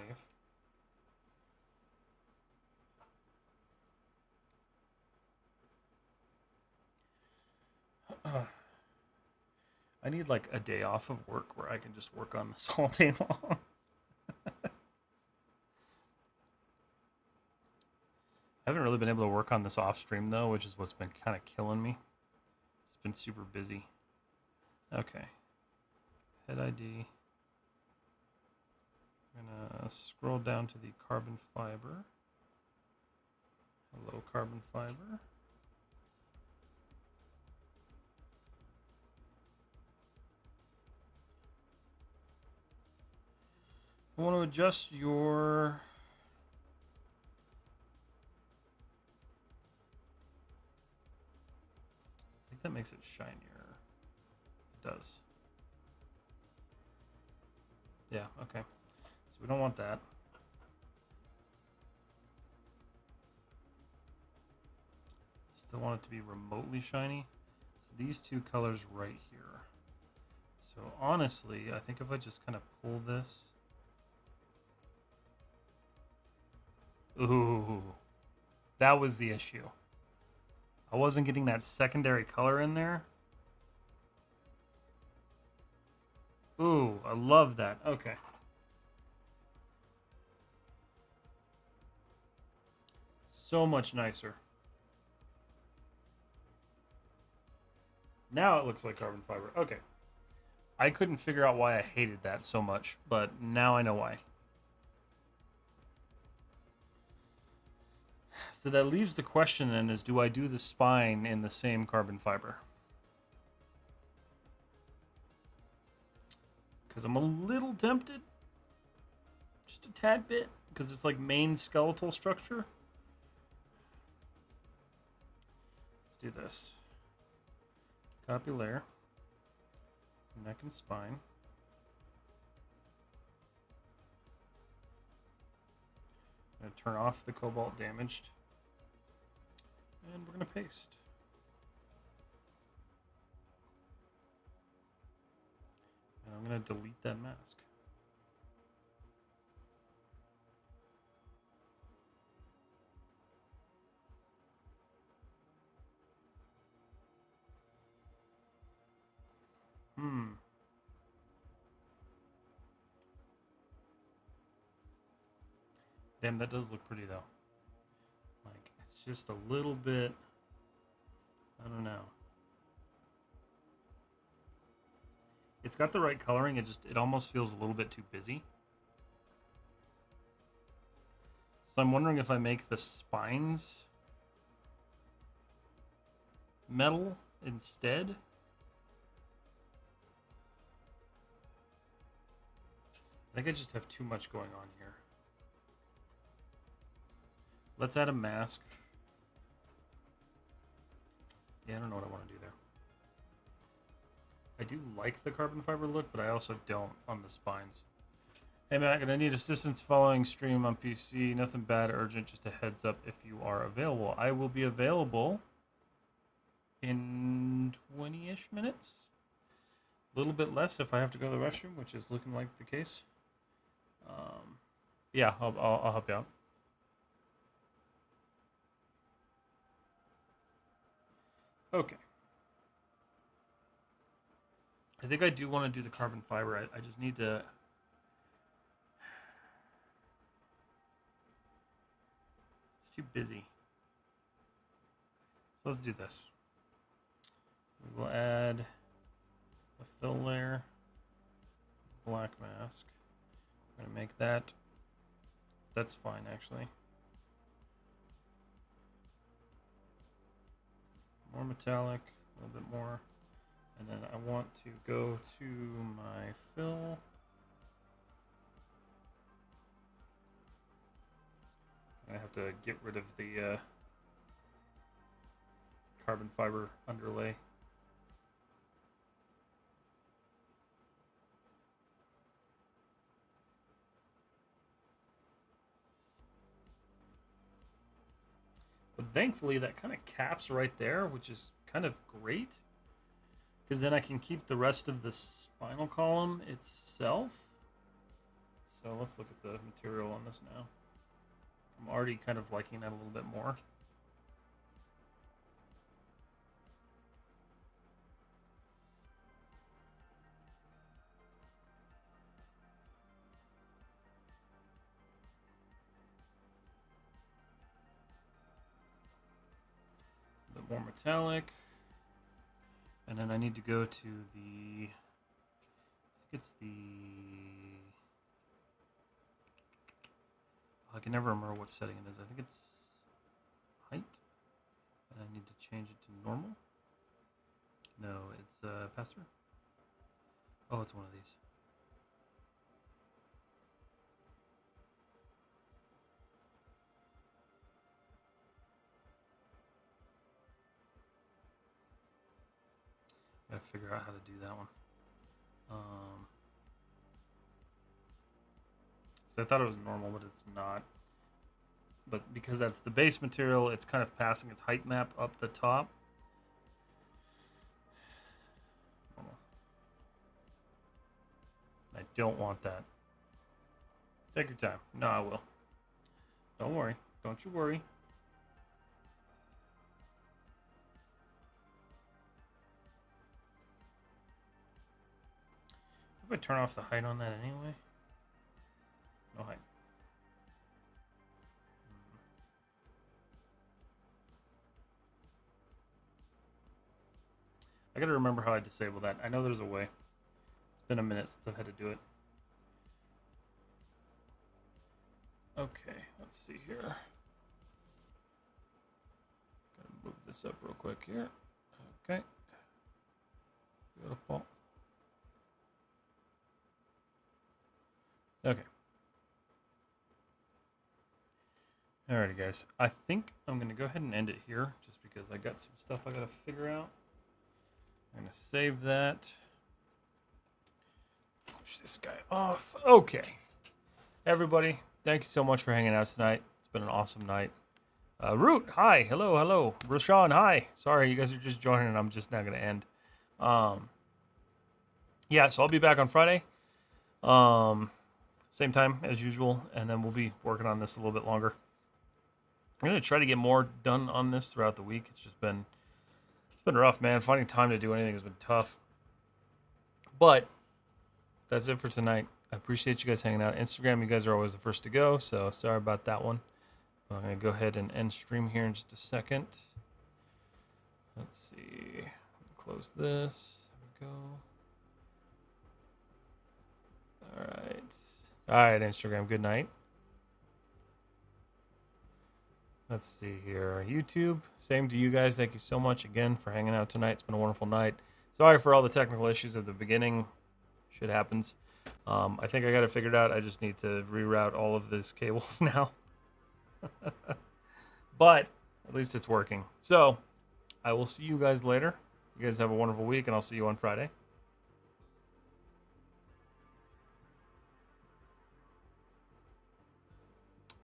[SPEAKER 1] I need like a day off of work where I can just work on this all day long. I haven't really been able to work on this off stream though, which is what's been kind of killing me. It's been super busy. Okay. Head ID. I'm gonna scroll down to the carbon fiber. Hello, carbon fiber. I want to adjust your... I think that makes it shinier. It does. Yeah, okay. So we don't want that. Still want it to be remotely shiny. So these two colors right here. So honestly, I think if I just kind of pull this... Ooh, that was the issue. I wasn't getting that secondary color in there. Ooh, I love that. Okay. So much nicer. Now it looks like carbon fiber. Okay. I couldn't figure out why I hated that so much, but now I know why. So that leaves the question then is, do I do the spine in the same carbon fiber? Because I'm a little tempted. Just a tad bit. Because it's like main skeletal structure. Let's do this. Copy layer. Neck and spine. I'm going to turn off the cobalt damaged. And we're going to paste. And I'm going to delete that mask. Damn, that does look pretty though. Like, it's just a little bit, I don't know. It's got the right coloring, it almost feels a little bit too busy. So I'm wondering if I make the spines metal instead. I think I just have too much going on here. Let's add a mask. Yeah, I don't know what I want to do there. I do like the carbon fiber look, but I also don't on the spines. Hey Matt, gonna need assistance following stream on PC. Nothing bad, urgent, just a heads up if you are available. I will be available in 20-ish minutes. A little bit less if I have to go to the restroom, which is looking like the case. Yeah, I'll help you out. Okay. I think I do want to do the carbon fiber. I just need to... It's too busy. So let's do this. We will add a fill layer, black mask. I'm going to make that... That's fine, actually. More metallic, a little bit more. And then I want to go to my fill. I have to get rid of the carbon fiber underlay. But thankfully that kind of caps right there, which is kind of great. Because then I can keep the rest of the spinal column itself. So let's look at the material on this now. I'm already kind of liking that a little bit more. A bit more metallic. And then I need to go to the, I think it's the, I can never remember what setting it is. I think it's height. And I need to change it to normal. No, it's pass through. Oh, it's one of these. Gotta figure out how to do that one. So I thought it was normal, but it's not. But because that's the base material, it's kind of passing its height map up the top. I don't want that. Take your time. No, I will. Don't worry. Don't you worry. If I turn off the height on that anyway. No height. I gotta remember how I disable that. I know there's a way. It's been a minute since I've had to do it. Okay, let's see here. Gotta move this up real quick here. Okay. Beautiful. Okay. Alrighty, guys. I think I'm going to go ahead and end it here just because I got some stuff I got to figure out. I'm going to save that. Push this guy off. Okay. Everybody, thank you so much for hanging out tonight. It's been an awesome night. Root, hi. Hello, hello. Rashawn, hi. Sorry, you guys are just joining and I'm just now going to end. Yeah, so I'll be back on Friday. Same time as usual, and then we'll be working on this a little bit longer. I'm going to try to get more done on this throughout the week. It's been rough, man. Finding time to do anything has been tough. But that's it for tonight. I appreciate you guys hanging out. Instagram, you guys are always the first to go, so sorry about that one. I'm going to go ahead and end stream here in just a second. Let's see. Close this. There we go. All right. All right, Instagram, good night. Let's see here. YouTube, same to you guys. Thank you so much again for hanging out tonight. It's been a wonderful night. Sorry for all the technical issues at the beginning. Shit happens. I think I got it figured out. I just need to reroute all of these cables now. But at least it's working. So I will see you guys later. You guys have a wonderful week, and I'll see you on Friday.